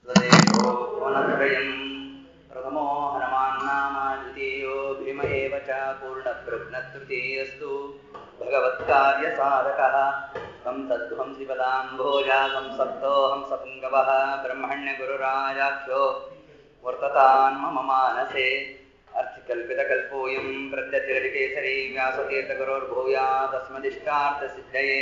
स्वदेशो वनत्रयं प्रथमो हनुमान् नाम द्वितीयो भीम एव च पूर्णप्रज्ञतृतीयस्तु भगवत्कार्यसाधकः तं तद्ध्वंसिपदाम्भोजा संसक्तो हंसपुङ्गवः ब्रह्मण्यगुरुराजाख्यो वर्ततान् मम मानसे अर्थिकल्पितकल्पोऽयं प्रत्यतिरविकेसरी व्यासतीर्थगुरोर्भूयादस्मदिष्टार्थसिद्धये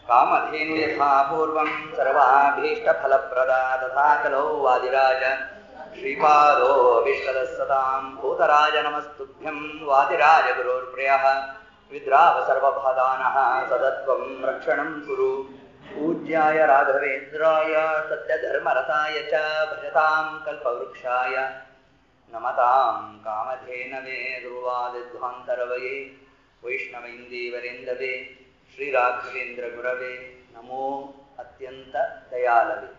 कामधेनु यथा पूर्वं सर्वाभीष्टफलप्रदा तथा कलौ वादिराज श्रीपादो विष्टदस्सतां भूतराज नमस्तुभ्यं वादिराज गुरोर्प्रियः विद्राव सर्वभादानः सदत्वं रक्षणं कुरु पूज्याय राघवेन्द्राय सत्यधर्मरताय च भजतां कल्पवृक्षाय नमतां कामधेनवे ध्रुवादिध्वान्तरवये वैष्णवैन्दीवरेन्दवे श्री राघवेंद्र गुरवे नमो अत्यंत दयालवे।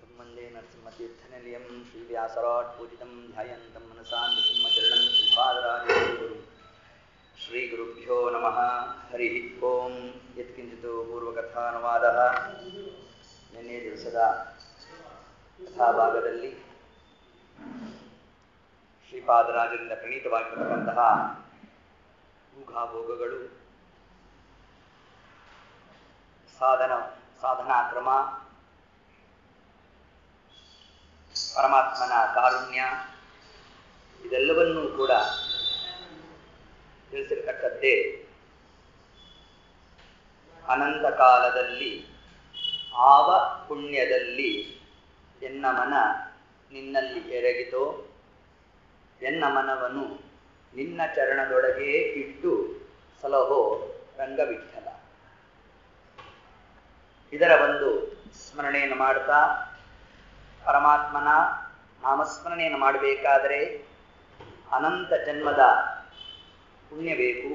तन्वन्दे नरसिंहतीर्थनिलयं श्रीव्यासराट् पूजितं ध्यायन्तं मनसा नृसिंहचरणं श्रीपादराजगुरुं श्रीगुरुभ्यो नमः। हरिः ओं। यत्किञ्चित् पूर्वकथानुवादः। ನಿನ್ನೆ ದಿವಸದ ಕಥಾಭಾಗದಲ್ಲಿ ಶ್ರೀಪಾದರಾಜರಿಂದ ಪ್ರಣೀತವಾಗಿರತಕ್ಕಂತಹ ಊಘಾಭೋಗಗಳು, ಸಾಧನಾ ಕ್ರಮ, ಪರಮಾತ್ಮನ ಕಾರುಣ್ಯ ಇದೆಲ್ಲವನ್ನೂ ಕೂಡ ತಿಳಿಸಿರತಕ್ಕದ್ದೇ. ಅನಂತ ಕಾಲದಲ್ಲಿ ಆವ ಪುಣ್ಯದಲ್ಲಿ ಎನ್ನ ಮನ ನಿನ್ನಲ್ಲಿ ಎರಗಿತೋ, ಎನ್ನ ಮನವನ್ನು ನಿನ್ನ ಚರಣದೊಳಗೆ ಇಟ್ಟು ಸಲಹೋ ರಂಗವಿಠಲ. ಇದರ ಒಂದು ಸ್ಮರಣೆಯನ್ನು ಮಾಡ್ತಾ, ಪರಮಾತ್ಮನ ನಾಮಸ್ಮರಣೆಯನ್ನು ಮಾಡಬೇಕಾದರೆ ಅನಂತ ಜನ್ಮದ ಪುಣ್ಯ ಬೇಕು.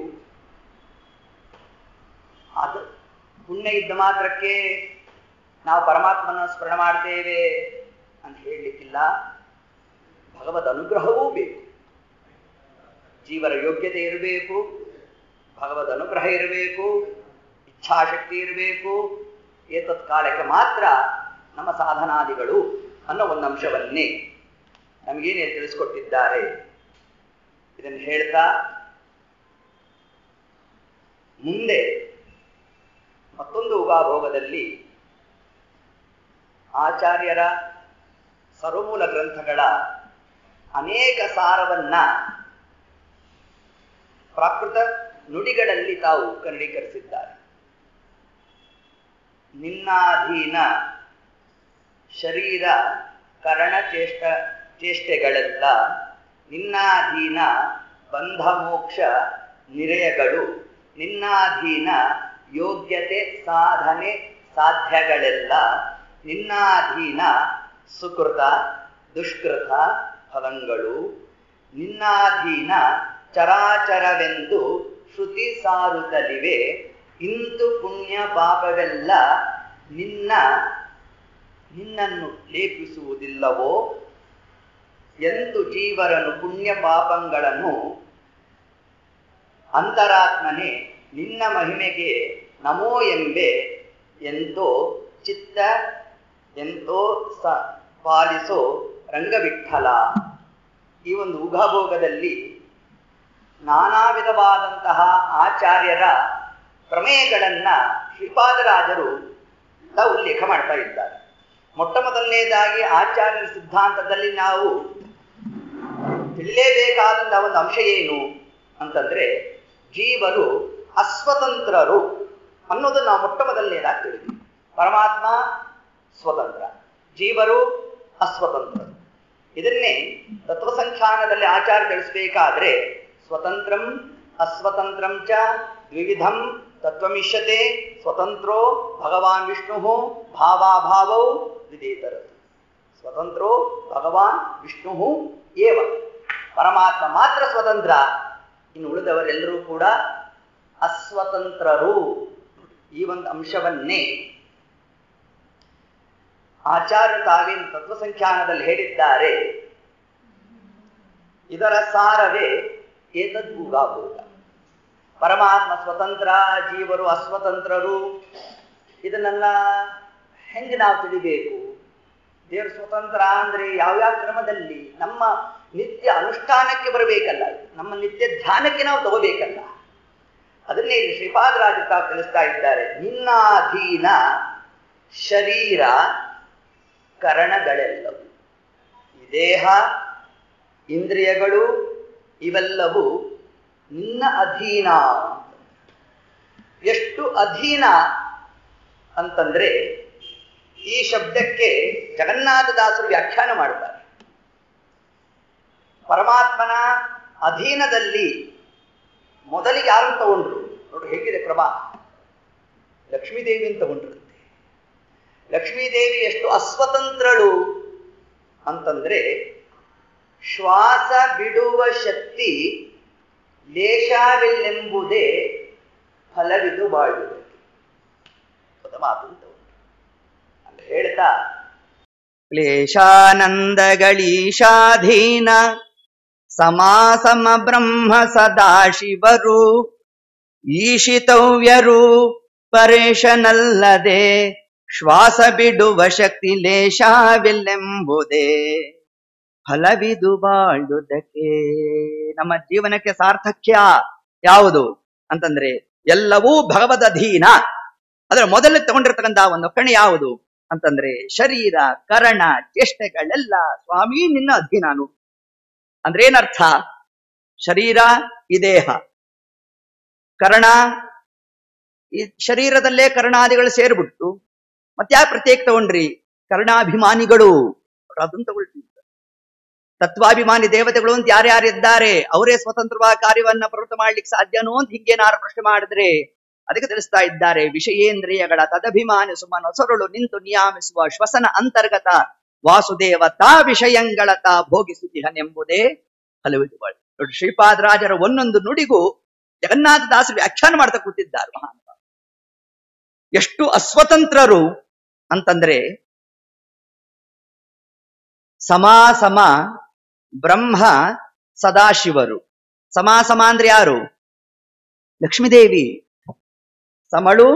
ಅದು ಪುಣ್ಯ ಇದ್ದ ಮಾತ್ರಕ್ಕೆ ನಾವು ಪರಮಾತ್ಮನ ಸ್ಮರಣೆ ಮಾಡ್ತೇವೆ ಅಂತ ಹೇಳಲಿಕ್ಕಿಲ್ಲ. ಭಗವದ್ ಅನುಗ್ರಹವೂ ಬೇಕು. ಜೀವರ ಯೋಗ್ಯತೆ ಇರಬೇಕು, ಭಗವದ್ ಅನುಗ್ರಹ ಇರಬೇಕು, ಇಚ್ಛಾಶಕ್ತಿ ಇರಬೇಕು. ಏತತ್ ಕಾಲಕ್ಕೆ ಮಾತ್ರ ನಮ್ಮ ಸಾಧನಾದಿಗಳು ಅನ್ನೋ ಒಂದು ಅಂಶವನ್ನೇ ನಮಗೇನೇ ತಿಳಿಸ್ಕೊಟ್ಟಿದ್ದಾರೆ. ಇದನ್ನು ಹೇಳ್ತಾ ಮುಂದೆ ಮತ್ತೊಂದು ಉಗಾಭೋಗದಲ್ಲಿ ಆಚಾರ್ಯರ ಸರ್ವಮೂಲ ಗ್ರಂಥಗಳ ಅನೇಕ ಸಾರವನ್ನ ಪ್ರಾಕೃತ ನುಡಿಗಳಲ್ಲಿ ತಾವು ಕನ್ನಡೀಕರಿಸಿದ್ದಾರೆ. ನಿನ್ನಾಧೀನ ಶರೀರ ಕರಣ ಚೇಷ್ಟೆಗಳೆಲ್ಲ, ನಿನ್ನಾಧೀನ ಬಂಧ ಮೋಕ್ಷ ನಿರಯಗಳು, ನಿನ್ನಾಧೀನ ಯೋಗ್ಯತೆ ಸಾಧನೆ ಸಾಧ್ಯಗಳೆಲ್ಲ, ನಿನ್ನಾಧೀನ ಸುಕೃತ ದುಷ್ಕೃತ ಫಲಗಳು, ನಿನ್ನಾಧೀನ ಚರಾಚರವೆಂದು ಶ್ರುತಿ ಸಾರುತ್ತಲಿವೆ. ಇಂತು ಪುಣ್ಯ ಪಾಪವೆಲ್ಲ ನಿನ್ನನ್ನು ಲೇಪಿಸುವುದಿಲ್ಲವೋ, ಎಂದು ಜೀವರನು ಪುಣ್ಯ ಪಾಪಗಳನ್ನು ಅಂತರಾತ್ಮನೆ ನಿನ್ನ ಮಹಿಮೆಗೆ ನಮೋ ಎಂಬೆ. ಎಂತೋ ಚಿತ್ತ ಎಂತೋ ಪಾಲಿಸೋ ರಂಗವಿಠಲ. ಈ ಒಂದು ಉಗಾಭೋಗದಲ್ಲಿ ನಾನಾ ವಿಧವಾದಂತಹ ಆಚಾರ್ಯರ ಪ್ರಮೇಯಗಳನ್ನ ಶ್ರೀಪಾದರಾಜರು ಉಲ್ಲೇಖ ಮಾಡ್ತಾ ಇದ್ದಾರೆ. ಮೊಟ್ಟ ಮೊದಲನೇದಾಗಿ ಆಚಾರ್ಯರ ಸಿದ್ಧಾಂತದಲ್ಲಿ ನಾವು ತಿಳಿಯಲೇಬೇಕಾದಂತಹ ಒಂದು ಅಂಶ ಏನು ಅಂತಂದ್ರೆ, ಜೀವರು ಅಸ್ವತಂತ್ರರು ಅನ್ನೋದನ್ನು ನಾವು ಮೊಟ್ಟ ಮೊದಲನೇದಾಗಿ ತಿಳಿದ್ವಿ. ಪರಮಾತ್ಮ ಸ್ವತಂತ್ರ, ಜೀವರು ಅಸ್ವತಂತ್ರರು. ಇದನ್ನೇ ತತ್ವಸಂಖ್ಯಾನದಲ್ಲಿ ಆಚಾರ್ಯ ತಿಳಿಸಬೇಕಾದ್ರೆ, ಸ್ವತಂತ್ರಂ ಅಸ್ವತಂತ್ರಂ ಚ ದ್ವಿವಿಧಂ ತತ್ವಮಿಷ್ಯತೆ. ಸ್ವತಂತ್ರೋ ಭಗವಾನ್ ವಿಷ್ಣು ಭಾವಾಭಾವೌ ವಿಧೇತರತು. ಸ್ವತಂತ್ರೋ ಭಗವಾನ್ ವಿಷ್ಣು ಏವ. ಪರಮಾತ್ಮ ಮಾತ್ರ ಸ್ವತಂತ್ರ, ಇನ್ನು ಉಳಿದವರೆಲ್ಲರೂ ಕೂಡ ಅಸ್ವತಂತ್ರರು. ಈ ಒಂದು ಅಂಶವನ್ನೇ ಆಚಾರ್ಯ ತಾವೇನು ತತ್ವಸಂಖ್ಯಾನದಲ್ಲಿ ಹೇಳಿದ್ದಾರೆ. ಇದರ ಸಾರವೇ ಏತದ್ಭೂಗಾಭೂತ. ಪರಮಾತ್ಮ ಸ್ವತಂತ್ರ, ಜೀವರು ಅಸ್ವತಂತ್ರರು. ಇದನ್ನೆಲ್ಲ ಹೆಂಗೆ ನಾವು ತಿಳಿಬೇಕು? ದೇವರು ಸ್ವತಂತ್ರ ಅಂದ್ರೆ ಯಾವ್ಯಾವ ಕ್ರಮದಲ್ಲಿ? ನಮ್ಮ ನಿತ್ಯ ಅನುಷ್ಠಾನಕ್ಕೆ ಬರಬೇಕಲ್ಲ, ನಮ್ಮ ನಿತ್ಯ ಧ್ಯಾನಕ್ಕೆ ನಾವು ತಗೋಬೇಕಲ್ಲ. ಅದನ್ನೇ ಇಲ್ಲಿ ಶ್ರೀಪಾದರಾಜ ತಾವು ತಿಳಿಸ್ತಾ ಇದ್ದಾರೆ. ನಿನ್ನಾಧೀನ ಶರೀರ ಕರಣಗಳೆಲ್ಲವೂ, ಈ ದೇಹ ಇಂದ್ರಿಯಗಳು ಇವೆಲ್ಲವೂ ನಿನ್ನ ಅಧೀನ. ಎಷ್ಟು ಅಧೀನ ಅಂತಂದ್ರೆ ಈ ಶಬ್ದಕ್ಕೆ ಜಗನ್ನಾಥದಾಸರು ವ್ಯಾಖ್ಯಾನ ಮಾಡ್ತಾರೆ. ಪರಮಾತ್ಮನ ಅಧೀನದಲ್ಲಿ ಮೊದಲಿಗೆ ಯಾರು ತಗೊಂಡ್ರು ನೋಡ್ರಿ, ಹೇಗಿದೆ ಕ್ರಮ. ಲಕ್ಷ್ಮೀದೇವಿಯನ್ನು ತಗೊಂಡ್ರಂತೆ. ಲಕ್ಷ್ಮೀದೇವಿ ಎಷ್ಟು ಅಸ್ವತಂತ್ರಳು ಅಂತಂದ್ರೆ ಶ್ವಾಸ ಬಿಡುವ ಶಕ್ತಿ ಲೇಷಾವಿಲ್ಲೆಂಬುದೇ ಫಲವಿದು ಬಾಳುವುದಕ್ಕೆ. ಮಾತು ಅಂತ ಹೇಳ್ತಾ, ಕ್ಲೇಶಾನಂದಗಳೀಶಾಧೀನ ಸಮಾಸಮ ಬ್ರಹ್ಮ ಸದಾಶಿವರು ಈಶಿತವ್ಯರು ಪರೇಶನಲ್ಲದೆ ಶ್ವಾಸ ಬಿಡುವ ಶಕ್ತಿ ಲೇಷಾವಿಲ್ಲೆಂಬುದೇ ಫಲವಿದು ಬಾಳುವುದಕ್ಕೆ. ನಮ್ಮ ಜೀವನಕ್ಕೆ ಸಾರ್ಥಕ್ಯ ಯಾವುದು ಅಂತಂದ್ರೆ ಎಲ್ಲವೂ ಭಗವದ್ ಅಧೀನ. ಅದರ ಮೊದಲು ತಗೊಂಡಿರ್ತಕ್ಕಂಥ ಒಂದು ಕಣೆ ಯಾವುದು ಅಂತಂದ್ರೆ ಶರೀರ ಕರಣ ಚೇಷ್ಟೆಗಳೆಲ್ಲ ಸ್ವಾಮಿ ನಿನ್ನ ಅಧೀನಾನು. ಅಂದ್ರೆ ಏನರ್ಥ? ಶರೀರ ಈ ದೇಹ, ಕರ್ಣ ಈ ಶರೀರದಲ್ಲೇ ಕರ್ಣಾದಿಗಳು ಸೇರ್ಬಿಟ್ಟು ಮತ್ತ್ಯಾ ಪ್ರತ್ಯೇಕ ತಗೊಂಡ್ರಿ? ಕರ್ಣಾಭಿಮಾನಿಗಳು ಅದನ್ನು ತಗೊಳ್ತೀವಿ. ತತ್ವಾಭಿಮಾನಿ ದೇವತೆಗಳು ಅಂತ ಯಾರ್ಯಾರಿದ್ದಾರೆ ಅವರೇ ಸ್ವತಂತ್ರವಾಗಿ ಕಾರ್ಯವನ್ನ ಪ್ರವೃತ್ತ ಮಾಡ್ಲಿಕ್ಕೆ ಸಾಧ್ಯನೋ ಅಂತ ಹಿಂಗೇನಾರು ಪ್ರಶ್ನೆ ಮಾಡಿದ್ರೆ ಅದಕ್ಕೆ ತಿಳಿಸ್ತಾ ಇದ್ದಾರೆ. ವಿಷಯೇಂದ್ರಿಯಗಳ ತದಭಿಮಾನಿಸುವ ನೊಸರುಳು ನಿಂತು ನಿಯಾಮಿಸುವ ಶ್ವಸನ ಅಂತರ್ಗತ ವಾಸುದೇವತಾ ವಿಷಯಂಗಳತ ಭೋಗಿಸುತ್ತಿಹನೆಂಬುದೇ ಹಲವಿದು. ನೋಡಿ, ಶ್ರೀಪಾದರಾಜರ ಒಂದೊಂದು ನುಡಿಗೂ ಜಗನ್ನಾಥದಾಸರು ವ್ಯಾಖ್ಯಾನ ಮಾಡ್ತಾ ಕೂತಿದ್ದಾರೆ. ಮಹಾನ್ ಎಷ್ಟು ಅಸ್ವತಂತ್ರರು ಅಂತಂದ್ರೆ ಸಮಾಸಮ ಬ್ರಹ್ಮ ಸದಾಶಿವರು. ಸಮಾಸಮ ಅಂದ್ರೆ ಯಾರು? ಲಕ್ಷ್ಮೀದೇವಿ. ಸಮಳು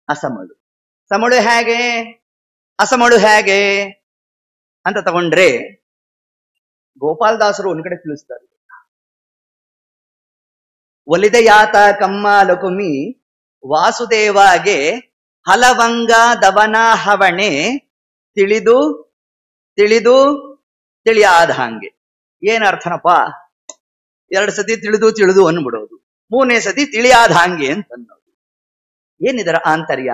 ಅಸಮಳು. ಸಮಳು ಹೇಗೆ ಅಸಮಳು ಹೇಗೆ ಅಂತ ತಗೊಂಡ್ರೆ ಗೋಪಾಲದಾಸರು ಒಂದ್ ಕಡೆ ತಿಳಿಸ್ತಾರೆ. ಒಲಿದೆಯಾತ ಕಮ್ಮ ಲಕುಮಿ ವಾಸುದೇವಾಗೆ ಹಲವಂಗ ದವನ ಹವಣೆ ತಿಳಿದು ತಿಳಿದು ತಿಳಿಯಾದ ಹಾಗೆ. ಏನ್ ಅರ್ಥನಪ್ಪ? 2 ಸತಿ ತಿಳಿದು ತಿಳಿದು ಅನ್ಬಿಡೋದು, 3ನೇ ಸತಿ ತಿಳಿಯಾದ ಹಾಗೆ ಅಂತ ಅನ್ನೋದು. ಏನಿದರ ಆಂತರ್ಯ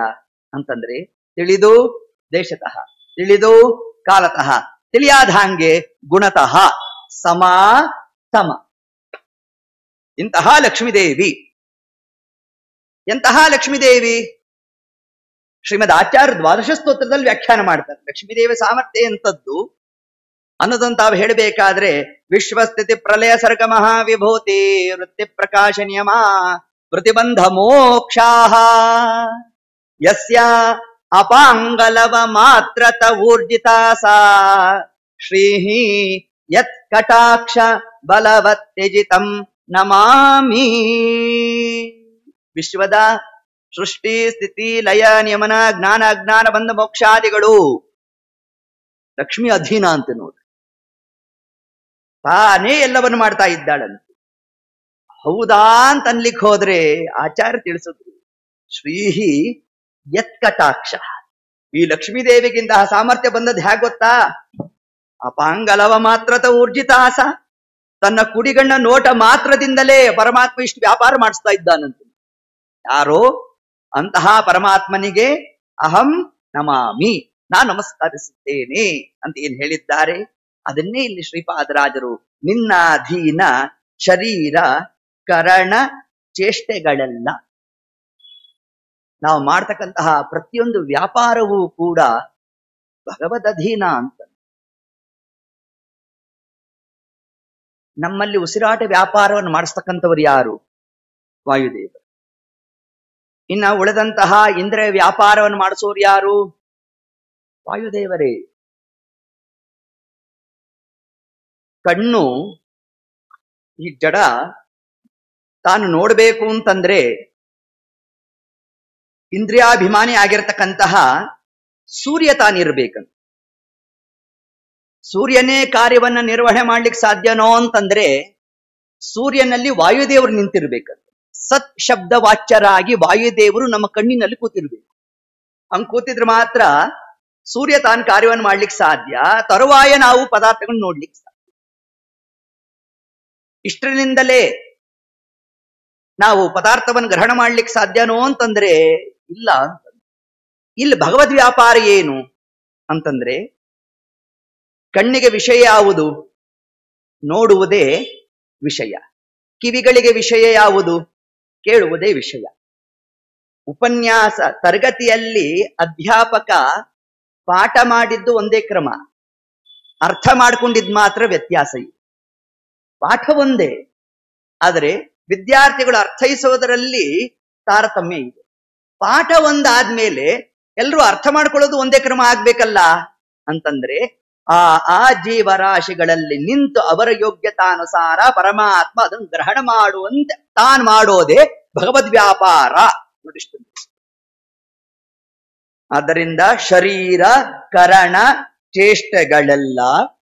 ಅಂತಂದ್ರೆ ತಿಳಿದು ದೇಶತಃ, ತಿಳಿದು ಕಾಲತಃ, ತಿಳಿಯಾದ ಹಾಗೆ ಗುಣತಃ, ಸಮ ಸಮ. ಇಂತಹ ಲಕ್ಷ್ಮೀದೇವಿ. ಎಂತಹ ಲಕ್ಷ್ಮೀದೇವಿ? ಶ್ರೀಮದ್ ಆಚಾರ್ಯ ದ್ವಾದಶ ಸ್ತೋತ್ರದಲ್ಲಿ ವ್ಯಾಖ್ಯಾನ ಮಾಡ್ತಾರೆ. ಲಕ್ಷ್ಮೀದೇವಿ ಸಾಮರ್ಥ್ಯ ಎಂತದ್ದು ಅನ್ನೋದನ್ನು ತಾವು ಹೇಳಬೇಕಾದ್ರೆ ವಿಶ್ವಸ್ಥಿತಿ ಪ್ರಲಯ ಸರ್ಗ ಮಹಾವಿಭೂತಿ ವೃತ್ತಿ ಪ್ರಕಾಶ ನಿಯಮ ಪ್ರತಿಬಂಧ ಮೋಕ್ಷಾಹ ಯಸ್ಯ ಅಪಾಂಗಲವ ಮಾತ್ರತ ಊರ್ಜಿತಾ ಸಾ ಶ್ರೀಹಿ ಯತ್ ಕಟಾಕ್ಷ ಬಲವತ್ಯಜಿತಂ ನಮಾಮಿ. ವಿಶ್ವದ ಸೃಷ್ಟಿ ಸ್ಥಿತಿ ಲಯ ನಿಯಮನ ಜ್ಞಾನ ಅಜ್ಞಾನ ಬಂಧ ಮೋಕ್ಷಾದಿಗಳು ಲಕ್ಷ್ಮಿ ಅಧೀನ ಅಂತ ನೋಡಿ. ತಾನೇ ಎಲ್ಲವನ್ನು ಮಾಡ್ತಾ ಇದ್ದಾಳಂತೆ. ಹೌದಾ ಅಂತ ಅನ್ಲಿಕ್ಕೆ ಹೋದ್ರೆ ಆಚಾರ್ಯ ತಿಳಿಸಿದ್ರು, ಶ್ರೀಹಿ ಯತ್ ಕಟಾಕ್ಷ. ಈ ಲಕ್ಷ್ಮೀದೇವಿಗಿಂತಹ ಸಾಮರ್ಥ್ಯ ಬಂದದ್ದು ಹೇಗೆ ಗೊತ್ತಾ? ಅಪಾಂಗಲವ ಮಾತ್ರತ ಊರ್ಜಿತಾಸ. ತನ್ನ ಕುಡಿಗಣ್ಣ ನೋಟ ಮಾತ್ರದಿಂದಲೇ ಪರಮಾತ್ಮ ಇಷ್ಟು ವ್ಯಾಪಾರ ಮಾಡಿಸ್ತಾ ಇದ್ದಾನಂತೆ. ಯಾರೋ ಅಂತಹ ಪರಮಾತ್ಮನಿಗೆ ಅಹಂ ನಮಾಮಿ, ನಾನು ನಮಸ್ಕರಿಸುತ್ತೇನೆ ಅಂತ ಏನ್ ಹೇಳಿದ್ದಾರೆ ಅದನ್ನೇ ಇಲ್ಲಿ ಶ್ರೀಪಾದರಾಜರು ನಿನ್ನ ಅಧೀನ ಶರೀರ ಕರಣ ಚೇಷ್ಟೆಗಳೆಲ್ಲ. ನಾವು ಮಾಡ್ತಕ್ಕಂತಹ ಪ್ರತಿಯೊಂದು ವ್ಯಾಪಾರವೂ ಕೂಡ ಭಗವದ್ ಅಧೀನ ಅಂತ. ನಮ್ಮಲ್ಲಿ ಉಸಿರಾಟ ವ್ಯಾಪಾರವನ್ನು ಮಾಡಿಸ್ತಕ್ಕಂಥವ್ರು ಯಾರು? ವಾಯುದೇವರು. ಇನ್ನ ಉಳಿದಂತಹ ಇಂದ್ರಿಯ ವ್ಯಾಪಾರವನ್ನು ಮಾಡಿಸೋರು ಯಾರು? ವಾಯುದೇವರೇ. ಕಣ್ಣು ಈ ಜಡ ತಾನು ನೋಡ್ಬೇಕು ಅಂತಂದ್ರೆ ಇಂದ್ರಿಯಾಭಿಮಾನಿ ಆಗಿರತಕ್ಕಂತಹ ಸೂರ್ಯ ತಾನಿರ್ಬೇಕಂತ. ಸೂರ್ಯನೇ ಕಾರ್ಯವನ್ನ ನಿರ್ವಹಣೆ ಮಾಡ್ಲಿಕ್ಕೆ ಸಾಧ್ಯನೋ ಅಂತಂದ್ರೆ ಸೂರ್ಯನಲ್ಲಿ ವಾಯುದೇವರು ನಿಂತಿರ್ಬೇಕಂತ. ಸತ್ ಶಬ್ದ ವಾಚ್ಯರಾಗಿ ವಾಯುದೇವರು ನಮ್ಮ ಕಣ್ಣಿನಲ್ಲಿ ಕೂತಿರ್ಬೇಕು. ಹಂಗ್ ಕೂತಿದ್ರೆ ಮಾತ್ರ ಸೂರ್ಯ ತಾನು ಕಾರ್ಯವನ್ನು ಮಾಡ್ಲಿಕ್ಕೆ ಸಾಧ್ಯ, ತರುವಾಯ ನಾವು ಪದಾರ್ಥಗಳನ್ನ ನೋಡ್ಲಿಕ್ಕೆ ಸಾಧ್ಯ. ಇಷ್ಟರಿಂದಲೇ ನಾವು ಪದಾರ್ಥವನ್ನು ಗ್ರಹಣ ಮಾಡ್ಲಿಕ್ಕೆ ಸಾಧ್ಯನೋ ಅಂತಂದ್ರೆ ಇಲ್ಲ ಅಂತ. ಇಲ್ಲಿ ಭಗವದ್ ವ್ಯಾಪಾರ ಏನು ಅಂತಂದ್ರೆ ಕಣ್ಣಿಗೆ ವಿಷಯ ಯಾವುದು? ನೋಡುವುದೇ ವಿಷಯ. ಕಿವಿಗಳಿಗೆ ವಿಷಯ ಯಾವುದು? ಕೇಳುವುದೇ ವಿಷಯ. ಉಪನ್ಯಾಸ ತರಗತಿಯಲ್ಲಿ ಅಧ್ಯಾಪಕ ಪಾಠ ಮಾಡಿದ್ದು ಒಂದೇ ಕ್ರಮ, ಅರ್ಥ ಮಾಡ್ಕೊಂಡಿದ್ ಮಾತ್ರ ವ್ಯತ್ಯಾಸ ಇದೆ. ಪಾಠ ಒಂದೇ, ಆದರೆ ವಿದ್ಯಾರ್ಥಿಗಳು ಅರ್ಥೈಸೋದರಲ್ಲಿ ತಾರತಮ್ಯ ಇದೆ. ಪಾಠ ಒಂದಾದ್ಮೇಲೆ ಎಲ್ಲರೂ ಅರ್ಥ ಮಾಡ್ಕೊಳ್ಳೋದು ಒಂದೇ ಕ್ರಮ ಆಗ್ಬೇಕಲ್ಲ ಅಂತಂದ್ರೆ ಆ ಜೀವರಾಶಿಗಳಲ್ಲಿ ನಿಂತು ಅವರ ಯೋಗ್ಯತಾನುಸಾರ ಪರಮಾತ್ಮ ಅದನ್ನು ಗ್ರಹಣ ಮಾಡುವಂತೆ ತಾನು ಮಾಡೋದೇ ಭಗವದ್ ವ್ಯಾಪಾರ. ಆದ್ದರಿಂದ ಶರೀರ ಕರಣ ಚೇಷ್ಟೆಗಳೆಲ್ಲ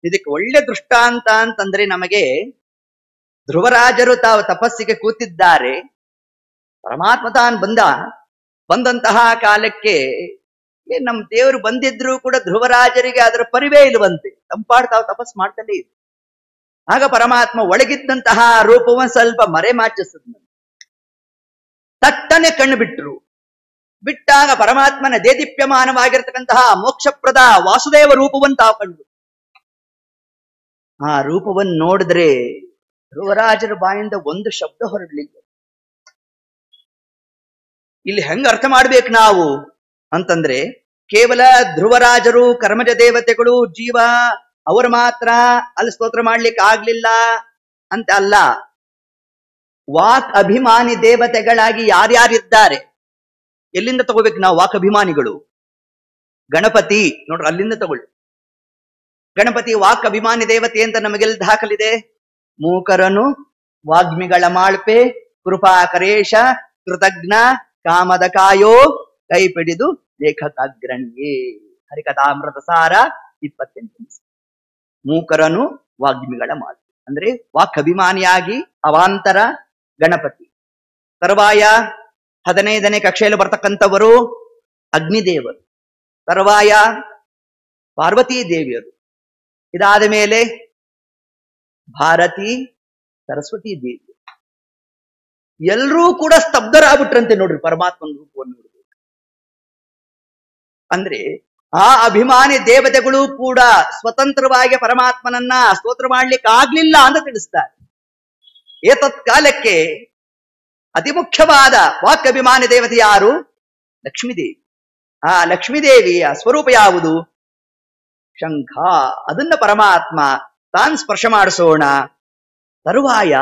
ಇದಕ್ಕೆ ಒಳ್ಳೆ ದೃಷ್ಟಾಂತ ಅಂತಂದ್ರೆ ನಮಗೆ ಧ್ರುವರಾಜರು ತಾವು ತಪಸ್ಸಿಗೆ ಕೂತಿದ್ದಾರೆ. ಪರಮಾತ್ಮ ತಾನು ಬಂದಂತಹ ಕಾಲಕ್ಕೆ ನಮ್ ದೇವರು ಬಂದಿದ್ರು ಕೂಡ ಧ್ರುವರಾಜರಿಗೆ ಅದರ ಪರಿವೇ ಇಲ್ವಂತೆ. ತಂಪಾಡ್ ತಾವು ತಪಸ್ ಮಾಡ್ತಲೇ ಇದ್ರು. ಆಗ ಪರಮಾತ್ಮ ಒಳಗಿದ್ದಂತಹ ರೂಪವನ್ನು ಸ್ವಲ್ಪ ಮರೆಮಾಚಿಸಿದ್ನು. ತಟ್ಟನೆ ಕಣ್ಣು ಬಿಟ್ರು. ಬಿಟ್ಟಾಗ ಪರಮಾತ್ಮನ ದೇದೀಪ್ಯಮಾನವಾಗಿರ್ತಕ್ಕಂತಹ ಮೋಕ್ಷಪ್ರದ ವಾಸುದೇವ ರೂಪವನ್ನು ತಾವು ಕಂಡು. ಆ ರೂಪವನ್ನು ನೋಡಿದ್ರೆ ಧ್ರುವರಾಜರ ಬಾಯಿಂದ ಒಂದು ಶಬ್ದ ಹೊರಡ್ಲಿಲ್ಲ. ಇಲ್ಲಿ ಹೆಂಗ ಅರ್ಥ ಮಾಡ್ಬೇಕು ನಾವು ಅಂತಂದ್ರೆ ಕೇವಲ ಧ್ರುವರಾಜರು ಕರ್ಮಜ ದೇವತೆಗಳು ಜೀವ ಅವರು ಮಾತ್ರ ಅಲ್ಲಿ ಸ್ತೋತ್ರ ಮಾಡ್ಲಿಕ್ಕೆ ಆಗ್ಲಿಲ್ಲ ಅಂತ ಅಲ್ಲ. ವಾಕ್ ಅಭಿಮಾನಿ ದೇವತೆಗಳಾಗಿ ಯಾರ್ಯಾರಿದ್ದಾರೆ ಎಲ್ಲಿಂದ ತಗೋಬೇಕು ನಾವು? ವಾಕ್ ಅಭಿಮಾನಿಗಳು ಗಣಪತಿ ನೋಡ್ರಿ, ಅಲ್ಲಿಂದ ತಗೊಳ್ಳಿ. ಗಣಪತಿ ವಾಕ್ ಅಭಿಮಾನಿ ದೇವತೆ ಅಂತ ನಮಗೆಲ್ಲ ದಾಖಲಿದೆ. ಮೂಕರನು ವಾಗ್ಮಿಗಳ ಮಾಳ್ಪೆ ಕೃಪಾಕರೇಶ ಕೃತಜ್ಞ ಕಾಮದ ಕಾಯೋ ಕೈ ಪಿಡಿದು ಲೇಖಕಾಗ್ರಣಿಯೇ ಹರಿಕಥಾಮೃತ ಸಾರ 28. ಮೂಕರನು ವಾಗ್ಮಿಗಳ ಮಾಳ್ಪೆ ಅಂದ್ರೆ ವಾಕ್ ಅಭಿಮಾನಿಯಾಗಿ ಅವಾಂತರ ಗಣಪತಿ. ತರುವಾಯ 15ನೇ ಕಕ್ಷೆಯಲ್ಲಿ ಬರ್ತಕ್ಕಂಥವರು ಅಗ್ನಿದೇವರು, ತರುವಾಯ ಪಾರ್ವತೀ ದೇವಿಯರು, ಇದಾದ ಮೇಲೆ ಭಾರತಿ ಸರಸ್ವತಿ ದೇವಿ. ಎಲ್ಲರೂ ಕೂಡ ಸ್ತಬ್ಧರಾಗ್ಬಿಟ್ರಂತೆ ನೋಡ್ರಿ ಪರಮಾತ್ಮನ ರೂಪವನ್ನು ನೋಡ್ಬೇಕು. ಅಂದ್ರೆ ಆ ಅಭಿಮಾನಿ ದೇವತೆಗಳು ಕೂಡ ಸ್ವತಂತ್ರವಾಗಿ ಪರಮಾತ್ಮನನ್ನ ಸ್ತೋತ್ರ ಮಾಡ್ಲಿಕ್ಕೆ ಆಗ್ಲಿಲ್ಲ ಅಂತ ತಿಳಿಸ್ತಾರೆ. ಏತತ್ ಕಾಲಕ್ಕೆ ಅತಿ ಮುಖ್ಯವಾದ ವಾಕ್ ಅಭಿಮಾನಿ ದೇವತೆ ಯಾರು? ಲಕ್ಷ್ಮೀದೇವಿ. ಆ ಲಕ್ಷ್ಮೀದೇವಿಯ ಸ್ವರೂಪ ಯಾವುದು? ಶಂಖ. ಅದನ್ನ ಪರಮಾತ್ಮ ತಾನ್ ಸ್ಪರ್ಶ ಮಾಡಿಸೋಣ. ತರುವಾಯ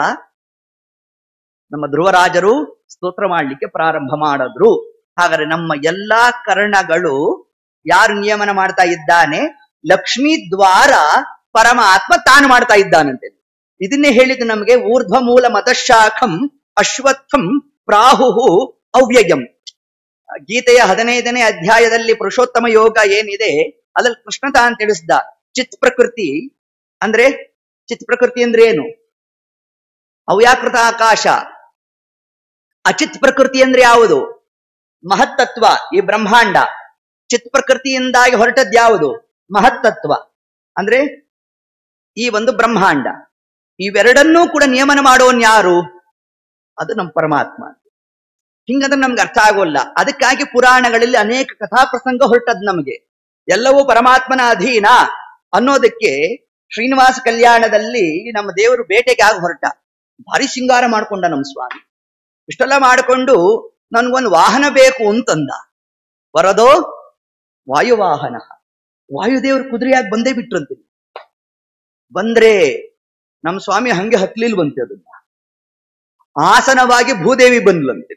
ನಮ್ಮ ಧ್ರುವರಾಜರು ಸ್ತೋತ್ರ ಮಾಡ್ಲಿಕ್ಕೆ ಪ್ರಾರಂಭ ಮಾಡಿದ್ರು. ಹಾಗಾದ್ರೆ ನಮ್ಮ ಎಲ್ಲಾ ಕರ್ಣಗಳು ಯಾರು ನಿಯಮನ ಮಾಡ್ತಾ ಇದ್ದಾನೆ? ಲಕ್ಷ್ಮೀ ದ್ವಾರ ಪರಮಾತ್ಮ ತಾನು ಮಾಡ್ತಾ ಇದ್ದಾನಂತೆ. ಇದನ್ನೇ ಹೇಳಿದ್ದು ನಮಗೆ ಊರ್ಧ್ವ ಮೂಲ ಮತಶಾಖಂ ಅಶ್ವತ್ಥಂ ಪ್ರಾಹುಹು ಅವ್ಯಯಂ. ಗೀತೆಯ 15ನೇ ಅಧ್ಯಾಯದಲ್ಲಿ ಪುರುಷೋತ್ತಮ ಯೋಗ ಏನಿದೆ ಅದ್ರಲ್ಲಿ ಕೃಷ್ಣ ತಾನು ತಿಳಿಸ್ದ. ಚಿತ್ ಪ್ರಕೃತಿ ಅಂದ್ರೆ ಏನು? ಅವ್ಯಾಕೃತ ಆಕಾಶ. ಅಚಿತ್ ಪ್ರಕೃತಿ ಅಂದ್ರೆ ಯಾವುದು? ಮಹತ್ತತ್ವ, ಈ ಬ್ರಹ್ಮಾಂಡ. ಚಿತ್ ಪ್ರಕೃತಿಯಿಂದಾಗಿ ಹೊರಟದ್ ಯಾವುದು? ಮಹತ್ತತ್ವ ಅಂದ್ರೆ ಈ ಒಂದು ಬ್ರಹ್ಮಾಂಡ. ಇವೆರಡನ್ನೂ ಕೂಡ ನಿಯಮನ ಮಾಡೋನ್ ಯಾರು? ಅದು ನಮ್ಮ ಪರಮಾತ್ಮ. ಹಿಂಗಂದ್ರೆ ನಮ್ಗೆ ಅರ್ಥ ಆಗೋಲ್ಲ. ಅದಕ್ಕಾಗಿ ಪುರಾಣಗಳಲ್ಲಿ ಅನೇಕ ಕಥಾ ಪ್ರಸಂಗ ಹೊರಟದ್ ನಮಗೆ. ಎಲ್ಲವೂ ಪರಮಾತ್ಮನ ಅಧೀನ ಅನ್ನೋದಕ್ಕೆ ಶ್ರೀನಿವಾಸ ಕಲ್ಯಾಣದಲ್ಲಿ ನಮ್ಮ ದೇವರು ಬೇಟೆಗೆ ಆಗಿ ಹೊರಟ. ಭಾರಿ ಶೃಂಗಾರ ಮಾಡ್ಕೊಂಡ ನಮ್ಮ ಸ್ವಾಮಿ. ಇಷ್ಟೆಲ್ಲ ಮಾಡಿಕೊಂಡು ನನ್ಗೊಂದು ವಾಹನ ಬೇಕು ಅಂತಂದ. ವರದೋ ವಾಯುವಾಹನ. ವಾಯುದೇವರು ಕುದುರೆಯಾಗಿ ಬಂದೇ ಬಿಟ್ರಂತೆ. ಬಂದ್ರೆ ನಮ್ಮ ಸ್ವಾಮಿ ಹಂಗೆ ಹತ್ಲಿಲ್ವಂತೆ. ಅದನ್ನ ಆಸನವಾಗಿ ಭೂದೇವಿ ಬಂದ್ಲಂತೆ.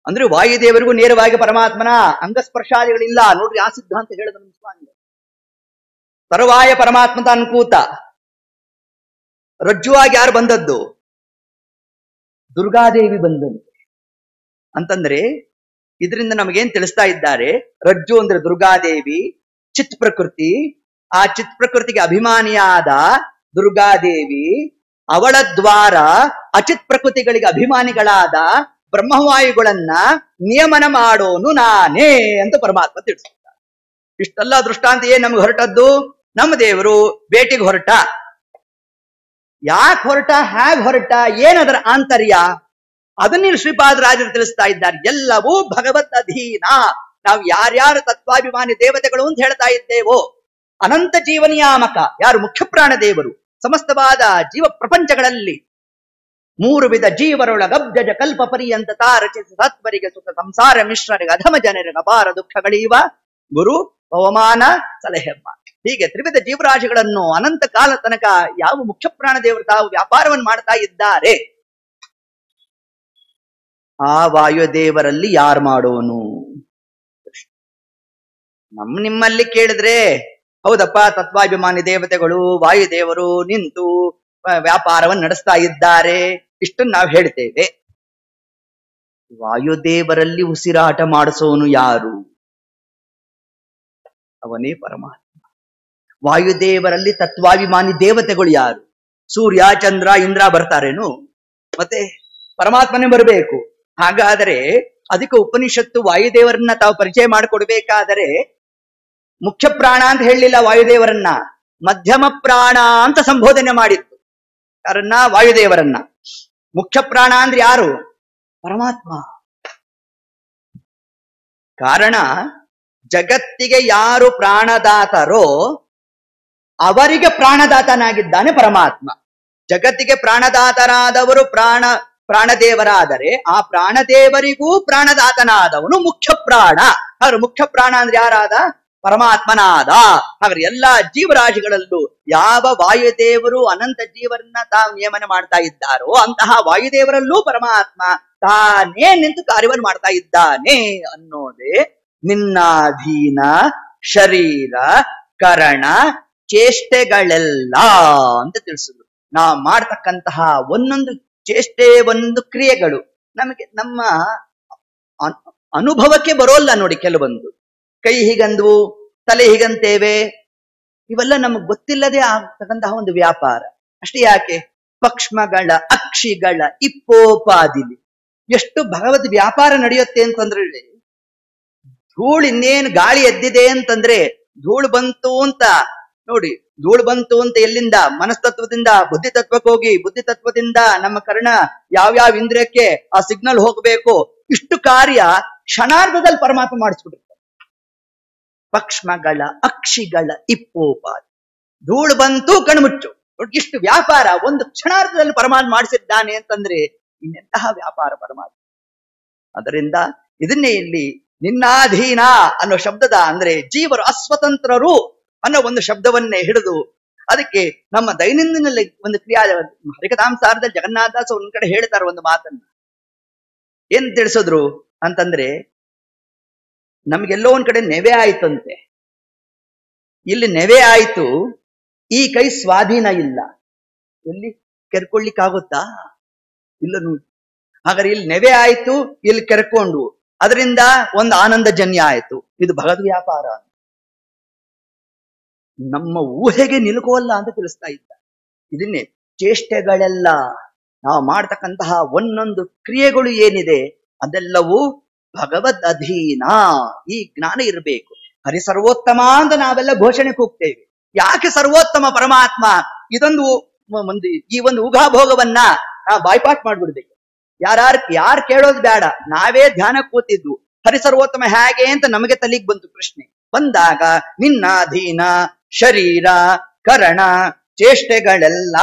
ಅಂದ್ರೆ ವಾಯುದೇವರಿಗೂ ನೇರವಾಗಿ ಪರಮಾತ್ಮನ ಅಂಗಸ್ಪರ್ಶಾದಿಗಳಿಲ್ಲ ನೋಡ್ರಿ. ಆ ಸಿದ್ಧಾಂತ ಹೇಳಿದ ನಮ್ಮ ಸ್ವಾಮಿ. ತರುವಾಯ ಪರಮಾತ್ಮ ತಾನು ಕೂತ. ರಜ್ಜುವಾಗಿ ಯಾರು ಬಂದದ್ದು? ದುರ್ಗಾದೇವಿ ಬಂದಂತೆ. ಅಂತಂದ್ರೆ ಇದರಿಂದ ನಮಗೇನ್ ತಿಳಿಸ್ತಾ ಇದ್ದಾರೆ? ರಜ್ಜು ಅಂದ್ರೆ ದುರ್ಗಾದೇವಿ, ಚಿತ್ ಪ್ರಕೃತಿ. ಆ ಚಿತ್ ಪ್ರಕೃತಿಗೆ ಅಭಿಮಾನಿಯಾದ ದುರ್ಗಾದೇವಿ, ಅವಳ ದ್ವಾರ ಅಚಿತ್ ಪ್ರಕೃತಿಗಳಿಗೆ ಅಭಿಮಾನಿಗಳಾದ ಬ್ರಹ್ಮವಾಯುಗಳನ್ನ ನಿಯಮನ ಮಾಡೋನು ನಾನೇ ಅಂತ ಪರಮಾತ್ಮ ತಿಳಿಸ್ತಾರೆ. ಇಷ್ಟೆಲ್ಲ ದೃಷ್ಟಾಂತ ಏನ್ ನಮ್ಗೆ ಹೊರಟದ್ದು? ನಮ್ಮ ದೇವರು ಬೇಟಿಗೆ ಹೊರಟ. ಯಾಕೆ ಹೊರಟ, ಹೇಗ್ ಹೊರಟ, ಏನದರ ಆಂತರ್ಯ, ಅದನ್ನ ಶ್ರೀಪಾದರಾಜರು ತಿಳಿಸ್ತಾ ಇದ್ದಾರೆ. ಎಲ್ಲವೂ ಭಗವತ್ ಅಧೀನ. ನಾವು ಯಾರ್ಯಾರು ತತ್ವಾಭಿಮಾನಿ ದೇವತೆಗಳು ಅಂತ ಹೇಳ್ತಾ ಇದ್ದೇವೋ, ಅನಂತ ಜೀವನಿಯಾಮಕ ಯಾರು ಮುಖ್ಯ ಪ್ರಾಣ ದೇವರು, ಸಮಸ್ತವಾದ ಜೀವ ಪ್ರಪಂಚಗಳಲ್ಲಿ 3 ವಿಧ ಜೀವರೊಳಗಬ್ಜಜ ಕಲ್ಪ ಪರ್ಯಂತ ರಚಿಸಿ ಸತ್ವರಿಗೆ ಸುಖ ಸಂಸಾರ ಮಿಶ್ರರಿಗೆ ಅಧಮ ಜನರಿಗೆ ಅಪಾರ ದುಃಖಗಳೀವ ಗುರು ಪವಮಾನ ಸಲಹೆಮ್ಮ. ಹೀಗೆ ತ್ರಿವಿಧ ಜೀವರಾಶಿಗಳನ್ನು ಅನಂತ ಕಾಲ ತನಕ ಯಾವ ಮುಖ್ಯ ಪ್ರಾಣ ದೇವರು ತಾವು ವ್ಯಾಪಾರವನ್ನು ಮಾಡ್ತಾ ಇದ್ದಾರೆ, ಆ ವಾಯುದೇವರಲ್ಲಿ ಯಾರು ಮಾಡೋನು? ನಿಮ್ಮಲ್ಲಿ ಕೇಳಿದ್ರೆ ಹೌದಪ್ಪ, ತತ್ವಾಭಿಮಾನಿ ದೇವತೆಗಳು ವಾಯುದೇವರು ನಿಂತು ವ್ಯಾಪಾರವನ್ನು ನಡೆಸ್ತಾ ಇದ್ದಾರೆ, ಇಷ್ಟನ್ನು ನಾವು ಹೇಳ್ತೇವೆ. ವಾಯುದೇವರಲ್ಲಿ ಉಸಿರಾಟ ಮಾಡಿಸೋನು ಯಾರು? ಅವನೇ ಪರಮಾತ್ಮ. ವಾಯುದೇವರಲ್ಲಿ ತತ್ವಾಭಿಮಾನಿ ದೇವತೆಗಳು ಯಾರು? ಸೂರ್ಯ, ಚಂದ್ರ, ಇಂದ್ರ ಬರ್ತಾರೇನು? ಮತ್ತೆ ಪರಮಾತ್ಮನೇ ಬರಬೇಕು. ಹಾಗಾದರೆ ಅದಕ್ಕೆ ಉಪನಿಷತ್ತು ವಾಯುದೇವರನ್ನ ತಾವು ಪರಿಚಯ ಮಾಡಿಕೊಡ್ಬೇಕಾದರೆ ಮುಖ್ಯ ಪ್ರಾಣ ಅಂತ ಹೇಳಲಿಲ್ಲ, ವಾಯುದೇವರನ್ನ ಮಧ್ಯಮ ಪ್ರಾಣ ಅಂತ ಸಂಬೋಧನೆ ಮಾಡಿತ್ತು. ಯಾರನ್ನ? ವಾಯುದೇವರನ್ನ. ಮುಖ್ಯ ಪ್ರಾಣ ಅಂದ್ರೆ ಯಾರು? ಪರಮಾತ್ಮ. ಕಾರಣ ಜಗತ್ತಿಗೆ ಯಾರು ಪ್ರಾಣದಾತರೋ ಅವರಿಗೆ ಪ್ರಾಣದಾತನಾಗಿದ್ದಾನೆ ಪರಮಾತ್ಮ. ಜಗತ್ತಿಗೆ ಪ್ರಾಣದಾತರಾದವರು ಪ್ರಾಣದೇವರಾದರೆ ಆ ಪ್ರಾಣದೇವರಿಗೂ ಪ್ರಾಣದಾತನಾದವನು ಮುಖ್ಯ ಪ್ರಾಣ. ಹಾಗಾದ್ರೆ ಮುಖ್ಯ ಪ್ರಾಣ ಅಂದ್ರೆ ಯಾರಾದ? ಪರಮಾತ್ಮನಾದ. ಹಾಗಾದ್ರೆ ಎಲ್ಲಾ ಜೀವರಾಶಿಗಳಲ್ಲೂ ಯಾವ ವಾಯುದೇವರು ಅನಂತ ಜೀವರನ್ನ ತಾವು ನಿಯಮನ ಮಾಡ್ತಾ ಇದ್ದಾರೋ ಅಂತಹ ವಾಯುದೇವರಲ್ಲೂ ಪರಮಾತ್ಮ ತಾನೇ ನಿಂತು ಕಾರ್ಯವನ್ನು ಮಾಡ್ತಾ ಇದ್ದಾನೆ ಅನ್ನೋದೇ ನಿನ್ನಾಧೀನ ಶರೀರ ಕರಣ ಚೇಷ್ಟೆಗಳೆಲ್ಲ ಅಂತ ತಿಳಿಸಿದ್ರು. ನಾವು ಮಾಡ್ತಕ್ಕಂತಹ ಒಂದೊಂದು ಚೇಷ್ಟೆ, ಒಂದು ಕ್ರಿಯೆಗಳು ನಮಗೆ ನಮ್ಮ ಅನುಭವಕ್ಕೆ ಬರೋಲ್ಲ ನೋಡಿ. ಕೆಲವೊಂದು ಕೈ ಹೀಗಂದ್ವು, ತಲೆ ಹೀಗಂತೇವೆ, ಇವೆಲ್ಲ ನಮಗ್ ಗೊತ್ತಿಲ್ಲದೆ ಆಗ್ತಕ್ಕಂತಹ ಒಂದು ವ್ಯಾಪಾರ ಅಷ್ಟೇ. ಯಾಕೆ? ಪಕ್ಷ್ಮಗಳ, ಅಕ್ಷಿಗಳ ಇಪ್ಪೋಪಾದಿಲಿ ಎಷ್ಟು ಭಗವದ್ ವ್ಯಾಪಾರ ನಡೆಯುತ್ತೆ ಅಂತಂದ್ರೆ, ಧೂಳು ಇನ್ನೇನು ಗಾಳಿ ಎದ್ದಿದೆ ಅಂತಂದ್ರೆ ಧೂಳು ಬಂತು ಅಂತ ನೋಡಿ. ಧೂಳು ಬಂತು ಅಂತ ಎಲ್ಲಿಂದ? ಮನಸ್ತತ್ವದಿಂದ ಬುದ್ಧಿ ತತ್ವಕ್ಕೆ ಹೋಗಿ, ಬುದ್ಧಿ ತತ್ವದಿಂದ ನಮ್ಮ ಕರ್ಣ ಯಾವ್ಯಾವ ಇಂದ್ರಿಯಕ್ಕೆ ಆ ಸಿಗ್ನಲ್ ಹೋಗ್ಬೇಕು, ಇಷ್ಟು ಕಾರ್ಯ ಕ್ಷಣಾರ್ಧದಲ್ಲಿ ಪರಮಾತ್ಮ ಮಾಡಿಸ್ಬಿಟ್ಟಿರ್ತಾರೆ. ಪಕ್ಷ್ಮಗಳ, ಅಕ್ಷಿಗಳ ಇಪ್ಪೋಪಾದಿ, ಧೂಳು ಬಂತು ಕಣ್ಮುಚ್ಚು, ಇಷ್ಟು ವ್ಯಾಪಾರ ಒಂದು ಕ್ಷಣಾರ್ಧದಲ್ಲಿ ಪರಮಾತ್ಮ ಮಾಡಿಸಿದ್ದಾನೆ ಅಂತಂದ್ರೆ ಇನ್ನೆಂತಹ ವ್ಯಾಪಾರ ಪರಮಾತ್ಮ. ಅದರಿಂದ ಇದನ್ನೇ ಇಲ್ಲಿ ನಿನ್ನಾಧೀನ ಅನ್ನೋ ಶಬ್ದದ ಅಂದ್ರೆ ಜೀವರು ಅಸ್ವತಂತ್ರರು ಅನ್ನೋ ಒಂದು ಶಬ್ದವನ್ನೇ ಹಿಡಿದು ಅದಕ್ಕೆ ನಮ್ಮ ದೈನಂದಿನಲ್ಲಿ ಒಂದು ಕ್ರಿಯಾ ಹರಿಕಥಾಂಸಾರದಲ್ಲಿ ಜಗನ್ನಾಥದಾಸ ಒಂದ್ ಕಡೆ ಹೇಳ್ತಾರೆ ಒಂದು ಮಾತನ್ನ. ಏನ್ ತಿಳಿಸಿದ್ರು ಅಂತಂದ್ರೆ, ನಮ್ಗೆಲ್ಲೋ ಒಂದ್ ಕಡೆ ನೆವೆ ಆಯ್ತಂತೆ. ಇಲ್ಲಿ ನೆವೆ ಆಯ್ತು, ಈ ಕೈ ಸ್ವಾಧೀನ ಇಲ್ಲ. ಎಲ್ಲಿ ಕೆರ್ಕೊಳ್ಳಿಕ್ಕಾಗುತ್ತಾ? ಇಲ್ಲ ನೋಡಿ. ಹಾಗಾದ್ರೆ ಇಲ್ಲಿ ನೆವೆ ಆಯ್ತು, ಇಲ್ಲಿ ಕೆರ್ಕೊಂಡು ಅದರಿಂದ ಒಂದು ಆನಂದ ಜನ್ಯ ಆಯ್ತು. ಇದು ಭಗವದ್ ವ್ಯಾಪಾರ. ನಮ್ಮ ಊಹೆಗೆ ನಿಲುಕೋಲ್ಲ ಅಂತ ತಿಳಿಸ್ತಾ ಇದ್ದ. ಇದನ್ನೇ ಚೇಷ್ಟೆಗಳೆಲ್ಲ, ನಾವು ಮಾಡ್ತಕ್ಕಂತಹ ಒಂದೊಂದು ಕ್ರಿಯೆಗಳು ಏನಿದೆ ಅದೆಲ್ಲವೂ ಭಗವದ್ ಅಧೀನ. ಈ ಜ್ಞಾನ ಇರಬೇಕು. ಹರಿ ಸರ್ವೋತ್ತಮ ಅಂತ ನಾವೆಲ್ಲ ಘೋಷಣೆ ಕೂಗ್ತೇವೆ. ಯಾಕೆ ಸರ್ವೋತ್ತಮ ಪರಮಾತ್ಮ? ಇದೊಂದು ಈ ಒಂದು ಊಹಾಭೋಗವನ್ನ ನಾವು ಬಾಯ್ಪಾಟ್ ಮಾಡ್ಬಿಡ್ಬೇಕು. ಯಾರು ಕೇಳೋದು ಬೇಡ. ನಾವೇ ಧ್ಯಾನ ಕೂತಿದ್ವು ಹರಿ ಸರ್ವೋತ್ತಮ ಹೇಗೆ ಅಂತ ನಮಗೆ ತಲೆಗೆ ಬಂತು ಪ್ರಶ್ನೆ. ಬಂದಾಗ ನಿನ್ನಾಧೀನ ಶರೀರ ಕರಣ ಚೇಷ್ಟೆಗಳೆಲ್ಲ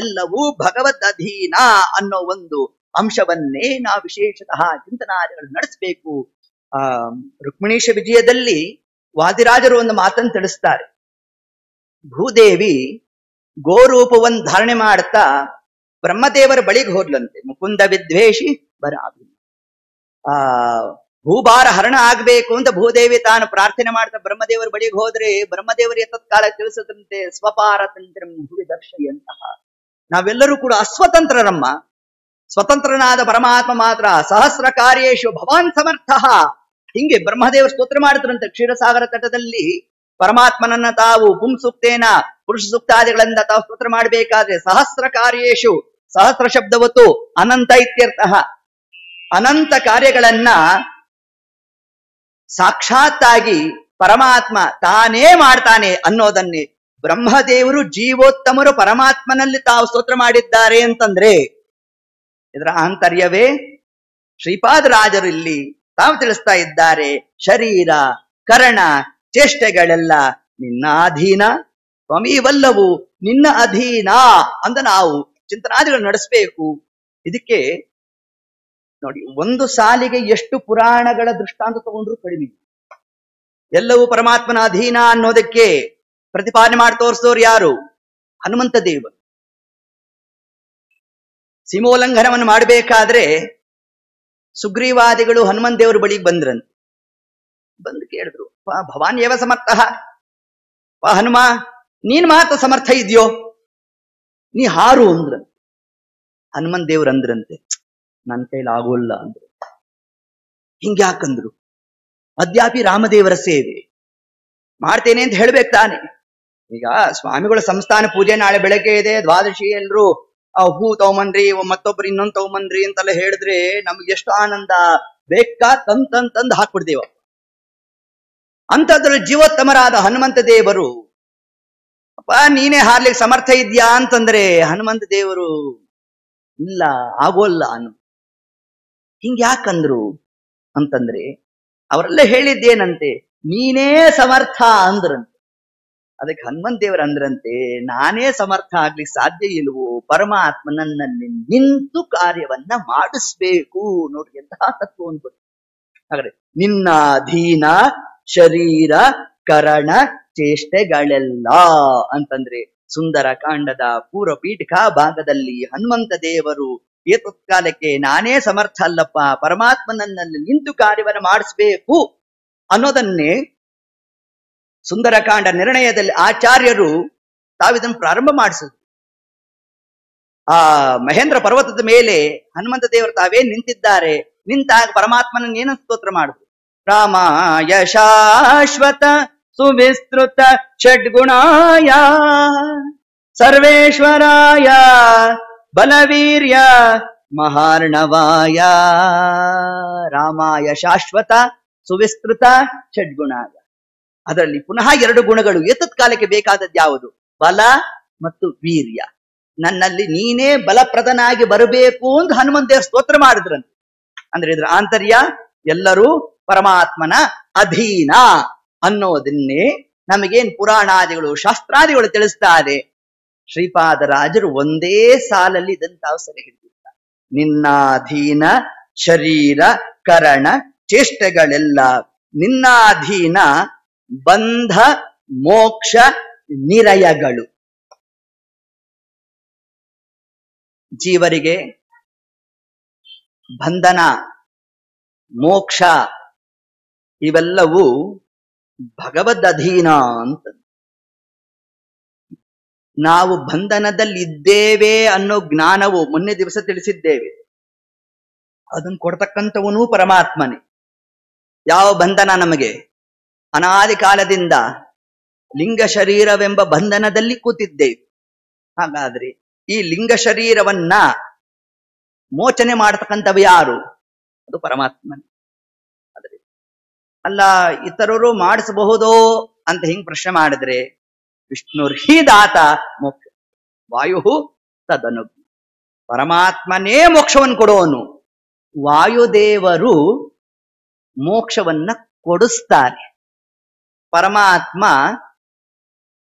ಎಲ್ಲವೂ ಭಗವದ್ ಅಧೀನ ಅನ್ನೋ ಒಂದು ಅಂಶವನ್ನೇ ನಾವು ವಿಶೇಷತಃ ಚಿಂತನಾದಿಗಳು ನಡೆಸಬೇಕು. ರುಕ್ಮಿಣೀಶ ವಿಜಯದಲ್ಲಿ ವಾದಿರಾಜರು ಒಂದು ಮಾತನ್ನು ತಿಳಿಸ್ತಾರೆ. ಭೂದೇವಿ ಗೋರೂಪವನ್ನು ಧಾರಣೆ ಮಾಡ್ತಾ ಬ್ರಹ್ಮದೇವರ ಬಳಿಗೆ ಹೋದ್ಲಂತೆ. ಮುಕುಂದ ವಿದ್ವೇಷಿ ಬರಾಬಿ. ಭೂಭಾರ ಹರಣ ಆಗ್ಬೇಕು ಅಂತ ಭೂದೇವಿ ತಾನು ಪ್ರಾರ್ಥನೆ ಮಾಡ್ತಾ ಬ್ರಹ್ಮದೇವರ ಬಳಿಗೆ ಹೋದ್ರೆ ಬ್ರಹ್ಮದೇವರು ಎತ್ತತ್ಕಾಲ ತಿಳಿಸದಂತೆ ಸ್ವಪಾರತಂತ್ರ ಭೂಮಿ ದರ್ಶೆಯಂತಹ ನಾವೆಲ್ಲರೂ ಕೂಡ ಅಸ್ವತಂತ್ರರಮ್ಮ. ಸ್ವತಂತ್ರನಾದ ಪರಮಾತ್ಮ ಮಾತ್ರ ಸಹಸ್ರ ಕಾರ್ಯೇಶು ಭವಾನ್ ಸಮರ್ಥ. ಹಿಂಗೆ ಬ್ರಹ್ಮದೇವರು ಸ್ತೋತ್ರ ಮಾಡಿದ್ರಂತೆ ಕ್ಷೀರಸಾಗರ ತಟದಲ್ಲಿ. ಪರಮಾತ್ಮನನ್ನ ತಾವು ಪುಂಸೂಕ್ತೇನ ಪುರುಷ ಸೂಕ್ತಾದಿಗಳಿಂದ ತಾವು ಸ್ತೋತ್ರ ಮಾಡಬೇಕಾದ್ರೆ ಸಹಸ್ರ ಕಾರ್ಯೇಶು, ಸಹಸ್ರ ಶಬ್ದವತ್ತು ಅನಂತ ಇತ್ಯರ್ಥ. ಅನಂತ ಕಾರ್ಯಗಳನ್ನ ಸಾಕ್ಷಾತ್ತಾಗಿ ಪರಮಾತ್ಮ ತಾನೇ ಮಾಡ್ತಾನೆ ಅನ್ನೋದನ್ನೇ ಬ್ರಹ್ಮದೇವರು ಜೀವೋತ್ತಮರು ಪರಮಾತ್ಮನಲ್ಲಿ ತಾವು ಸ್ತೋತ್ರ ಮಾಡಿದ್ದಾರೆ ಅಂತಂದ್ರೆ ಇದರ ಆಂತರ್ಯವೇ ಶ್ರೀಪಾದರಾಜರು ಇಲ್ಲಿ ತಾವು ತಿಳಿಸ್ತಾ ಇದ್ದಾರೆ. ಶರೀರ ಕರಣ ಚೇಷ್ಟೆಗಳೆಲ್ಲ ನಿನ್ನ ಅಧೀನ, ತ್ವಮೀವಲ್ಲವು ನಿನ್ನ ಅಧೀನ ಅಂತ ನಾವು ಚಿಂತನಾದಿಗಳು ನಡೆಸಬೇಕು. ಇದಕ್ಕೆ ನೋಡಿ, ಒಂದು ಸಾಲಿಗೆ ಎಷ್ಟು ಪುರಾಣಗಳ ದೃಷ್ಟಾಂತ ತಗೊಂಡ್ರು ಕಡಿಮೆ. ಎಲ್ಲವೂ ಪರಮಾತ್ಮನ ಅಧೀನ ಅನ್ನೋದಕ್ಕೆ ಪ್ರತಿಪಾದನೆ ಮಾಡಿ ತೋರಿಸೋರು ಯಾರು? ಹನುಮಂತ ದೇವ. ಸೀಮೋಲ್ಲಂಘನವನ್ನು ಮಾಡಬೇಕಾದ್ರೆ ಸುಗ್ರೀವಾದಿಗಳು ಹನುಮಂತ ದೇವರ ಬಳಿಗೆ ಬಂದ್ರಂತೆ. ಬಂದು ಕೇಳಿದ್ರು, ಭವಾನ್ ಏವ ಸಮರ್ಥ, ಹನುಮ ನೀನ್ ಮಾತ್ರ ಸಮರ್ಥ ಇದೆಯೋ, ನೀ ಹಾರು ಅಂದ್ರ. ಹನುಮಂತ ದೇವ್ರು ಅಂದ್ರಂತೆ, ನನ್ನ ಕೈಲಿ ಆಗೋಲ್ಲ ಅಂದ್ರು. ಹಿಂಗ್ಯಾಕಂದ್ರು? ಅದ್ಯಾಪಿ ರಾಮದೇವರ ಸೇವೆ ಮಾಡ್ತೇನೆ ಅಂತ ಹೇಳ್ಬೇಕು ತಾನೆ. ಈಗ ಸ್ವಾಮಿಗಳ ಸಂಸ್ಥಾನ ಪೂಜೆ ನಾಳೆ ಬೆಳಗ್ಗೆ ಇದೆ, ದ್ವಾದಶಿ ಎಲ್ರು ಹೂ ತಗೊಂಬನ್ರಿ, ಮತ್ತೊಬ್ರು ಇನ್ನೊಂದು ತಗೊಂಬನ್ರಿ ಅಂತೆಲ್ಲ ಹೇಳಿದ್ರೆ ನಮ್ಗೆ ಎಷ್ಟು ಆನಂದ. ಬೇಕಾ ತಂದ್ ಹಾಕ್ಬಿಡ್ತೇವ. ಅಂತದ್ರಲ್ಲಿ ಜೀವೋತ್ತಮರಾದ ಹನುಮಂತ ದೇವರು ಅಪ್ಪ ನೀನೇ ಹಾರ್ಲಿಕ್ಕೆ ಸಮರ್ಥ ಇದ್ಯಾ ಅಂತಂದ್ರೆ ಹನುಮಂತ ದೇವರು ಇಲ್ಲ ಆಗೋಲ್ಲ ಅನ್ನು. ಹಿಂಗ್ಯಾಕಂದ್ರು ಅಂತಂದ್ರೆ ಅವರೆಲ್ಲ ಹೇಳಿದ್ದೇನಂತೆ, ನೀನೇ ಸಮರ್ಥ ಅಂದ್ರಂತೆ. ಅದಕ್ಕೆ ಹನುಮಂತ ದೇವರು ಅಂದ್ರಂತೆ, ನಾನೇ ಸಮರ್ಥ ಆಗ್ಲಿಕ್ಕೆ ಸಾಧ್ಯ ಇಲ್ವೋ, ಪರಮಾತ್ಮ ನನ್ನಲ್ಲಿ ನಿಂತು ಕಾರ್ಯವನ್ನ ಮಾಡಿಸ್ಬೇಕು. ನೋಡ್ರಿ ಎಂತಹ ತತ್ವ ಅನ್ಬೋದು. ಹಾಗಾದ್ರೆ ನಿನ್ನ ಅಧೀನ ಶರೀರ ಕರಣ ಚೇಷ್ಟೆಗಳೆಲ್ಲ ಅಂತಂದ್ರೆ ಸುಂದರ ಕಾಂಡದ ಪೂರ್ವ ಪೀಠಿಕಾ ಭಾಗದಲ್ಲಿ ಹನುಮಂತ ದೇವರು ಏತತ್ಕಾಲಕ್ಕೆ ನಾನೇ ಸಮರ್ಥ ಅಲ್ಲಪ್ಪ, ಪರಮಾತ್ಮನಲ್ಲಿ ನಿಂತು ಕಾರ್ಯವನ್ನು ಮಾಡಿಸ್ಬೇಕು ಅನ್ನೋದನ್ನೇ ಸುಂದರಕಾಂಡ ನಿರ್ಣಯದಲ್ಲಿ ಆಚಾರ್ಯರು ತಾವಿದನ್ನು ಪ್ರಾರಂಭ ಮಾಡಿಸಿದ್ರು. ಆ ಮಹೇಂದ್ರ ಪರ್ವತದ ಮೇಲೆ ಹನುಮಂತ ದೇವರು ತಾವೇ ನಿಂತಿದ್ದಾರೆ. ನಿಂತಾಗ ಪರಮಾತ್ಮನ ಏನು ಸ್ತೋತ್ರ ಮಾಡಿದ್ರು? ರಾಮಾಯ ಶಾಶ್ವತ ಸುವಿಸ್ತೃತ ಷಡ್ಗುಣಾಯ ಸರ್ವೇಶ್ವರಾಯ ಬಲವೀರ್ಯ ಮಹಾರ್ಣವಾಯ. ರಾಮಾಯ ಶಾಶ್ವತ ಸುವಿಸ್ತೃತ ಷಡ್ಗುಣಾಯ. ಅದರಲ್ಲಿ ಪುನಃ ಎರಡು ಗುಣಗಳು ಏತತ್ಕಾಲಕ್ಕೆ ಬೇಕಾದದ್ದು ಯಾವುದು? ಬಲ ಮತ್ತು ವೀರ್ಯ. ನನ್ನಲ್ಲಿ ನೀನೇ ಬಲಪ್ರದನಾಗಿ ಬರಬೇಕು ಅಂತ ಹನುಮಂತ ಸ್ತೋತ್ರ ಮಾಡಿದ್ರಂತೆ. ಅಂದ್ರೆ ಇದ್ರ ಆಂತರ್ಯ ಎಲ್ಲರೂ ಪರಮಾತ್ಮನ ಅಧೀನ ಅನ್ನೋದನ್ನೇ ನಮಗೇನ್ ಪುರಾಣಾದಿಗಳು ಶಾಸ್ತ್ರಾದಿಗಳು ತಿಳಿಸ್ತಾರೆ. ಶ್ರೀಪಾದರಾಜರು ಒಂದೇ ಸಾಲಲ್ಲಿ ಇದನ್ನು ತಾವು ಸರಿ ಹಿಡಿದಿದ್ದಾರೆ. ನಿನ್ನಾಧೀನ ಶರೀರ ಕರಣ ಚೇಷ್ಟೆಗಳೆಲ್ಲ ನಿನ್ನಾಧೀನ ಬಂಧ ಮೋಕ್ಷ ನಿರಯಗಳು. ಜೀವರಿಗೆ ಬಂಧನ ಮೋಕ್ಷ ಇವೆಲ್ಲವೂ ಭಗವದ್ ಅಧೀನ ಅಂತ. ನಾವು ಬಂಧನದಲ್ಲಿದ್ದೇವೆ ಅನ್ನೋ ಜ್ಞಾನವು ಮೊನ್ನೆ ದಿವಸ ತಿಳಿಸಿದ್ದೇವೆ. ಅದನ್ನು ಕೊಡ್ತಕ್ಕಂಥವನು ಪರಮಾತ್ಮನೇ. ಯಾವ ಬಂಧನ? ನಮಗೆ ಅನಾದಿ ಕಾಲದಿಂದ ಲಿಂಗ ಶರೀರವೆಂಬ ಬಂಧನದಲ್ಲಿ ಕೂತಿದ್ದೇವೆ. ಹಾಗಾದ್ರೆ ಈ ಲಿಂಗ ಶರೀರವನ್ನ ಮೋಚನೆ ಮಾಡತಕ್ಕಂಥವು ಯಾರು? ಅದು ಪರಮಾತ್ಮನೇ. ಆದ್ರೆ ಅಲ್ಲ ಇತರರು ಮಾಡಿಸಬಹುದೋ ಅಂತ ಹಿಂಗ್ ಪ್ರಶ್ನೆ ಮಾಡಿದ್ರೆ, ವಿಷ್ಣುರ್ಹಿ ದಾತ ಮೋಕ್ಷ ವಾಯು ತದನು. ಪರಮಾತ್ಮನೇ ಮೋಕ್ಷವನ್ನು ಕೊಡೋನು. ವಾಯುದೇವರು ಮೋಕ್ಷವನ್ನ ಕೊಡಿಸ್ತಾರೆ, ಪರಮಾತ್ಮ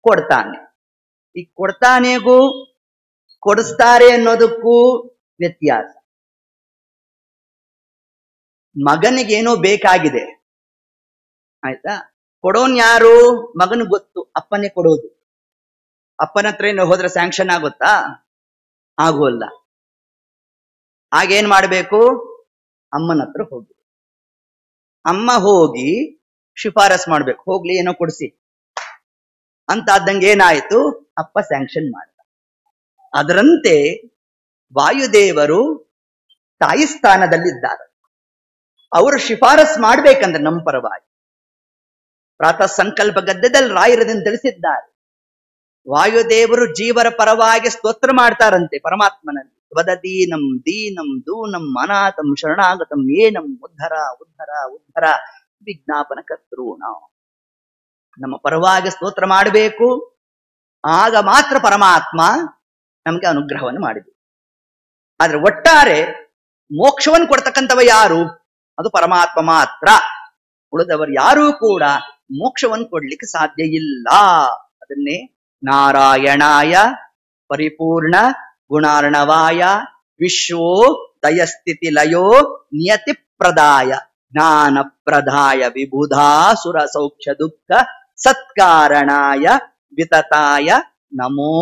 ಕೊಡ್ತಾನೆ. ಈ ಕೊಡ್ತಾನೆಗೂ ಕೊಡಿಸ್ತಾರೆ ಅನ್ನೋದಕ್ಕೂ ವ್ಯತ್ಯಾಸ. ಮಗನಿಗೇನೋ ಬೇಕಾಗಿದೆ, ಆಯ್ತಾ? ಕೊಡೋನ್ ಯಾರು? ಮಗನ ಗೊತ್ತು, ಅಪ್ಪನೇ ಕೊಡೋದು. ಅಪ್ಪನ ಹತ್ರ ಹೋದ್ರೆ ಸ್ಯಾಂಕ್ಷನ್ ಆಗುತ್ತಾ? ಆಗೋಲ್ಲ. ಆಗೇನ್ ಮಾಡ್ಬೇಕು? ಅಮ್ಮನ ಹತ್ರ ಹೋಗಿ ಅಮ್ಮ ಹೋಗಿ ಶಿಫಾರಸ್ ಮಾಡ್ಬೇಕು, ಹೋಗ್ಲಿ ಏನೋ ಕೊಡಿಸಿ ಅಂತ ಆದಂಗೆ ಏನಾಯ್ತು, ಅಪ್ಪ ಸ್ಯಾಂಕ್ಷನ್ ಮಾಡಿದ. ಅದರಂತೆ ವಾಯುದೇವರು ತಾಯಿ ಸ್ಥಾನದಲ್ಲಿದ್ದಾರೆ. ಅವರು ಶಿಫಾರಸ್ ಮಾಡ್ಬೇಕಂದ್ರೆ ನಮ್ಮ ಪರವಾಗಿ ಪ್ರಾತಃ ಸಂಕಲ್ಪ ಗದ್ಯದಲ್ಲಿ ರಾಯರದನ್ನು ತಿಳಿಸಿದ್ದಾರೆ. ವಾಯುದೇವರು ಜೀವರ ಪರವಾಗಿ ಸ್ತೋತ್ರ ಮಾಡ್ತಾರಂತೆ ಪರಮಾತ್ಮನಲ್ಲಿ. ವದದೀನಂ ದೀನಂ ದೂನಂ ಅನಾಥಂ ಶರಣಾಗತಂ ಏನಂ ಉದ್ಧರ ಉದ್ಧರ ಉದ್ಧರ ವಿಜ್ಞಾಪನ ಕರ್ತೃಣ. ನಮ್ಮ ಪರವಾಗಿ ಸ್ತೋತ್ರ ಮಾಡಬೇಕು, ಆಗ ಮಾತ್ರ ಪರಮಾತ್ಮ ನಮಗೆ ಅನುಗ್ರಹವನ್ನು ಮಾಡಿದೆ. ಆದ್ರೆ ಒಟ್ಟಾರೆ ಮೋಕ್ಷವನ್ನು ಕೊಡ್ತಕ್ಕಂಥವ ಯಾರು? ಅದು ಪರಮಾತ್ಮ ಮಾತ್ರ. ಉಳಿದವರು ಯಾರೂ ಕೂಡ ಮೋಕ್ಷವನ್ನು ಕೊಡ್ಲಿಕ್ಕೆ ಸಾಧ್ಯ ಇಲ್ಲ. ಅದನ್ನೇ ನಾರಾಯಣಾಯ ಪರಿಪೂರ್ಣ ಗುಣಾರ್ಣವಾಯ ವಿಶ್ವೋ ದಯಸ್ಥಿತಿ ಲಯೋ ನಿಯತಿ ಪ್ರದಾಯ ಜ್ಞಾನ ಪ್ರದಾಯ ವಿಬುಧಾಸುರ ಸೌಖ್ಯ ದುಃಖ ಸತ್ಕಾರಣಾಯ ವಿತತಾಯ ನಮೋ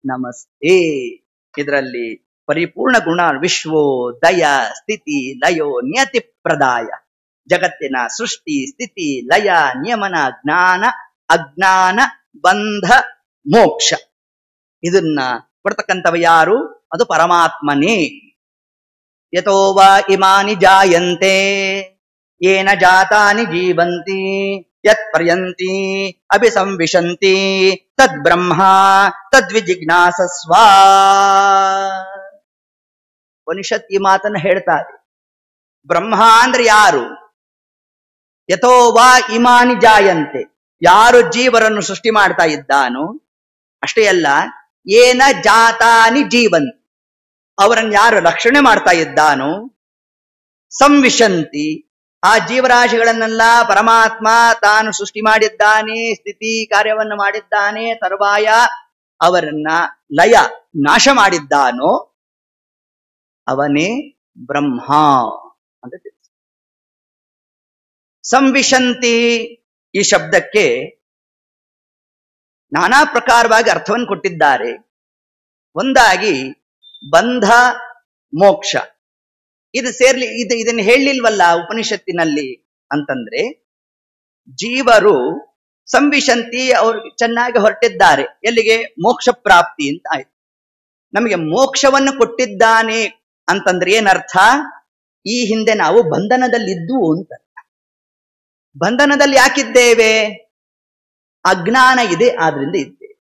ನಮಸ್ತೆ. ಇದರಲ್ಲಿ ಪರಿಪೂರ್ಣ ಗುಣ ವಿಶ್ವೋ ದಯ ಸ್ಥಿತಿ ಲಯೋ ನಿಯತಿ ಪ್ರದಾಯ, ಜಗತ್ತಿನ ಸೃಷ್ಟಿ ಸ್ಥಿತಿ ಲಯ ನಿಯಮನ ಜ್ಞಾನ ಅಜ್ಞಾನ ಬಂಧ ಮೋಕ್ಷ ಇದನ್ನ ಕೊಡ್ತಕ್ಕಂಥವ ಯಾರು? ಅದು ಪರಮಾತ್ಮನೇ. ಯತೋ ವಾ ಇಮಾನಿ ಜಾಯಂತೆ ಯೇನ ಜಾತಾನಿ ಜೀವಂತಿ ಯತ್ ಪರ್ಯಂತಿ ಅಭಿಸಂವಿಶಂತಿ ತದ್ ಬ್ರಹ್ಮ ತದ್ವಿಜಿಜ್ಞಾಸಸ್ವ. ಉಪನಿಷತ್ ಈ ಮಾತನ್ನ ಹೇಳ್ತಾರೆ. ಬ್ರಹ್ಮ ಅಂದ್ರೆ ಯಾರು? ಯಥೋ ವಾ ಇಮಾನಿ ಜಾಯಂತೆ, ಯಾರು ಜೀವರನ್ನು ಸೃಷ್ಟಿ ಮಾಡ್ತಾ ಇದ್ದಾನೋ, ಅಷ್ಟೇ ಅಲ್ಲ ಏನ ಜಾತಾನಿ ಜೀವಂತಿ, ಅವರನ್ನು ಯಾರು ರಕ್ಷಣೆ ಮಾಡ್ತಾ ಇದ್ದಾನೋ, ಸಂವಿಶಂತಿ, ಆ ಜೀವರಾಶಿಗಳನ್ನೆಲ್ಲ ಪರಮಾತ್ಮ ತಾನು ಸೃಷ್ಟಿ ಮಾಡಿದ್ದಾನೆ, ಸ್ಥಿತಿ ಕಾರ್ಯವನ್ನು ಮಾಡಿದ್ದಾನೆ, ತರುವಾಯ ಅವರನ್ನ ಲಯ ನಾಶ ಮಾಡಿದ್ದಾನೋ ಅವನೇ ಬ್ರಹ್ಮ ಅಂತ ತಿಳಿಸಿ. ಸಂವಿಶಂತಿ ಈ ಶಬ್ದಕ್ಕೆ ನಾನಾ ಪ್ರಕಾರವಾಗಿ ಅರ್ಥವನ್ನು ಕೊಟ್ಟಿದ್ದಾರೆ. ಒಂದಾಗಿ ಬಂಧ ಮೋಕ್ಷ, ಇದು ಸೇರ್ಲಿ, ಇದನ್ನು ಹೇಳಲಿಲ್ವಲ್ಲ ಉಪನಿಷತ್ತಿನಲ್ಲಿ ಅಂತಂದ್ರೆ, ಜೀವರು ಸಂವಿಶಂತಿ ಅವರು ಚೆನ್ನಾಗಿ ಹೊರಟಿದ್ದಾರೆ. ಎಲ್ಲಿಗೆ? ಮೋಕ್ಷ ಪ್ರಾಪ್ತಿ ಅಂತ ಆಯ್ತು. ನಮಗೆ ಮೋಕ್ಷವನ್ನು ಕೊಟ್ಟಿದ್ದಾನೆ ಅಂತಂದ್ರೆ ಏನರ್ಥ? ಈ ಹಿಂದೆ ನಾವು ಬಂಧನದಲ್ಲಿದ್ದು ಅಂತ. ಬಂಧನದಲ್ಲಿ ಯಾಕಿದ್ದೇವೆ? ಅಜ್ಞಾನ ಇದೆ, ಆದ್ರಿಂದ ಇದ್ದೇವೆ.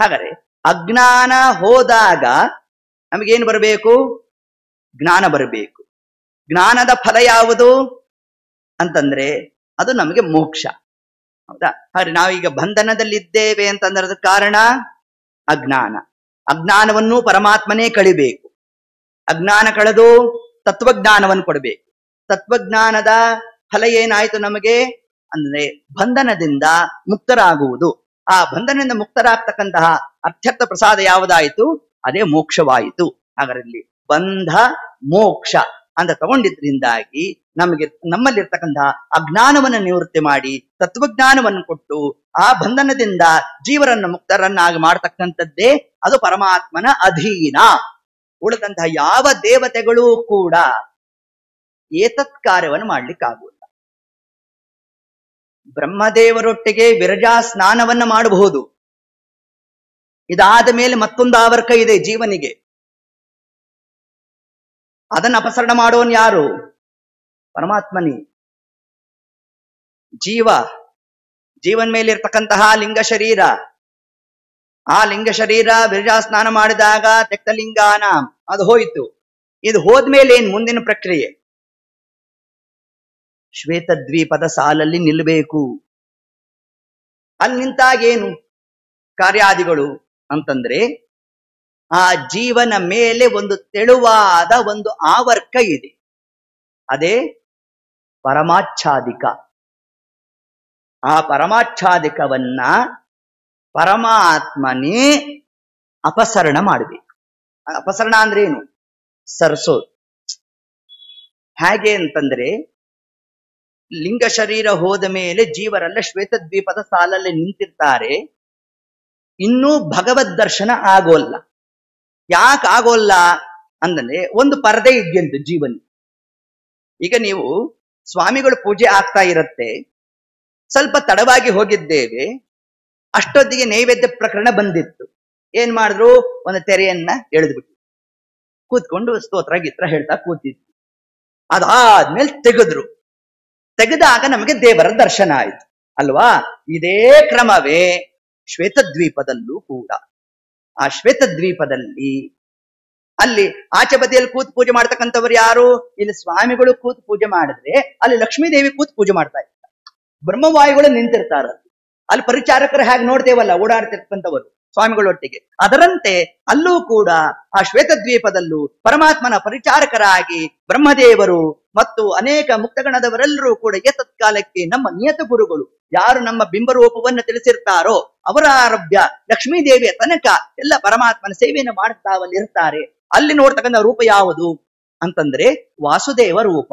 ಹಾಗಾದ್ರೆ ಅಜ್ಞಾನ ಹೋದಾಗ ನಮಗೇನು ಬರಬೇಕು? ಜ್ಞಾನ ಬರಬೇಕು. ಜ್ಞಾನದ ಫಲ ಯಾವುದು ಅಂತಂದ್ರೆ ಅದು ನಮಗೆ ಮೋಕ್ಷ. ಹೌದಾ? ಹಾಗೆ ನಾವೀಗ ಬಂಧನದಲ್ಲಿದ್ದೇವೆ ಅಂತಂದ್ರೆ ಅದಕ್ಕೆ ಕಾರಣ ಅಜ್ಞಾನ. ಅಜ್ಞಾನವನ್ನು ಪರಮಾತ್ಮನೇ ಕಳಿಬೇಕು. ಅಜ್ಞಾನ ಕಳೆದು ತತ್ವಜ್ಞಾನವನ್ನು ಕೊಡಬೇಕು. ತತ್ವಜ್ಞಾನದ ಫಲ ಏನಾಯ್ತು ನಮಗೆ ಅಂದ್ರೆ ಬಂಧನದಿಂದ ಮುಕ್ತರಾಗುವುದು. ಆ ಬಂಧನದಿಂದ ಮುಕ್ತರಾಗ್ತಕ್ಕಂತಹ ಅರ್ಥರ್ಥ ಪ್ರಸಾದ ಯಾವುದಾಯಿತು? ಅದೇ ಮೋಕ್ಷವಾಯಿತು. ಹಾಗಾರಲ್ಲಿ ಬಂಧ ಮೋಕ್ಷ ಅಂತ ತಗೊಂಡಿದ್ರಿಂದಾಗಿ ನಮಗೆ ನಮ್ಮಲ್ಲಿರ್ತಕ್ಕಂತಹ ಅಜ್ಞಾನವನ್ನು ನಿವೃತ್ತಿ ಮಾಡಿ ತತ್ವಜ್ಞಾನವನ್ನು ಕೊಟ್ಟು ಆ ಬಂಧನದಿಂದ ಜೀವರನ್ನು ಮುಕ್ತರನ್ನಾಗಿ ಮಾಡತಕ್ಕಂಥದ್ದೇ ಅದು ಪರಮಾತ್ಮನ ಅಧೀನ. ಉಳಿದಂತಹ ಯಾವ ದೇವತೆಗಳೂ ಕೂಡ ಏತತ್ ಕಾರ್ಯವನ್ನು ಮಾಡ್ಲಿಕ್ಕಾಗುವುದಿಲ್ಲ. ಬ್ರಹ್ಮದೇವರೊಟ್ಟಿಗೆ ವಿರಜಾ ಸ್ನಾನವನ್ನ ಮಾಡಬಹುದು. ಇದಾದ ಮೇಲೆ ಮತ್ತೊಂದು ಆವರ್ಕ ಇದೆ ಜೀವನಿಗೆ. ಅದನ್ನು ಅಪಸರಣ ಮಾಡೋನ್ ಯಾರು? ಪರಮಾತ್ಮನೇ. ಜೀವನ್ ಮೇಲೆ ಇರ್ತಕ್ಕಂತಹ ಲಿಂಗ ಶರೀರ, ಆ ಲಿಂಗ ಶರೀರ ವಿರಜಾ ಸ್ನಾನ ಮಾಡಿದಾಗ ತೆಕ್ತಲಿಂಗಾನ ಅದು ಹೋಯಿತು. ಇದು ಹೋದ್ಮೇಲೆ ಏನ್ ಮುಂದಿನ ಪ್ರಕ್ರಿಯೆ? ಶ್ವೇತದ್ವೀಪದ ಸಾಲಲ್ಲಿ ನಿಲ್ಲಬೇಕು. ಅಲ್ಲಿ ನಿಂತಾಗೇನು ಕಾರ್ಯಾದಿಗಳು ಅಂತಂದ್ರೆ, ಆ ಜೀವನ ಮೇಲೆ ಒಂದು ತೆಳುವಾದ ಒಂದು ಆವರ್ಕ ಇದೆ, ಅದೇ ಪರಮಾಚ್ಛಾದಿಕ. ಆ ಪರಮಾಚ್ಛಾದಿಕವನ್ನ ಪರಮಾತ್ಮನೇ ಅಪಸರಣ ಮಾಡಬೇಕು. ಅಪಸರಣ ಅಂದ್ರೆ ಏನು? ಸರಿಸೋದು. ಹೇಗೆ ಅಂತಂದ್ರೆ, ಲಿಂಗ ಶರೀರ ಹೋದ ಮೇಲೆ ಜೀವರೆಲ್ಲ ಶ್ವೇತದ್ವೀಪದ ಸಾಲಲ್ಲಿ ನಿಂತಿರ್ತಾರೆ. ಇನ್ನೂ ಭಗವದ್ ದರ್ಶನ ಆಗೋಲ್ಲ. ಯಾಕೆ ಆಗೋಲ್ಲ ಅಂದ್ರೆ ಒಂದು ಪರದೆ ಇದೆಯಂತೆ ಜೀವನ. ಈಗ ನೀವು ಸ್ವಾಮಿಗಳು ಪೂಜೆ ಆಗ್ತಾ ಇರತ್ತೆ, ಸ್ವಲ್ಪ ತಡವಾಗಿ ಹೋಗಿದ್ದೇವೆ. ಅಷ್ಟೊತ್ತಿಗೆ ನೈವೇದ್ಯ ಪ್ರಕರಣ ಬಂದಿತ್ತು. ಏನ್ ಮಾಡಿದ್ರು, ಒಂದು ತೆರೆಯನ್ನ ಎಳೆದ್ಬಿಟ್ಟು ಕೂತ್ಕೊಂಡು ಸ್ತೋತ್ರ ಗೀತ್ರ ಹೇಳ್ತಾ ಕೂತಿದ್ರು. ಅದಾದ್ಮೇಲೆ ತೆಗೆದಾಗ ನಮಗೆ ದೇವರ ದರ್ಶನ ಆಯ್ತು ಅಲ್ವಾ. ಇದೇ ಕ್ರಮವೇ ಶ್ವೇತದ್ವೀಪದಲ್ಲೂ ಕೂಡ. ಆ ಶ್ವೇತದ್ವೀಪದಲ್ಲಿ ಅಲ್ಲಿ ಆಚೆ ಬದಿಯಲ್ಲಿ ಕೂತು ಪೂಜೆ ಮಾಡ್ತಕ್ಕಂಥವ್ರು ಯಾರು? ಇಲ್ಲಿ ಸ್ವಾಮಿಗಳು ಕೂತು ಪೂಜೆ ಮಾಡಿದ್ರೆ ಅಲ್ಲಿ ಲಕ್ಷ್ಮೀದೇವಿ ಕೂತು ಪೂಜೆ ಮಾಡ್ತಾ ಇರ್ತಾರೆ, ಬ್ರಹ್ಮವಾಯುಗಳು ನಿಂತಿರ್ತಾರ. ಅಲ್ಲಿ ಪರಿಚಾರಕರು ಹೇಗೆ ನೋಡ್ತೇವಲ್ಲ ಓಡಾಡ್ತಿರ್ತಕ್ಕಂಥವರು ಸ್ವಾಮಿಗಳೊಟ್ಟಿಗೆ, ಅದರಂತೆ ಅಲ್ಲೂ ಕೂಡ ಆ ಶ್ವೇತದ್ವೀಪದಲ್ಲೂ ಪರಮಾತ್ಮನ ಪರಿಚಾರಕರಾಗಿ ಬ್ರಹ್ಮದೇವರು ಮತ್ತು ಅನೇಕ ಮುಕ್ತಗಣದವರೆಲ್ಲರೂ ಕೂಡ ಏತತ್ಕಾಲಕ್ಕೆ ನಮ್ಮ ನಿಯತ ಗುರುಗಳು ಯಾರು ನಮ್ಮ ಬಿಂಬರೂಪವನ್ನು ತಿಳಿಸಿರ್ತಾರೋ ಅವರ ಆರಭ್ಯ ಲಕ್ಷ್ಮೀದೇವಿಯ ತನಕ ಎಲ್ಲ ಪರಮಾತ್ಮನ ಸೇವೆಯನ್ನು ಮಾಡುತ್ತಾವಲ್ಲಿರ್ತಾರೆ. ಅಲ್ಲಿ ನೋಡ್ತಕ್ಕಂಥ ರೂಪ ಯಾವುದು ಅಂತಂದ್ರೆ ವಾಸುದೇವ ರೂಪ.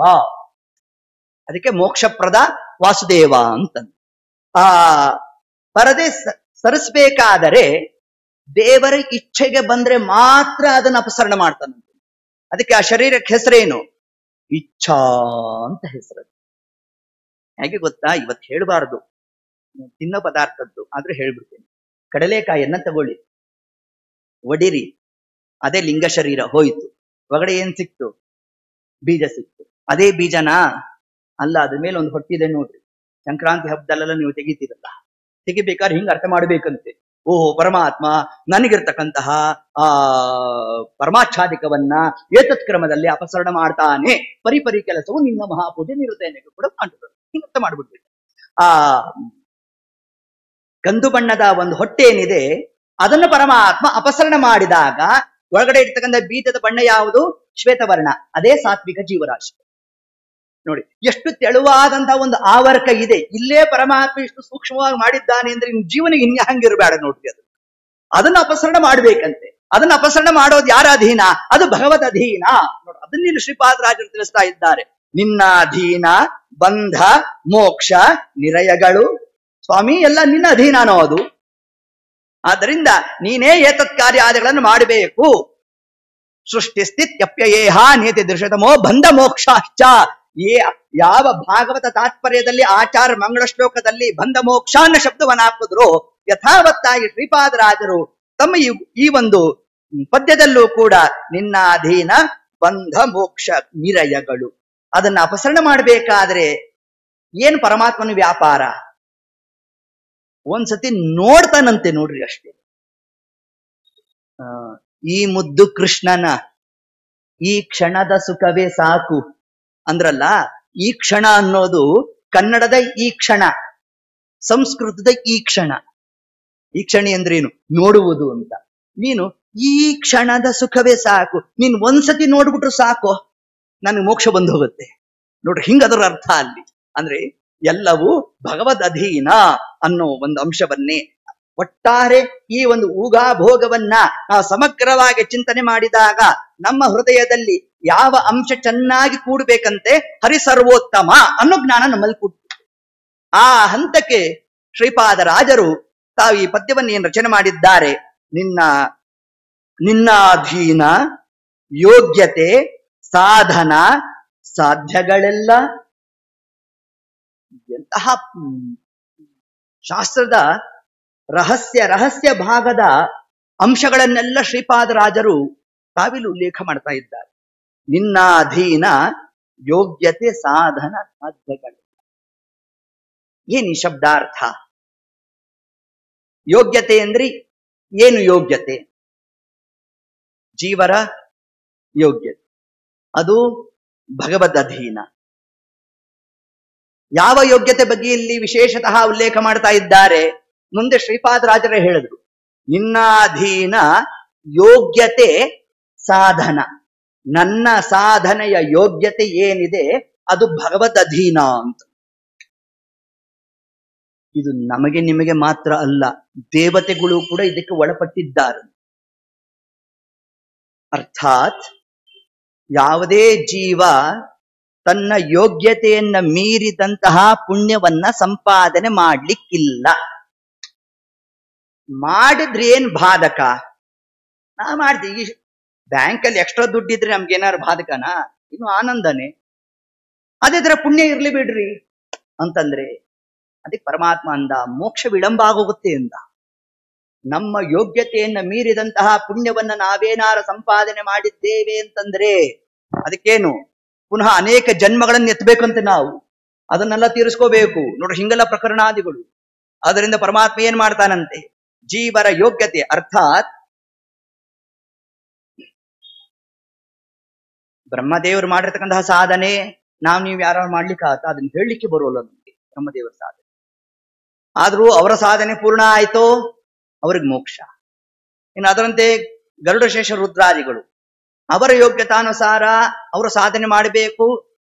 ಅದಕ್ಕೆ ಮೋಕ್ಷಪ್ರದ ವಾಸುದೇವ ಅಂತಂದ. ಆ ಪರದೆ ಸರಿಸಬೇಕಾದರೆ ದೇವರ ಇಚ್ಛೆಗೆ ಬಂದ್ರೆ ಮಾತ್ರ ಅದನ್ನು ಅಪಸರಣ ಮಾಡ್ತಾನಂತೆ. ಅದಕ್ಕೆ ಆ ಶರೀರಕ್ಕೆ ಹೆಸರೇನು? ಇಚ್ಛಾ ಅಂತ ಹೆಸರು. ಹೇಗೆ ಗೊತ್ತಾ, ಇವತ್ತು ಹೇಳ್ಬಾರ್ದು ತಿನ್ನೋ ಪದಾರ್ಥದ್ದು, ಆದ್ರೆ ಹೇಳ್ಬಿಡ್ತೇನೆ. ಕಡಲೆಕಾಯಿಯನ್ನ ತಗೊಳ್ಳಿ, ಒಡಿರಿ, ಅದೇ ಲಿಂಗ ಶರೀರ ಹೋಯ್ತು. ಒಳಗಡೆ ಏನ್ ಸಿಕ್ತು? ಬೀಜ ಸಿಕ್ತು. ಅದೇ ಬೀಜನಾ? ಅಲ್ಲ, ಅದ್ರ ಮೇಲೆ ಒಂದು ಹೊಟ್ಟಿದೆ ನೋಡ್ರಿ. ಸಂಕ್ರಾಂತಿ ಹಬ್ಬದಲ್ಲೆಲ್ಲ ನೀವು ತೆಗಿತೀರಲ್ಲ, ತೆಗಿಬೇಕಾದ್ರೆ ಹಿಂಗ ಅರ್ಥ ಮಾಡ್ಬೇಕಂತೆ. ಓಹೋ, ಪರಮಾತ್ಮ ನನಗಿರ್ತಕ್ಕಂತಹ ಪರಮಾಚ್ಛಾದಿಕವನ್ನ ಏತತ್ ಕ್ರಮದಲ್ಲಿ ಅಪಸರಣ ಮಾಡ್ತಾನೆ, ಪರಿಪರಿ ಕೆಲಸವು ನಿನ್ನ ಮಹಾಪೂಜೆ ನಿರುತ್ತೇನೆ ಕೂಡ ಮಾಡ್ತಾರೆ. ಹಿಂಗ ಅರ್ಥ ಮಾಡ್ಬಿಡ್ಬೇಕು. ಆ ಗಂದು ಬಣ್ಣದ ಒಂದು ಹೊಟ್ಟೆ ಏನಿದೆ ಅದನ್ನು ಪರಮಾತ್ಮ ಅಪಸರಣ ಮಾಡಿದಾಗ ಒಳಗಡೆ ಇರ್ತಕ್ಕಂಥ ಬೀಜದ ಬಣ್ಣ ಯಾವುದು? ಶ್ವೇತವರ್ಣ. ಅದೇ ಸಾತ್ವಿಕ ಜೀವರಾಶಿ. ನೋಡಿ ಎಷ್ಟು ತೆಳುವಾದಂತಹ ಒಂದು ಆವರ್ಕ ಇದೆ. ಇಲ್ಲೇ ಪರಮಾತ್ಮ ಇಷ್ಟು ಸೂಕ್ಷ್ಮವಾಗಿ ಮಾಡಿದ್ದಾನೆ ಅಂದ್ರೆ ನಿಮ್ ಜೀವನಿಗೆ ಇನ್ಯ ಹಂಗಿರ್ಬೇಡ ನೋಡ್ರಿ. ಅದನ್ನ ಅಪಸರಣ ಮಾಡ್ಬೇಕಂತೆ. ಅದನ್ನ ಅಪಸರಣ ಮಾಡೋದು ಯಾರ ಅಧೀನ? ಅದು ಭಗವದ್ ಅಧೀನ. ನೋಡಿ, ಅದನ್ನ ಇಲ್ಲಿ ಶ್ರೀಪಾದರಾಜರು ತಿಳಿಸ್ತಾ ಇದ್ದಾರೆ. ನಿನ್ನ ಅಧೀನ ಬಂಧ ಮೋಕ್ಷ ನಿರಯಗಳು. ಸ್ವಾಮಿ, ಎಲ್ಲ ನಿನ್ನ ಅಧೀನ ಅನ್ನೋದು. ಆದ್ದರಿಂದ ನೀನೇ ಏತತ್ ಕಾರ್ಯಾದಿಗಳನ್ನು ಮಾಡಬೇಕು. ಸೃಷ್ಟಿ ಸ್ಥಿತ್ಯಪ್ಯಯೇಹ ನೇತಿ ದೃಶ್ಯತಮೋ ಬಂಧ ಮೋಕ್ಷಾಶ್ಚ. ಯಾವ ಭಾಗವತ ತಾತ್ಪರ್ಯದಲ್ಲಿ ಆಚಾರ ಮಂಗಳ ಶ್ಲೋಕದಲ್ಲಿ ಬಂಧ ಮೋಕ್ಷ ಅನ್ನೋ ಶಬ್ದವನ್ನ ಹಾಕಿದ್ರು, ಯಥಾವತ್ತಾಗಿ ಶ್ರೀಪಾದರಾಜರು ತಮ್ಮ ಈ ಒಂದು ಪದ್ಯದಲ್ಲೂ ಕೂಡ ನಿನ್ನ ಅಧೀನ ಬಂಧ ಮೋಕ್ಷ ನಿರಯಗಳು. ಅದನ್ನ ಅಪಸರಣ ಮಾಡಬೇಕಾದ್ರೆ ಏನ್ ಪರಮಾತ್ಮನ ವ್ಯಾಪಾರ? ಒಂದ್ಸತಿ ನೋಡ್ತಾನಂತೆ ನೋಡ್ರಿ, ಅಷ್ಟೇ. ಈ ಮುದ್ದು ಕೃಷ್ಣನ ಈ ಕ್ಷಣದ ಸುಖವೇ ಸಾಕು ಅಂದ್ರಲ್ಲ. ಈ ಕ್ಷಣ ಅನ್ನೋದು ಕನ್ನಡದ ಈ ಕ್ಷಣ, ಸಂಸ್ಕೃತದ ಈ ಕ್ಷಣ. ಈ ಕ್ಷಣಿ ಅಂದ್ರೇನು? ನೋಡುವುದು ಅಂತ. ನೀನು ಈ ಕ್ಷಣದ ಸುಖವೇ ಸಾಕು, ನೀನ್ ಒಂದ್ಸತಿ ನೋಡ್ಬಿಟ್ರು ಸಾಕು, ನನಗೆ ಮೋಕ್ಷ ಬಂದು ಹೋಗುತ್ತೆ ನೋಡ್ರಿ. ಹಿಂಗದರ ಅರ್ಥ ಅಲ್ಲಿ. ಅಂದ್ರೆ ಎಲ್ಲವೂ ಭಗವದ್ ಅಧೀನ ಅನ್ನೋ ಒಂದು ಅಂಶವನ್ನೇ ಒಟ್ಟಾರೆ ಈ ಒಂದು ಊಗಾಭೋಗವನ್ನ ನಾವು ಸಮಗ್ರವಾಗಿ ಚಿಂತನೆ ಮಾಡಿದಾಗ ನಮ್ಮ ಹೃದಯದಲ್ಲಿ ಯಾವ ಅಂಶ ಚೆನ್ನಾಗಿ ಕೂಡ್ಬೇಕಂತೆ? ಹರಿಸರ್ವೋತ್ತಮ ಅನ್ನೋ ಜ್ಞಾನ ನಮ್ಮಲ್ಲಿ ಕೂಡ್ಬೇಕು. ಆ ಹಂತಕ್ಕೆ ಶ್ರೀಪಾದರಾಜರು ತಾವು ಈ ಪದ್ಯವನ್ನು ಏನು ರಚನೆ ಮಾಡಿದ್ದಾರೆ. ನಿನ್ನ ಅಧೀನ ಯೋಗ್ಯತೆ ಸಾಧನ ಸಾಧ್ಯಗಳೆಲ್ಲ. ಎಂತಹ ಶಾಸ್ತ್ರದ ರಹಸ್ಯ ಭಾಗದ ಅಂಶಗಳನ್ನೆಲ್ಲ ಶ್ರೀಪಾದರಾಜರು ತಾವಿಲ್ಲಿ ಉಲ್ಲೇಖ ಮಾಡ್ತಾ ಇದ್ದಾರೆ. ನಿನ್ನ ಅಧೀನ ಯೋಗ್ಯತೆ ಸಾಧನ ಸಾಧ್ಯಗಳು. ಏನ್ ಈ ಶಬ್ದಾರ್ಥ? ಯೋಗ್ಯತೆ ಅಂದ್ರೆ ಏನು? ಯೋಗ್ಯತೆ ಜೀವರ ಯೋಗ್ಯತೆ, ಅದು ಭಗವದ್ ಅಧೀನ. ಯಾವ ಯೋಗ್ಯತೆ ಬಗ್ಗೆ ಇಲ್ಲಿ ವಿಶೇಷತಃ ಉಲ್ಲೇಖ ಮಾಡ್ತಾ ಇದ್ದಾರೆ? ಮುಂದೆ ಶ್ರೀಪಾದರಾಜರೇ ಹೇಳಿದ್ರು, ನಿನ್ನ ಅಧೀನ ಯೋಗ್ಯತೆ ಸಾಧನ. ನನ್ನ ಸಾಧನೆಯ ಯೋಗ್ಯತೆ ಏನಿದೆ ಅದು ಭಗವದ್ ಅಧೀನ ಅಂತ. ಇದು ನಮಗೆ ನಿಮಗೆ ಮಾತ್ರ ಅಲ್ಲ, ದೇವತೆಗಳು ಕೂಡ ಇದಕ್ಕೆ ಒಳಪಟ್ಟಿದ್ದಾರೆ. ಅರ್ಥಾತ್ ಯಾವುದೇ ಜೀವ ತನ್ನ ಯೋಗ್ಯತೆಯನ್ನ ಮೀರಿದಂತಹ ಪುಣ್ಯವನ್ನ ಸಂಪಾದನೆ ಮಾಡ್ಲಿಕ್ಕಿಲ್ಲ. ಮಾಡಿದ್ರೆ ಏನ್ ಬಾಧಕ? ನಾ ಮಾಡ್ತೀವಿ. ಬ್ಯಾಂಕಲ್ಲಿ ಎಕ್ಸ್ಟ್ರಾ ದುಡ್ಡಿದ್ರೆ ನಮ್ಗೇನಾದ್ರು ಬಾಧಕನಾ? ಇನ್ನು ಆನಂದನೇ. ಅದೇ ತರ ಪುಣ್ಯ ಇರ್ಲಿ ಬಿಡ್ರಿ ಅಂತಂದ್ರೆ ಅದಕ್ಕೆ ಪರಮಾತ್ಮ ಅಂದ ಮೋಕ್ಷ ವಿಳಂಬ ಆಗೋಗುತ್ತೆ ಎಂದ. ನಮ್ಮ ಯೋಗ್ಯತೆಯನ್ನ ಮೀರಿದಂತಹ ಪುಣ್ಯವನ್ನ ನಾವೇನಾರ ಸಂಪಾದನೆ ಮಾಡಿದ್ದೇವೆ ಅಂತಂದ್ರೆ ಅದಕ್ಕೇನು ಪುನಃ ಅನೇಕ ಜನ್ಮಗಳನ್ನ ಎತ್ತಬೇಕಂತೆ ನಾವು, ಅದನ್ನೆಲ್ಲ ತೀರಿಸ್ಕೋಬೇಕು ನೋಡ್ರಿ, ಹಿಂಗೆಲ್ಲ ಪ್ರಕರಣಾದಿಗಳು. ಅದರಿಂದ ಪರಮಾತ್ಮ ಏನ್ ಮಾಡ್ತಾನಂತೆ, ಜೀವರ ಯೋಗ್ಯತೆ ಅರ್ಥಾತ್ ಬ್ರಹ್ಮದೇವರು ಮಾಡಿರ್ತಕ್ಕಂತಹ ಸಾಧನೆ ನೀವು ಯಾರು ಮಾಡ್ಲಿಕ್ಕೆ ಆತ ಅದನ್ನ ಹೇಳಲಿಕ್ಕೆ ಬರೋಲ್ಲ ನಮ್ಗೆ ಬ್ರಹ್ಮದೇವರ ಸಾಧನೆ. ಆದ್ರೂ ಅವರ ಸಾಧನೆ ಪೂರ್ಣ ಆಯ್ತೋ ಅವ್ರಿಗೆ ಮೋಕ್ಷ. ಇನ್ನು ಅದರಂತೆ ಗರುಡಶೇಷ ರುದ್ರಾದಿಗಳು ಅವರ ಯೋಗ್ಯತಾನುಸಾರ ಅವರು ಸಾಧನೆ ಮಾಡಬೇಕು,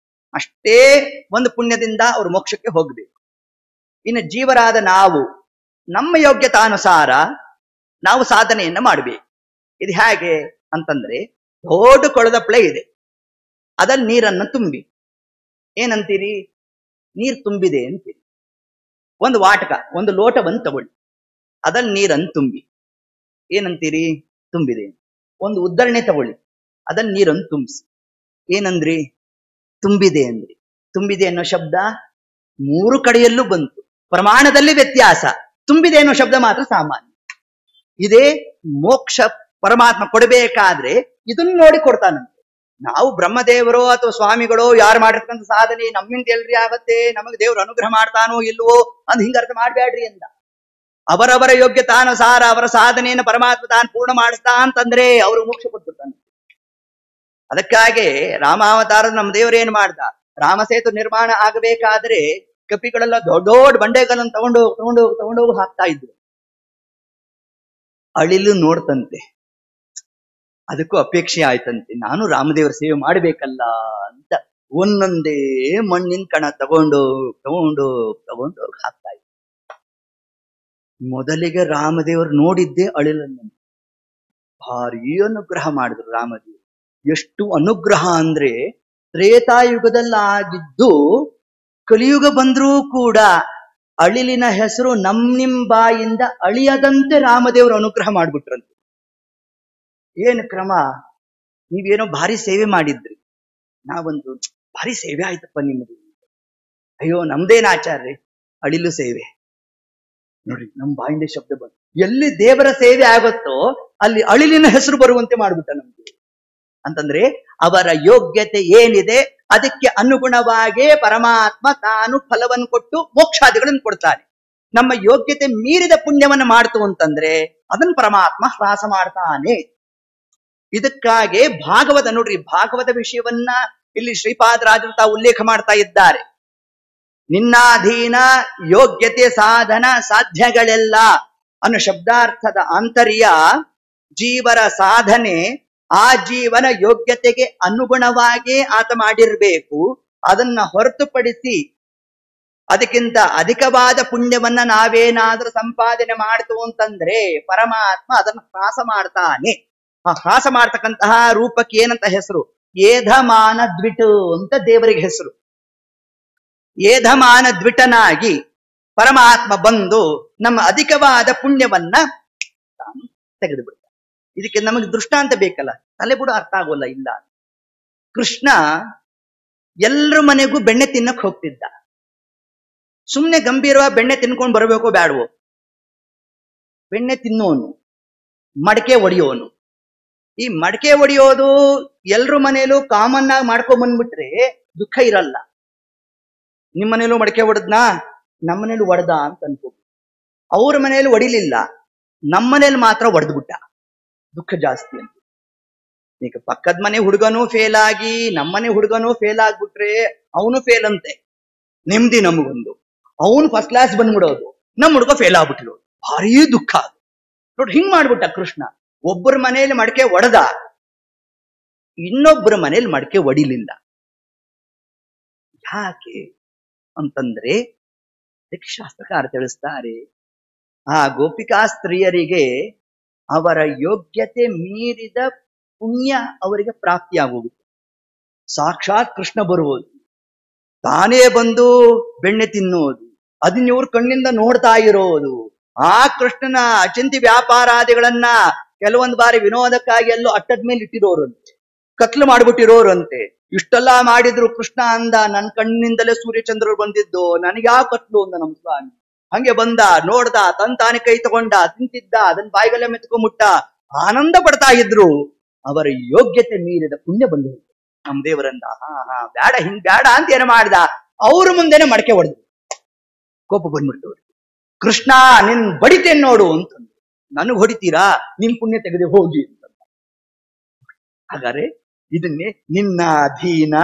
ಅಷ್ಟೇ ಒಂದು ಪುಣ್ಯದಿಂದ ಅವರು ಮೋಕ್ಷಕ್ಕೆ ಹೋಗ್ಬೇಕು. ಇನ್ನು ಜೀವರಾದ ನಾವು ನಮ್ಮ ಯೋಗ್ಯತಾನುಸಾರ ನಾವು ಸಾಧನೆಯನ್ನ ಮಾಡಬೇಕು. ಇದು ಹೇಗೆ ಅಂತಂದ್ರೆ ದೊಡ್ಡ ಕೊಳದ ಪ್ಲೇ ಇದೆ, ಅದಲ್ಲಿ ನೀರನ್ನು ತುಂಬಿ ಏನಂತೀರಿ, ನೀರು ತುಂಬಿದೆ ಅಂತೀರಿ. ಒಂದು ವಾಟಕ ಒಂದು ಲೋಟವನ್ನು ತಗೊಳ್ಳಿ, ಅದಲ್ಲಿ ನೀರನ್ನು ತುಂಬಿ ಏನಂತೀರಿ, ತುಂಬಿದೆ. ಒಂದು ಉದ್ದರಣೆ ತಗೊಳ್ಳಿ, ಅದಲ್ಲಿ ನೀರನ್ನು ತುಂಬಿಸಿ ಏನಂದ್ರಿ, ತುಂಬಿದೆ ಅಂದ್ರಿ. ತುಂಬಿದೆ ಅನ್ನೋ ಶಬ್ದ ಮೂರು ಕಡೆಯಲ್ಲೂ ಬಂತು, ಪ್ರಮಾಣದಲ್ಲಿ ವ್ಯತ್ಯಾಸ. ತುಂಬಿದೆ ಅನ್ನೋ ಶಬ್ದ ಮಾತ್ರ ಸಾಮಾನ್ಯ. ಇದೇ ಮೋಕ್ಷ ಪರಮಾತ್ಮ ಕೊಡಬೇಕಾದ್ರೆ ಇದನ್ನ ನೋಡಿ ಕೊಡ್ತಾನಂತೆ. ನಾವು ಬ್ರಹ್ಮದೇವರೋ ಅಥವಾ ಸ್ವಾಮಿಗಳೋ ಯಾರು ಮಾಡಿರ್ತಕ್ಕಂಥ ಸಾಧನೆ ನಮ್ಮಿಂದ ಎಲ್ರಿ ಆಗತ್ತೆ, ನಮಗೆ ದೇವ್ರು ಅನುಗ್ರಹ ಮಾಡ್ತಾನೋ ಇಲ್ವೋ ಅಂತ ಹಿಂಗ ಅರ್ಥ ಮಾಡ್ಬೇಡ್ರಿ ಅಂತ. ಅವರವರ ಯೋಗ್ಯತಾನುಸಾರ ಅವರ ಸಾಧನೆಯನ್ನು ಪರಮಾತ್ಮ ತಾನು ಪೂರ್ಣ ಮಾಡಿಸ್ತಾ ಅಂತಂದ್ರೆ ಅವ್ರಿಗೆ ಮೋಕ್ಷ ಕೊಟ್ಬಿಡ್ತಾನೆ. ಅದಕ್ಕಾಗಿ ರಾಮಾವತಾರದ ನಮ್ಮ ದೇವರು ಏನ್ ಮಾಡ್ದ, ರಾಮಸೇತು ನಿರ್ಮಾಣ ಆಗಬೇಕಾದ್ರೆ ಕಪಿಗಳೆಲ್ಲ ದೊಡ್ಡ ದೊಡ್ಡ ಬಂಡೆಗಳನ್ನು ತಗೊಂಡೋಗಿ ಹಾಕ್ತಾ ಇದ್ರು. ಅಳಿಲು ನೋಡ್ತಂತೆ, ಅದಕ್ಕೂ ಅಪೇಕ್ಷೆ ಆಯ್ತಂತೆ, ನಾನು ರಾಮದೇವರ ಸೇವೆ ಮಾಡ್ಬೇಕಲ್ಲ ಅಂತ ಒಂದೊಂದೇ ಮಣ್ಣಿನ ಕಣ ತಗೊಂಡು ಹಾಕ್ತಾ ಇದ್ರು. ಮೊದಲಿಗೆ ರಾಮದೇವರು ನೋಡಿದ್ದೆ ಅಳಿಲನ್ನು, ಭಾರಿ ಅನುಗ್ರಹ ಮಾಡಿದ್ರು ರಾಮದೇವರು. ಎಷ್ಟು ಅನುಗ್ರಹ ಅಂದ್ರೆ ತ್ರೇತಾಯುಗದಲ್ಲಾಗಿದ್ದು ಕಲಿಯುಗ ಬಂದ್ರೂ ಕೂಡ ಅಳಿಲಿನ ಹೆಸರು ನಿಮ್ ಬಾಯಿಂದ ಅಳಿಯದಂತೆ ರಾಮದೇವರು ಅನುಗ್ರಹ ಮಾಡ್ಬಿಟ್ರಂತೆ. ಏನು ಕ್ರಮ, ನೀವೇನೋ ಭಾರಿ ಸೇವೆ ಮಾಡಿದ್ರಿ, ನಾವೊಂದು ಭಾರಿ ಸೇವೆ ಆಯ್ತಪ್ಪ ನಿಮ್ಮದು. ಅಯ್ಯೋ ನಮ್ದೇನ ಆಚಾರ್ಯ, ಅಳಿಲು ಸೇವೆ ನೋಡ್ರಿ, ನಮ್ ಬಾಯಿಂದ ಶಬ್ದ ಬಂತು. ಎಲ್ಲಿ ದೇವರ ಸೇವೆ ಆಗುತ್ತೋ ಅಲ್ಲಿ ಅಳಿಲಿನ ಹೆಸರು ಬರುವಂತೆ ಮಾಡ್ಬಿಟ್ಟ ನಮ್ಗೆ. ಅಂತಂದ್ರೆ ಅವರ ಯೋಗ್ಯತೆ ಏನಿದೆ ಅದಕ್ಕೆ ಅನುಗುಣವಾಗಿ ಪರಮಾತ್ಮ ತಾನು ಫಲವನ್ನು ಕೊಟ್ಟು ಮೋಕ್ಷಾದಿಗಳನ್ನು ಕೊಡ್ತಾನೆ. ನಮ್ಮ ಯೋಗ್ಯತೆ ಮೀರಿದ ಪುಣ್ಯವನ್ನು ಮಾಡ್ತು ಅಂತಂದ್ರೆ ಅದನ್ನು ಪರಮಾತ್ಮ ಹ್ರಾಸ ಮಾಡ್ತಾನೆ. ಇದಕ್ಕಾಗಿ ಭಾಗವತ ನೋಡ್ರಿ, ಭಾಗವತ ವಿಷಯವನ್ನ ಇಲ್ಲಿ ಶ್ರೀಪಾದರಾಜರು ತಾವು ಉಲ್ಲೇಖ ಮಾಡ್ತಾ ಇದ್ದಾರೆ. ನಿನ್ನಾಧೀನ ಯೋಗ್ಯತೆ ಸಾಧನ ಸಾಧ್ಯಗಳೆಲ್ಲ ಅನ್ನೋ ಶಬ್ದಾರ್ಥದ ಆಂತರ್ಯ ಜೀವರ ಸಾಧನೆ ಆ ಜೀವನ ಯೋಗ್ಯತೆಗೆ ಅನುಗುಣವಾಗಿ ಆತ ಮಾಡಿರ್ಬೇಕು. ಅದನ್ನ ಹೊರತುಪಡಿಸಿ ಅದಕ್ಕಿಂತ ಅಧಿಕವಾದ ಪುಣ್ಯವನ್ನ ನಾವೇನಾದ್ರೂ ಸಂಪಾದನೆ ಮಾಡ್ತು ಅಂತಂದ್ರೆ ಪರಮಾತ್ಮ ಅದನ್ನು ಹ್ರಾಸ ಮಾಡ್ತಾನೆ. ಆ ಹ್ರಾಸ ಮಾಡ್ತಕ್ಕಂತಹ ರೂಪಕ್ಕೆ ಏನಂತ ಹೆಸರು, ಏಧಮಾನ ದ್ವಿಟು ಅಂತ ದೇವರಿಗೆ ಹೆಸರು. ಏಧಮಾನ ದ್ವಿಟನಾಗಿ ಪರಮಾತ್ಮ ಬಂದು ನಮ್ಮ ಅಧಿಕವಾದ ಪುಣ್ಯವನ್ನ ತಾನು ತೆಗೆದು ಬಿಡ್ತಾನೆ. ಇದಕ್ಕೆ ನಮಗೆ ದೃಷ್ಟಾಂತ ಬೇಕಲ್ಲ, ತಲೆ ಕೂಡ ಅರ್ಥ ಆಗೋಲ್ಲ. ಇಲ್ಲ, ಕೃಷ್ಣ ಎಲ್ರ ಮನೆಗೂ ಬೆಣ್ಣೆ ತಿನ್ನಕ್ ಹೋಗ್ತಿದ್ದ. ಸುಮ್ನೆ ಗಂಭೀರವಾಗಿ ಬೆಣ್ಣೆ ತಿನ್ಕೊಂಡು ಬರಬೇಕೋ ಬೇಡವೋ, ಬೆಣ್ಣೆ ತಿನ್ನೋನು, ಮಡಕೆ ಒಡೆಯೋನು. ಈ ಮಡಕೆ ಒಡೆಯೋದು ಎಲ್ರ ಮನೇಲೂ ಕಾಮನ್ ಆಗಿ ಮಾಡ್ಕೊಂಡ್ ಬಂದ್ಬಿಟ್ರೆ ದುಃಖ ಇರಲ್ಲ. ನಿಮ್ಮ ಮನೇಲೂ ಮಡಕೆ ಒಡೆದ್ನಾ, ನಮ್ಮ ಮನೇಲಿ ಒಡೆದ ಅಂತ ಅನ್ಕೋ. ಅವ್ರ ಮನೇಲಿ ಒಡಿಲಿಲ್ಲ, ನಮ್ಮ ಮನೇಲಿ ಮಾತ್ರ ಒಡೆದ್ಬಿಟ್ಟ, ದುಃಖ ಜಾಸ್ತಿ ಅಂತ. ಈಗ ಪಕ್ಕದ ಮನೆ ಹುಡುಗನೂ ಫೇಲ್ ಆಗಿ ನಮ್ಮನೆ ಹುಡುಗನೂ ಫೇಲ್ ಆಗ್ಬಿಟ್ರೆ ಅವನು ಫೇಲ್ ಅಂತೆ, ನೆಮ್ಮದಿ ನಮಗೊಂದು. ಅವನು ಫಸ್ಟ್ ಕ್ಲಾಸ್ ಬಂದ್ಬಿಡೋದು, ನಮ್ಮ ಹುಡುಗ ಫೇಲ್ ಆಗ್ಬಿಟ್ಟಿರೋದು, ಭಾರೀ ದುಃಖ. ನೋಡಿ ಹಿಂಗ್ ಮಾಡ್ಬಿಟ್ಟ ಕೃಷ್ಣ. ಒಬ್ಬರ ಮನೆಯಲ್ಲಿ ಮಡಕೆ ಒಡೆದ, ಇನ್ನೊಬ್ಬರ ಮನೇಲಿ ಮಡಕೆ ಒಡಿಲಿಲ್ಲ. ಯಾಕೆ ಅಂತಂದ್ರೆ ಶಾಸ್ತ್ರಕಾರ ತಿಳಿಸ್ತಾರೆ, ಆ ಗೋಪಿಕಾ ಸ್ತ್ರೀಯರಿಗೆ ಅವರ ಯೋಗ್ಯತೆ ಮೀರಿದ ಪುಣ್ಯ ಅವರಿಗೆ ಪ್ರಾಪ್ತಿಯಾಗೋಗುತ್ತೆ. ಸಾಕ್ಷಾತ್ ಕೃಷ್ಣ ಬರುವುದು, ತಾನೇ ಬಂದು ಬೆಣ್ಣೆ ತಿನ್ನೋದು, ಅದನ್ನ ಇವ್ರ ಕಣ್ಣಿಂದ ನೋಡ್ತಾ ಇರೋದು. ಆ ಕೃಷ್ಣನ ಅಚಿಂತ್ಯ ವ್ಯಾಪಾರಾದಿಗಳನ್ನ ಕೆಲವೊಂದು ಬಾರಿ ವಿನೋದಕ್ಕಾಗಿ ಎಲ್ಲೋ ಅಟ್ಟದ ಮೇಲೆ ಇಟ್ಟಿರೋರು, ಕತ್ಲು ಮಾಡ್ಬಿಟ್ಟಿರೋರಂತೆ. ಇಷ್ಟೆಲ್ಲ ಮಾಡಿದ್ರು ಕೃಷ್ಣ ಅಂದ, ನನ್ನ ಕಣ್ಣಿನಿಂದಲೇ ಸೂರ್ಯಚಂದ್ರರು ಬಂದಿದ್ದು, ನನಗೆ ಯಾವ ಕತ್ಲು ಅಂದ ನಮ್ ಸ್ವಾಮಿ. ಹಂಗೆ ಬಂದ, ನೋಡ್ದ, ತಾನೆ ಕೈ ತಗೊಂಡ, ತಿಂತಿದ್ದ, ಅದನ್ನ ಬಾಯಿಗಲ್ಲೇ ಮೆತ್ಕೊಂಡ್ಬಿಟ್ಟ, ಆನಂದ ಪಡ್ತಾ ಇದ್ರು. ಅವರ ಯೋಗ್ಯತೆ ಮೀರಿದ ಪುಣ್ಯ ಬಂದು ನಮ್ ದೇವರಂದ, ಬೇಡ ಹಿಂಗ್ ಬೇಡ ಅಂತ ಏನ ಮಾಡ್ದ, ಅವ್ರ ಮುಂದೆನೆ ಮಡಕೆ ಹೊಡೆದ್ರು. ಕೋಪ ಬಂದ್ಬಿಡ್ತವ್ರು. ಕೃಷ್ಣ ನಿನ್ ಬಡಿತೇನ್ ನೋಡು ಅಂತಂದ್ರು. ನನಗ್ ಹೊಡಿತೀರಾ, ನಿನ್ ಪುಣ್ಯ ತೆಗೆದು ಹೋಗಿ ಅಂತ. ಹಾಗಾದ್ರೆ ಇದನ್ನೇ ನಿನ್ನ ಅಧೀನ,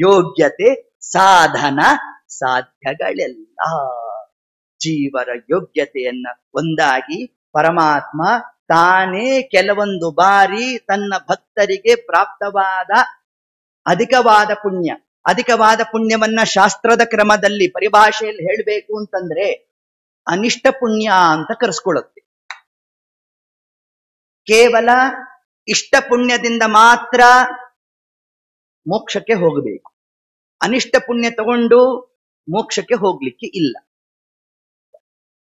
ಯೋಗ್ಯತೆ, ಸಾಧನ, ಸಾಧ್ಯಗಳೆಲ್ಲ. ಜೀವರ ಯೋಗ್ಯತೆಯನ್ನ ಒಂದಾಗಿ ಪರಮಾತ್ಮ ತಾನೇ ಕೆಲವೊಂದು ಬಾರಿ ತನ್ನ ಭಕ್ತರಿಗೆ ಪ್ರಾಪ್ತವಾದ ಅಧಿಕವಾದ ಪುಣ್ಯವನ್ನ ಶಾಸ್ತ್ರದ ಕ್ರಮದಲ್ಲಿ ಪರಿಭಾಷೆಯಲ್ಲಿ ಹೇಳಬೇಕು ಅಂತಂದ್ರೆ ಅನಿಷ್ಟ ಪುಣ್ಯ ಅಂತ ಕರೆಸ್ಕೊಳ್ಳುತ್ತೆ. ಕೇವಲ ಇಷ್ಟ ಪುಣ್ಯದಿಂದ ಮಾತ್ರ ಮೋಕ್ಷಕ್ಕೆ ಹೋಗಬೇಕು, ಅನಿಷ್ಟ ಪುಣ್ಯ ತಗೊಂಡು ಮೋಕ್ಷಕ್ಕೆ ಹೋಗ್ಲಿಕ್ಕೆ ಇಲ್ಲ.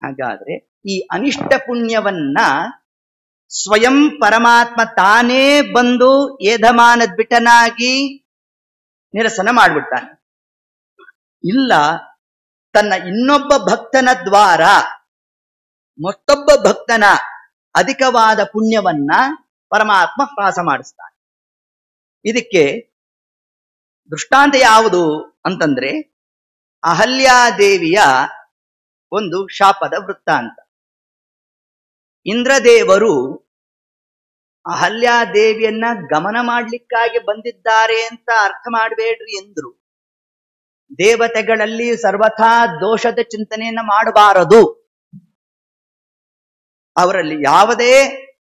ಹಾಗಾದ್ರೆ ಈ ಅನಿಷ್ಟ ಪುಣ್ಯವನ್ನ ಸ್ವಯಂ ಪರಮಾತ್ಮ ತಾನೇ ಬಂದು ಏಧಮಾನದ್ ಬಿಟ್ಟನಾಗಿ ನಿರಸನ ಮಾಡ್ಬಿಡ್ತಾನೆ. ಇಲ್ಲ, ತನ್ನ ಇನ್ನೊಬ್ಬ ಭಕ್ತನ ದ್ವಾರ ಮತ್ತೊಬ್ಬ ಭಕ್ತನ ಅಧಿಕವಾದ ಪುಣ್ಯವನ್ನ ಪರಮಾತ್ಮ ಹ್ರಾಸ ಮಾಡಿಸ್ತಾನೆ. ಇದಕ್ಕೆ ದೃಷ್ಟಾಂತ ಯಾವುದು ಅಂತಂದ್ರೆ ಅಹಲ್ಯಾದೇವಿಯ ಒಂದು ಶಾಪದ ವೃತ್ತಾಂತ. ಇಂದ್ರದೇವರು ಅಹಲ್ಯಾದೇವಿಯನ್ನ ಗಮನ ಮಾಡ್ಲಿಕ್ಕಾಗಿ ಬಂದಿದ್ದಾರೆ ಅಂತ ಅರ್ಥ ಮಾಡಬೇಡ್ರಿ ಎಂದ್ರು. ದೇವತೆಗಳಲ್ಲಿ ಸರ್ವಥಾ ದೋಷದ ಚಿಂತನೆಯನ್ನ ಮಾಡಬಾರದು. ಅವರಲ್ಲಿ ಯಾವುದೇ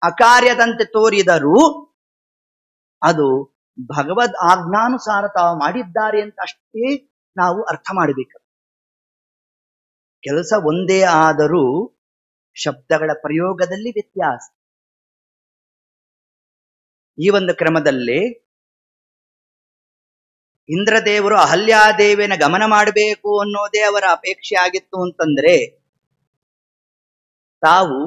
ಅಕಾರ್ಯದಂತೆ ತೋರಿದರೂ ಅದು ಭಗವದ್ ಆಜ್ಞಾನುಸಾರ ತಾವು ಮಾಡಿದ್ದಾರೆ ಅಂತ ಅಷ್ಟೇ ನಾವು ಅರ್ಥ ಮಾಡಬೇಕು. ಕೆಲಸ ಒಂದೇ ಆದರೂ ಶಬ್ದಗಳ ಪ್ರಯೋಗದಲ್ಲಿ ವ್ಯತ್ಯಾಸ. ಈ ಒಂದು ಕ್ರಮದಲ್ಲಿ ಇಂದ್ರದೇವರು ಅಹಲ್ಯಾದೇವಿನ ಗಮನ ಮಾಡಬೇಕು ಅನ್ನೋದೇ ಅವರ ಅಪೇಕ್ಷೆ ಆಗಿತ್ತು ಅಂತಂದ್ರೆ ತಾವು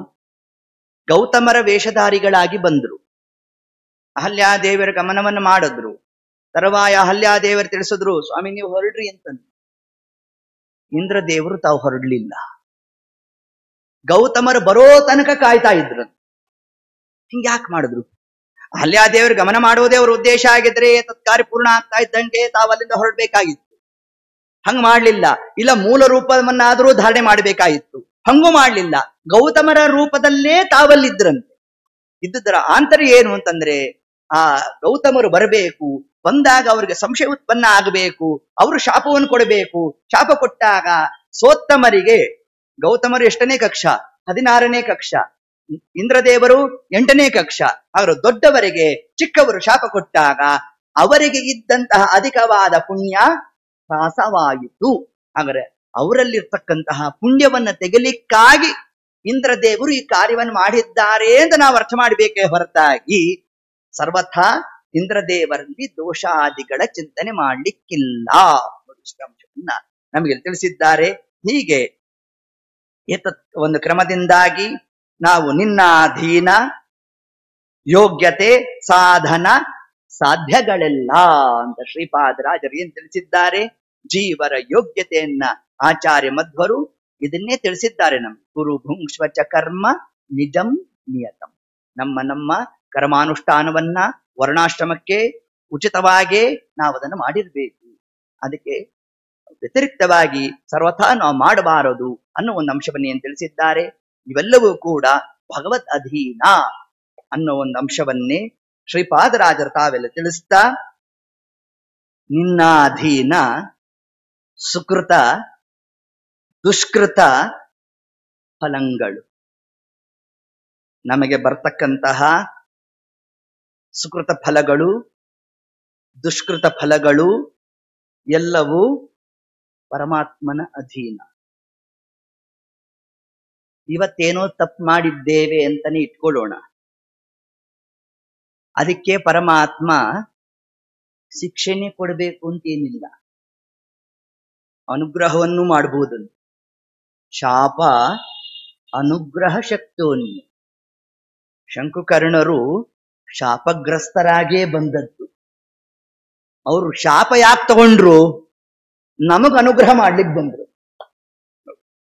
ಗೌತಮರ ವೇಷಧಾರಿಗಳಾಗಿ ಬಂದ್ರು, ಅಹಲ್ಯಾದೇವಿಯರ ಗಮನವನ್ನು ಮಾಡಿದ್ರು. ತರುವಾಯ ಅಹಲ್ಯಾದೇವರು ತಿಳಿಸಿದ್ರು, ಸ್ವಾಮಿ ನೀವು ಹೊರಡ್ರಿ ಅಂತಂದ್ರು. ಇಂದ್ರದೇವರು ತಾವು ಹೊರಡ್ಲಿಲ್ಲ, ಗೌತಮರು ಬರೋ ತನಕ ಕಾಯ್ತಾ ಇದ್ರು. ಹಿಂಗ್ಯಾಕೆ ಮಾಡಿದ್ರು? ಅಹಲ್ಯಾದೇವರು ಗಮನ ಮಾಡೋದೇ ಅವ್ರ ಉದ್ದೇಶ ಆಗಿದ್ರೆ ತತ್ಕಾರ್ಯ ಪೂರ್ಣ ಆಗ್ತಾ ಇದ್ದಂಗೆ ತಾವು ಅಲ್ಲಿಂದ ಹೊರಡ್ಬೇಕಾಗಿತ್ತು. ಹಂಗ್ ಮಾಡ್ಲಿಲ್ಲ. ಇಲ್ಲ, ಮೂಲ ರೂಪವನ್ನಾದ್ರೂ ಧಾರಣೆ ಮಾಡ್ಬೇಕಾಗಿತ್ತು, ಹಂಗೂ ಮಾಡ್ಲಿಲ್ಲ. ಗೌತಮರ ರೂಪದಲ್ಲೇ ತಾವಲ್ಲಿದ್ರಂತೆ. ಇದ್ದುದರ ಆಂತರ್ಯ ಏನು ಅಂತಂದ್ರೆ ಆ ಗೌತಮರು ಬರಬೇಕು, ಬಂದಾಗ ಅವ್ರಿಗೆ ಸಂಶಯ ಉತ್ಪನ್ನ ಆಗಬೇಕು, ಅವರು ಶಾಪವನ್ನು ಕೊಡಬೇಕು. ಶಾಪ ಕೊಟ್ಟಾಗ ಸೋತ್ತಮರಿಗೆ, ಗೌತಮರು ಎಷ್ಟನೇ ಕಕ್ಷ? 16ನೇ ಕಕ್ಷ, ಇಂದ್ರದೇವರು 8ನೇ ಕಕ್ಷ. ಅವರು ದೊಡ್ಡವರಿಗೆ ಚಿಕ್ಕವರು ಶಾಪ ಕೊಟ್ಟಾಗ ಅವರಿಗೆ ಇದ್ದಂತಹ ಅಧಿಕವಾದ ಪುಣ್ಯ ಹ್ರಾಸವಾಯಿತು. ಹಾಗಾದ್ರೆ ಅವರಲ್ಲಿರ್ತಕ್ಕಂತಹ ಪುಣ್ಯವನ್ನ ತೆಗಲಿಕ್ಕಾಗಿ ಇಂದ್ರದೇವರು ಈ ಕಾರ್ಯವನ್ನು ಮಾಡಿದ್ದಾರೆ ಅಂತ ನಾವು ಅರ್ಥ ಮಾಡಬೇಕೇ ಹೊರತಾಗಿ ಸರ್ವಥಾ ಇಂದ್ರದೇವರಲ್ಲಿ ದೋಷಾದಿಗಳ ಚಿಂತನೆ ಮಾಡ್ಲಿಕ್ಕಿಲ್ಲ. ಅಂಶವನ್ನ ನಮಗೆ ತಿಳಿಸಿದ್ದಾರೆ. ಹೀಗೆ ಒಂದು ಕ್ರಮದಿಂದಾಗಿ ನಾವು ನಿನ್ನ ಅಧೀನ, ಯೋಗ್ಯತೆ, ಸಾಧನ, ಸಾಧ್ಯಗಳೆಲ್ಲ ಅಂತ ಶ್ರೀಪಾದರಾಜರು ಏನ್ ತಿಳಿಸಿದ್ದಾರೆ. ಜೀವರ ಯೋಗ್ಯತೆಯನ್ನ ಆಚಾರ್ಯ ಮಧ್ವರು ಇದನ್ನೇ ತಿಳಿಸಿದ್ದಾರೆ. ನಮ್ಗೆ ಗುರು ಭುಂಕ್ಷ್ವಚ ಕರ್ಮ ನಿಜಂ ನಿಯತಂ. ನಮ್ಮ ಕರ್ಮಾನುಷ್ಠಾನವನ್ನ ವರ್ಣಾಶ್ರಮಕ್ಕೆ ಉಚಿತವಾಗೇ ನಾವು ಅದನ್ನು ಮಾಡಿರ್ಬೇಕು. ಅದಕ್ಕೆ ವ್ಯತಿರಿಕ್ತವಾಗಿ ಸರ್ವಥಾ ನಾವು ಮಾಡಬಾರದು ಅನ್ನೋ ಒಂದು ಅಂಶವನ್ನ ಏನ್ ತಿಳಿಸಿದ್ದಾರೆ. ಇವೆಲ್ಲವೂ ಕೂಡ ಭಗವದ್ ಅಧೀನ ಅನ್ನೋ ಒಂದು ಅಂಶವನ್ನೇ ಶ್ರೀಪಾದರಾಜರು ತಾವೆಲ್ಲ ತಿಳಿಸ್ತಾ, ನಿನ್ನ ಅಧೀನ ಸುಕೃತ ದುಷ್ಕೃತ ಫಲಗಳು, ನಮಗೆ ಬರ್ತಕ್ಕಂತಹ ಸುಕೃತ ಫಲಗಳು ದುಷ್ಕೃತ ಫಲಗಳು ಎಲ್ಲವೂ ಪರಮಾತ್ಮನ ಅಧೀನ. ಇವತ್ತೇನೋ ತಪ್ಪು ಮಾಡಿದ್ದೇವೆ ಅಂತಾನೆ ಇಟ್ಕೊಳ್ಳೋಣ, ಅದಕ್ಕೆ ಪರಮಾತ್ಮ ಶಿಕ್ಷೆನೆ ಕೊಡಬೇಕು ಅಂತೇನಿಲ್ಲ, ಅನುಗ್ರಹವನ್ನು ಮಾಡಬಹುದು. ಶಾಪ ಅನುಗ್ರಹ ಶಕ್ತೋನ್ಯ. ಶಂಕುಕರ್ಣರು ಶಾಪಗ್ರಸ್ತರಾಗೇ ಬಂದದ್ದು. ಅವರು ಶಾಪ ಯಾಕೆ ತಗೊಂಡ್ರು? ನಮಗ್ ಅನುಗ್ರಹ ಮಾಡ್ಲಿಕ್ಕೆ ಬಂದ್ರು.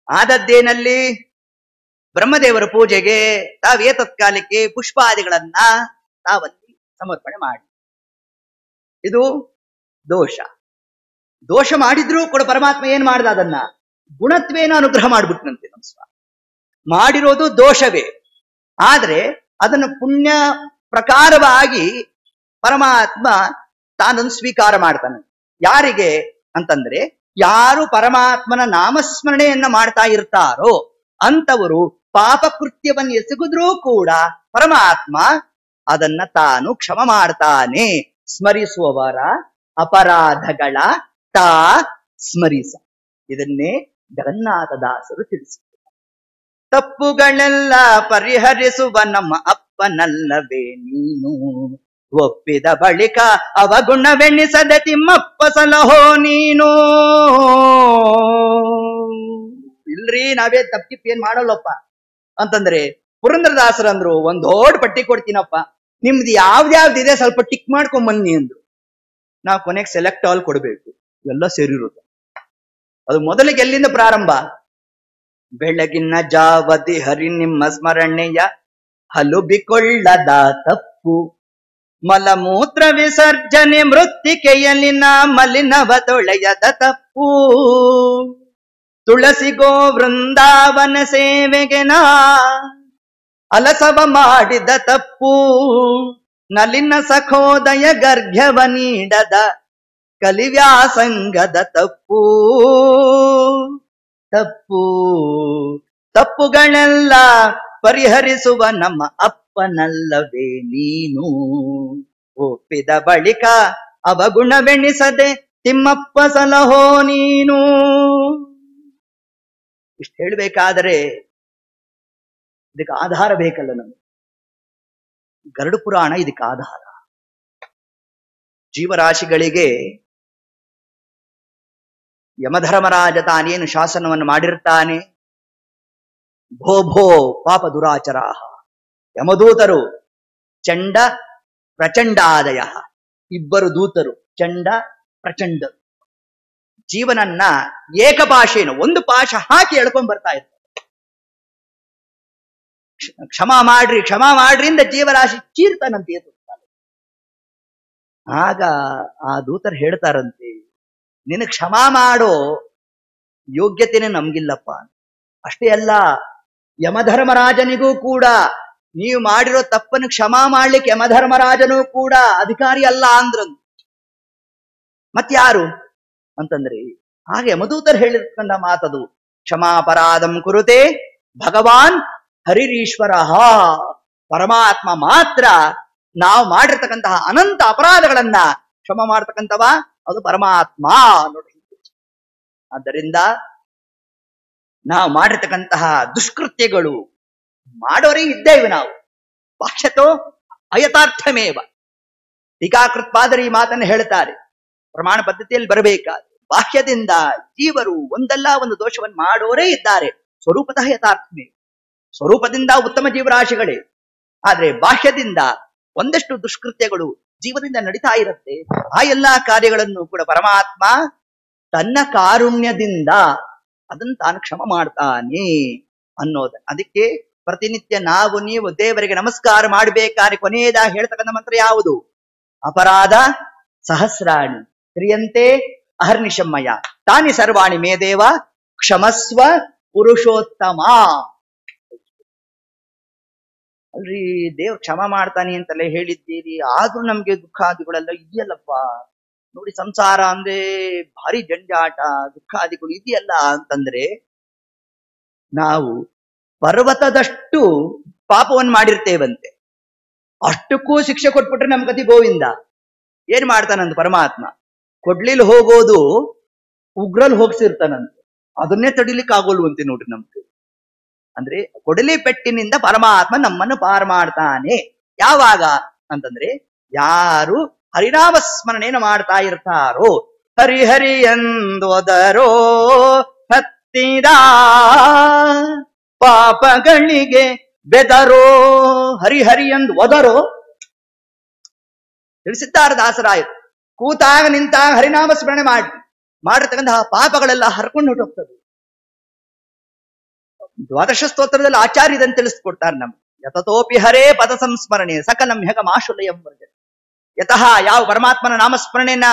ಆದದ್ದೇನಲ್ಲಿ ಬ್ರಹ್ಮದೇವರ ಪೂಜೆಗೆ ತಾವೇ ತತ್ಕಾಲಕ್ಕೆ ಪುಷ್ಪಾದಿಗಳನ್ನ ತಾವಲ್ಲಿ ಸಮರ್ಪಣೆ ಮಾಡಿ. ಇದು ದೋಷ. ದೋಷ ಮಾಡಿದ್ರೂ ಕೂಡ ಪರಮಾತ್ಮ ಏನ್ ಮಾಡ್ದ? ಅದನ್ನ ಗುಣತ್ವೇನ ಅನುಗ್ರಹ ಮಾಡ್ಬಿಟ್ನಂತೆ ನಮ್ಮ ಸ್ವಾಮಿ. ಮಾಡಿರೋದು ದೋಷವೇ, ಆದ್ರೆ ಅದನ್ನು ಪುಣ್ಯ ಪ್ರಕಾರವಾಗಿ ಪರಮಾತ್ಮ ತಾನನ್ನು ಸ್ವೀಕಾರ ಮಾಡ್ತಾನೆ. ಯಾರಿಗೆ ಅಂತಂದ್ರೆ, ಯಾರು ಪರಮಾತ್ಮನ ನಾಮಸ್ಮರಣೆಯನ್ನ ಮಾಡ್ತಾ ಇರ್ತಾರೋ ಅಂತವರು ಪಾಪಕೃತ್ಯವನ್ನು ಎಸಗಿದ್ರೂ ಕೂಡ ಪರಮಾತ್ಮ ಅದನ್ನ ತಾನು ಕ್ಷಮ ಮಾಡ್ತಾನೆ. ಸ್ಮರಿಸುವವರ ಅಪರಾಧಗಳ ತಾ ಸ್ಮರಿಸ. ಇದನ್ನೇ ಜಗನ್ನಾಥದಾಸರು ತಿಳಿಸಿದ್ದಾರೆ. ತಪ್ಪುಗಳೆಲ್ಲ ಪರಿಹರಿಸುವ ನಮ್ಮ ಅಪ್ಪನಲ್ಲವೇ ನೀನು, ಒಪ್ಪಿದ ಬಳಿಕ ಅವಗುಣವೆಣ್ಣಿಸದೆ ತಿಮ್ಮಪ್ಪ ಸಲಹೋ ನೀನು. ಇಲ್ರಿ, ನಾವೇ ತಪ್ಪಿಪ್ ಏನ್ ಮಾಡಲ್ಲಪ್ಪ ಅಂತಂದ್ರೆ, ಪುರಂದರದಾಸರಂದ್ರು ಒಂದ್ ದೊಡ್ಡ ಪಟ್ಟಿ ಕೊಡ್ತೀನಪ್ಪ, ನಿಮ್ದು ಯಾವ್ದ್ಯಾವ್ದಿದೆ ಸ್ವಲ್ಪ ಟಿಕ್ ಮಾಡ್ಕೊಂಡ್ ಬನ್ನಿ ಅಂದ್ರು. ನಾವು ಕೊನೆಗೆ ಸೆಲೆಕ್ಟ್ ಆಲ್ ಕೊಡ್ಬೇಕು, ಎಲ್ಲ ಸೇರಿರುತ್ತೆ. ಅದು ಮೊದಲಿಗೆ ಎಲ್ಲಿಂದ ಪ್ರಾರಂಭ? ಬೆಳಗಿನ ಜಾವದಿ ಹರಿ ನಿಮ್ಮ ಸ್ಮರಣೆಯ ಹಲುಬಿಕೊಳ್ಳದ ತಪ್ಪು, ಮಲಮೂತ್ರ ವಿಸರ್ಜನೆ ಮೃತ್ತಿಕೆಯಲ್ಲಿನ ಮಲಿನವ ತೊಳೆಯದ ತಪ್ಪು, ತುಳಸಿಗೋ ವೃಂದಾವನ ಸೇವೆಗೆ ನಾ ಅಲಸವ ಮಾಡಿದ ತಪ್ಪು, ನಲಿನ ಸಖೋದಯ ಗರ್ಘ್ಯವ ನೀಡದ ಕಲಿವ್ಯಾಸಂಗದ ತಪ್ಪು. ತಪ್ಪು ತಪ್ಪುಗಳೆಲ್ಲ ಪರಿಹರಿಸುವ ನಮ್ಮ ಅಪ್ಪನಲ್ಲವೇ ನೀನು, ಒಪ್ಪಿದ ಬಳಿಕ ಅವಗುಣವೆಣಿಸದೆ ತಿಮ್ಮಪ್ಪ ಸಲಹೋ ನೀನು. ಇಷ್ಟು ಹೇಳ್ಬೇಕಾದರೆ ಇದಕ್ಕೆ ಆಧಾರ ಬೇಕಲ್ಲ ನಮಗೆ. ಗರುಡ ಪುರಾಣ ಇದಕ್ಕೆ ಆಧಾರ. ಜೀವರಾಶಿಗಳಿಗೆ ಯಮಧರ್ಮರಾಜ ತಾನೇನು ಶಾಸನವನ್ನು ಮಾಡಿರ್ತಾನೆ, ಭೋ ಭೋ ಪಾಪ ದುರಾಚರಾಹ, ಯಮದೂತರು ಚಂಡ ಪ್ರಚಂಡಾದಯ, ಇಬ್ಬರು ದೂತರು ಚಂಡ ಪ್ರಚಂಡರು, ಜೀವನನ್ನ ಏಕಪಾಶೇನು ಒಂದು ಪಾಶ ಹಾಕಿ ಎಳ್ಕೊಂಡ್ ಬರ್ತಾ ಇರ್ತಾರೆ. ಕ್ಷಮಾ ಮಾಡ್ರಿ ಕ್ಷಮಾ ಮಾಡ್ರಿ ಇಂದ ಜೀವರಾಶಿ ಚೀರ್ತಾನಂತೆ. ಆಗ ಆ ದೂತರು ಹೇಳ್ತಾರಂತೆ, ನಿನಗೆ ಕ್ಷಮಾ ಮಾಡೋ ಯೋಗ್ಯತೆನೇ ನಮ್ಗಿಲ್ಲಪ್ಪ. ಅಷ್ಟೇ ಅಲ್ಲ, ಯಮಧರ್ಮರಾಜನಿಗೂ ಕೂಡ ನೀವು ಮಾಡಿರೋ ತಪ್ಪನ್ನು ಕ್ಷಮಾ ಮಾಡ್ಲಿಕ್ಕೆ ಯಮಧರ್ಮರಾಜನೂ ಕೂಡ ಅಧಿಕಾರಿ ಅಲ್ಲ ಅಂದ್ರಂತ. ಮತ್ಯಾರು ಅಂತಂದ್ರೆ, ಹಾಗೆ ಯಮದೂತರು ಹೇಳಿರ್ತಕ್ಕಂಥ ಮಾತದು. ಕ್ಷಮಾಪರಾಧಂ ಕುರುತೆ ಭಗವಾನ್ ಹರಿರೀಶ್ವರ. ಪರಮಾತ್ಮ ಮಾತ್ರ ನಾವು ಮಾಡಿರ್ತಕ್ಕಂತಹ ಅನಂತ ಅಪರಾಧಗಳನ್ನ ಕ್ಷಮ ಮಾಡ್ತಕ್ಕಂಥವ ಅದು ಪರಮಾತ್ಮ ನೋಡಿ. ಆದ್ದರಿಂದ ನಾವು ಮಾಡಿರ್ತಕ್ಕಂತಹ ದುಷ್ಕೃತ್ಯಗಳು ಮಾಡೋರೇ ಇದ್ದೇವೆ ನಾವು. ಭಾಷ್ಯತೋ ಅಯಥಾರ್ಥಮೇವ. ಟೀಕಾಕೃತ್ಪಾದರು ಈ ಮಾತನ್ನು ಹೇಳ್ತಾರೆ. ಪ್ರಮಾಣ ಪದ್ಧತಿಯಲ್ಲಿ ಬರಬೇಕಾದ್ರೆ ಬಾಹ್ಯದಿಂದ ಜೀವರು ಒಂದಲ್ಲ ಒಂದು ದೋಷವನ್ನು ಮಾಡೋರೇ ಇದ್ದಾರೆ. ಸ್ವರೂಪತಃ ಯಥಾರ್ಥಮೇ. ಸ್ವರೂಪದಿಂದ ಉತ್ತಮ ಜೀವರಾಶಿಗಳೇ, ಆದ್ರೆ ಬಾಹ್ಯದಿಂದ ಒಂದಷ್ಟು ದುಷ್ಕೃತ್ಯಗಳು ಜೀವನದಿಂದ ನಡೀತಾ ಇರುತ್ತೆ. ಆ ಎಲ್ಲಾ ಕಾರ್ಯಗಳನ್ನು ಕೂಡ ಪರಮಾತ್ಮ ತನ್ನ ಕಾರುಣ್ಯದಿಂದ ಅದನ್ನು ತಾನು ಕ್ಷಮ ಮಾಡ್ತಾನೆ ಅನ್ನೋದು. ಅದಕ್ಕೆ ಪ್ರತಿನಿತ್ಯ ನಾವು ನೀವು ದೇವರಿಗೆ ನಮಸ್ಕಾರ ಮಾಡಬೇಕಾದ್ರೆ ಕೊನೆಯದಾಗಿ ಹೇಳ್ತಕ್ಕಂಥ ಮಂತ್ರ ಯಾವುದು? ಅಪರಾಧ ಸಹಸ್ರಾಣಿ ಕ್ರಿಯಂತೆ ಅಹರ್ನಿಶಮ್ಮಯ ತಾನಿ ಸರ್ವಾಣಿ ಮೇ ದೇವ ಕ್ಷಮಸ್ವ ಪುರುಷೋತ್ತಮ. ಅಲ್ರಿ, ದೇವ್ ಕ್ಷಮ ಮಾಡ್ತಾನೆ ಅಂತಲೇ ಹೇಳಿದ್ದೀರಿ, ಆದ್ರೂ ನಮ್ಗೆ ದುಃಖಾದಿಗಳೆಲ್ಲ ಇದೆಯಲ್ಲಪ್ಪ. ನೋಡಿ, ಸಂಸಾರ ಅಂದ್ರೆ ಭಾರಿ ಜಂಜಾಟ, ದುಃಖಾದಿಗಳು ಇದೆಯಲ್ಲ ಅಂತಂದ್ರೆ, ನಾವು ಪರ್ವತದಷ್ಟು ಪಾಪವನ್ನು ಮಾಡಿರ್ತೇವಂತೆ. ಅಷ್ಟಕ್ಕೂ ಶಿಕ್ಷೆ ಕೊಟ್ಬಿಟ್ರೆ ನಮ್ ಗತಿ ಗೋವಿಂದ. ಏನ್ ಮಾಡ್ತಾನಂತ ಪರಮಾತ್ಮ? ಕೊಡ್ಲಿಲ್ ಹೋಗೋದು ಉಗ್ರಲ್ ಹೋಗ್ಸಿರ್ತಾನಂತೆ, ಅದನ್ನೇ ತಡಿಲಿಕ್ಕೆ ಆಗೋಲ್ವಂತೆ ನೋಡ್ರಿ ನಮ್ಗೆ. ಅಂದ್ರೆ ಕೊಡಲಿ ಪೆಟ್ಟಿನಿಂದ ಪರಮಾತ್ಮ ನಮ್ಮನ್ನು ಪಾರು ಮಾಡ್ತಾನೆ. ಯಾವಾಗ ಅಂತಂದ್ರೆ, ಯಾರು ಹರಿನಾಮ ಸ್ಮರಣೆಯನ್ನು ಮಾಡ್ತಾ ಇರ್ತಾರೋ, ಹರಿಹರಿ ಎಂದೋದರೋ ಹತ್ತಿದ ಪಾಪಗಳಿಗೆ ಬೆದರೋ. ಹರಿಹರಿ ಎಂದು ಒದರೋ ತಿಳಿಸಿದ್ದಾರೆ ದಾಸರಾಯರು. ಕೂತಾಗ ನಿಂತಾಗ ಹರಿನಾಮ ಸ್ಮರಣೆ ಮಾಡಿರ್ತಕ್ಕಂತಹ ಪಾಪಗಳೆಲ್ಲ ಹರ್ಕೊಂಡು ಹೊಟ್ಟೋಗ್ತದೆ. ದ್ವಾದಶ ಸ್ತೋತ್ರದಲ್ಲಿ ಆಚಾರ್ಯ ಇದನ್ನು ತಿಳಿಸ್ಕೊಡ್ತಾರೆ ನಮ್ಗೆ. ಯತತೋಪಿ ಹರೇ ಪದ ಸಂಸ್ಮರಣೆ ಸಕಲಂ ಹೆಗ ಮಾಶುಲಯಂ ವರ್ಜನೆ. ಯತಃ ಯಾವ ಪರಮಾತ್ಮನ ನಾಮಸ್ಮರಣೆನ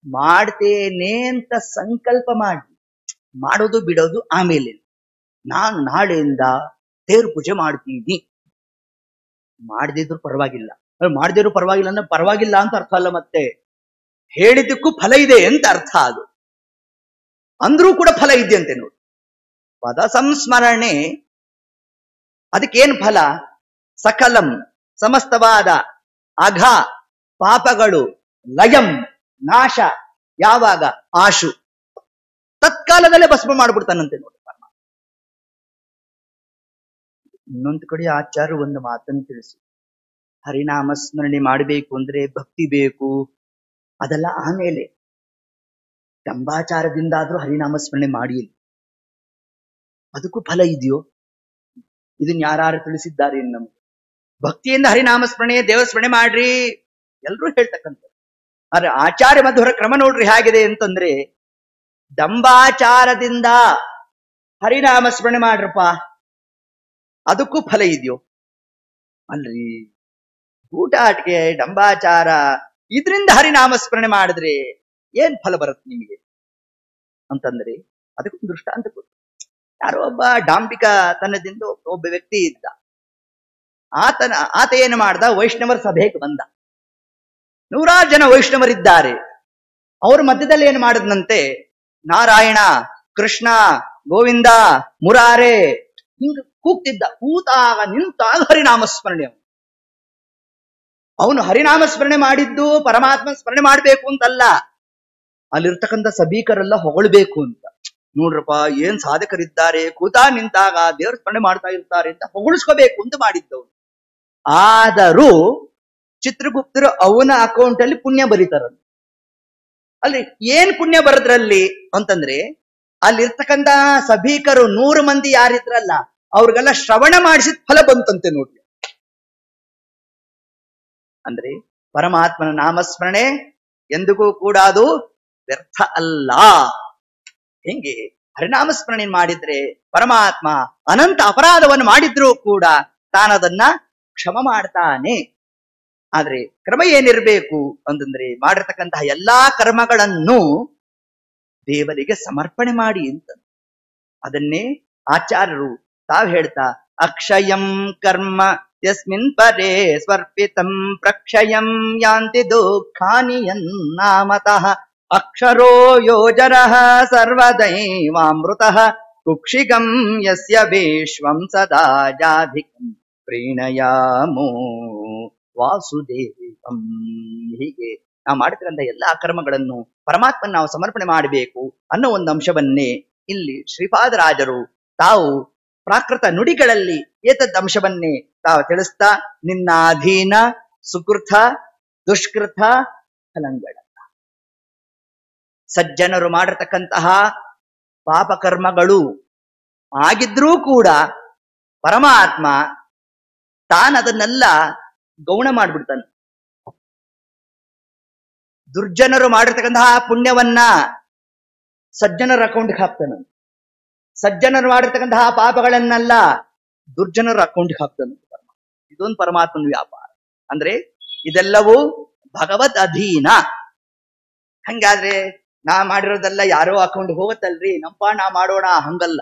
ಮಾಡ್ತೇನೆ ಅಂತ ಸಂಕಲ್ಪ ಮಾಡಿ, ಮಾಡೋದು ಬಿಡೋದು ಆಮೇಲೆ. ನಾನು ನಾಳೆಯಿಂದ ದೇವ್ರ ಪೂಜೆ ಮಾಡ್ತೀನಿ, ಮಾಡದಿದ್ರು ಪರವಾಗಿಲ್ಲ. ಮಾಡದಿದ್ರು ಪರವಾಗಿಲ್ಲ ಅಂದ್ರೆ ಪರವಾಗಿಲ್ಲ ಅಂತ ಅರ್ಥ ಅಲ್ಲ, ಮತ್ತೆ ಹೇಳಿದ್ದಕ್ಕೂ ಫಲ ಇದೆ ಅಂತ ಅರ್ಥ. ಅದು ಅಂದ್ರೂ ಕೂಡ ಫಲ ಇದೆ ಅಂತೆ ನೋಡಿ. ಪದ ಸಂಸ್ಮರಣೆ ಅದಕ್ಕೇನು ಫಲ? ಸಕಲಂ ಸಮಸ್ತವಾದ ಅಘ ಪಾಪಗಳು ಲಯಂ ನಾಶ. ಯಾವಾಗ? ಆಶು ತತ್ಕಾಲದಲ್ಲೇ ಭಸ್ಮ ಮಾಡ್ಬಿಡ್ತಾನಂತೆ ನೋಡಿ. ಇನ್ನೊಂದು ಕಡೆ ಆಚಾರ್ಯ ಒಂದು ಮಾತನ್ನು ತಿಳಿಸಿ, ಹರಿನಾಮ ಸ್ಮರಣೆ ಮಾಡಬೇಕು ಅಂದ್ರೆ ಭಕ್ತಿ ಬೇಕು, ಅದೆಲ್ಲ ಆಮೇಲೆ. ಡಂಬಾಚಾರದಿಂದಾದ್ರೂ ಹರಿನಾಮ ಸ್ಮರಣೆ ಮಾಡಿ, ಅದಕ್ಕೂ ಫಲ ಇದೆಯೋ? ಇದನ್ನ ಯಾರು ತಿಳಿಸಿದ್ದಾರೆ ನಮ್ಗೆ? ಭಕ್ತಿಯಿಂದ ಹರಿನಾಮ ಸ್ಮರಣೆ ದೇವರ ಸ್ಮರಣೆ ಮಾಡ್ರಿ ಎಲ್ರೂ ಹೇಳ್ತಕ್ಕಂಥ. ಆದ್ರೆ ಆಚಾರ್ಯ ಮಧ್ವರ ಕ್ರಮ ನೋಡ್ರಿ ಹೇಗಿದೆ ಅಂತಂದ್ರೆ, ಡಂಬಾಚಾರದಿಂದ ಹರಿನಾಮ ಸ್ಮರಣೆ ಮಾಡ್ರಪ್ಪ, ಅದಕ್ಕೂ ಫಲ ಇದೆಯೋ? ಅಲ್ರಿ, ಊಟಾಟಿಕೆ ಡಂಬಾಚಾರ ಇದರಿಂದ ಹರಿನಾಮ ಸ್ಮರಣೆ ಮಾಡಿದ್ರೆ ಏನ್ ಫಲ ಬರುತ್ತೆ ನಿಮಗೆ ಅಂತಂದ್ರೆ, ಅದಕ್ಕೊಂದು ದೃಷ್ಟಾಂತ ಕೊಟ್ಟು. ಯಾರೋ ಒಬ್ಬ ಡಾಂಬಿಕ ತನ್ನದಿಂದ ಒಬ್ಬ ವ್ಯಕ್ತಿ ಇದ್ದ. ಆತ ಏನು ಮಾಡ್ದ? ವೈಷ್ಣವರ ಸಭೆಗೆ ಬಂದ. 100 ಜನ ವೈಷ್ಣವರಿದ್ದಾರೆ. ಅವ್ರ ಮಧ್ಯದಲ್ಲಿ ಏನು ಮಾಡಿದ್ನಂತೆ? ನಾರಾಯಣ, ಕೃಷ್ಣ, ಗೋವಿಂದ, ಮುರಾರೆ ಹಿಂಗ ಕೂಗ್ತಿದ್ದ. ಕೂತಾಗ ನಿಂತಾಗ ಹರಿನಾಮ ಸ್ಮರಣೆ. ಅವನು ಹರಿನಾಮ ಸ್ಮರಣೆ ಮಾಡಿದ್ದು ಪರಮಾತ್ಮ ಸ್ಮರಣೆ ಮಾಡ್ಬೇಕು ಅಂತಲ್ಲ, ಅಲ್ಲಿರ್ತಕ್ಕಂಥ ಸಭಿಕರೆಲ್ಲ ಹೊಗಳ್ಬೇಕು ಅಂತ. ನೋಡ್ರಪ್ಪ ಏನ್ ಸಾಧಕರಿದ್ದಾರೆ, ಕೂತಾ ನಿಂತಾಗ ದೇವ್ರ ಸ್ಮರಣೆ ಮಾಡ್ತಾ ಇರ್ತಾರೆ ಅಂತ ಹೊಗಳಿಸ್ಕೋಬೇಕು ಅಂತ ಮಾಡಿದ್ದವನು. ಆದರೂ ಚಿತ್ರಗುಪ್ತರು ಅವನ ಅಕೌಂಟ್ ಅಲ್ಲಿ ಪುಣ್ಯ ಬರೀತಾರಂತೆ. ಅಲ್ಲಿ ಏನ್ ಪುಣ್ಯ ಬರದ್ರಲ್ಲಿ ಅಂತಂದ್ರೆ, ಅಲ್ಲಿರ್ತಕ್ಕಂಥ ಸಭಿಕರು 100 ಮಂದಿ ಯಾರಿದ್ರಲ್ಲ ಅವ್ರಿಗೆಲ್ಲ ಶ್ರವಣ ಮಾಡಿಸಿದ ಫಲ ಬಂತಂತೆ ನೋಡ್ರಿ. ಅಂದ್ರೆ ಪರಮಾತ್ಮನ ನಾಮಸ್ಮರಣೆ ಎಂದಿಗೂ ಕೂಡ ಅದು ವ್ಯರ್ಥ ಅಲ್ಲ. ಹೆಂಗೆ? ಹರಿನಾಮಸ್ಮರಣೆ ಮಾಡಿದ್ರೆ ಪರಮಾತ್ಮ ಅನಂತ ಅಪರಾಧವನ್ನು ಮಾಡಿದ್ರೂ ಕೂಡ ತಾನದನ್ನ ಕ್ಷಮ ಮಾಡ್ತಾನೆ. ಆದ್ರೆ ಕ್ರಮ ಏನಿರ್ಬೇಕು ಅಂತಂದ್ರೆ, ಮಾಡಿರ್ತಕ್ಕಂತಹ ಎಲ್ಲಾ ಕರ್ಮಗಳನ್ನು ದೇವರಿಗೆ ಸಮರ್ಪಣೆ ಮಾಡಿ ಅಂತ. ಅದನ್ನೇ ಆಚಾರ್ಯರು ತಾವು ಹೇಳ್ತಾ, ಅಕ್ಷಯಂ ಕರ್ಮ ಯಸ್ಮಿನ್ ಪರೇ ಸ್ವರ್ಪಿತಂ ಪ್ರಕ್ಷಯಂ ಯಾಂತಿ ದುಃಖಾನಿ ಯನ್ನಾಮತಃ ಅಕ್ಷರೋ ಯೋಜರಃ ಸರ್ವದೈವಾಮೃತಃ ಕುಕ್ಷಿಗಂ ಯಸ್ಯ ವಿಶ್ವಂ ಸದಾ ಜಾಧಿಕಂ ಪ್ರೀಣಯಾಮೋ ವಾಸುದೇವಂ. ಹೀಗೆ ನಾವು ಮಾಡ್ತಿರಂತ ಎಲ್ಲಾ ಕರ್ಮಗಳನ್ನು ಪರಮಾತ್ಮನ ನಾವು ಸಮರ್ಪಣೆ ಮಾಡಬೇಕು ಅನ್ನೋ ಒಂದು ಅಂಶವನ್ನೇ ಇಲ್ಲಿ ಶ್ರೀಪಾದರಾಜರು ತಾವು ಪ್ರಾಕೃತ ನುಡಿಗಳಲ್ಲಿ ಏತದ್ ಅಂಶವನ್ನೇ ತಾವು ತಿಳಿಸ್ತಾ, ನಿನ್ನಾಧೀನ ಸುಕೃತ ದುಷ್ಕೃತ ಫಲಂಗಳ. ಸಜ್ಜನರು ಮಾಡಿರ್ತಕ್ಕಂತಹ ಪಾಪಕರ್ಮಗಳು ಆಗಿದ್ರೂ ಕೂಡ ಪರಮಾತ್ಮ ತಾನದನ್ನೆಲ್ಲ ಗೌಣ ಮಾಡ್ಬಿಡ್ತಾನೆ. ದುರ್ಜನರು ಮಾಡಿರ್ತಕ್ಕಂತಹ ಪುಣ್ಯವನ್ನ ಸಜ್ಜನರ ಅಕೌಂಟ್ಗೆ ಹಾಕ್ತಾನೆ. ಸಜ್ಜನರು ಮಾಡಿರ್ತಕ್ಕಂತಹ ಪಾಪಗಳನ್ನೆಲ್ಲ ದುರ್ಜನರ ಅಕೌಂಟ್ಗೆ ಹಾಕ್ತಾನೆ. ಇದೊಂದು ಪರಮಾತ್ಮನ ವ್ಯಾಪಾರ. ಅಂದ್ರೆ ಇದೆಲ್ಲವೂ ಭಗವದ್ ಅಧೀನ. ಹಂಗಾದ್ರೆ ನಾ ಮಾಡಿರೋದೆಲ್ಲ ಯಾರೋ ಅಕೌಂಟ್ ಹೋಗುತ್ತಲ್ರಿ, ನಮ್ಮಪ್ಪ ನಾ ಮಾಡೋಣ, ಹಂಗಲ್ಲ.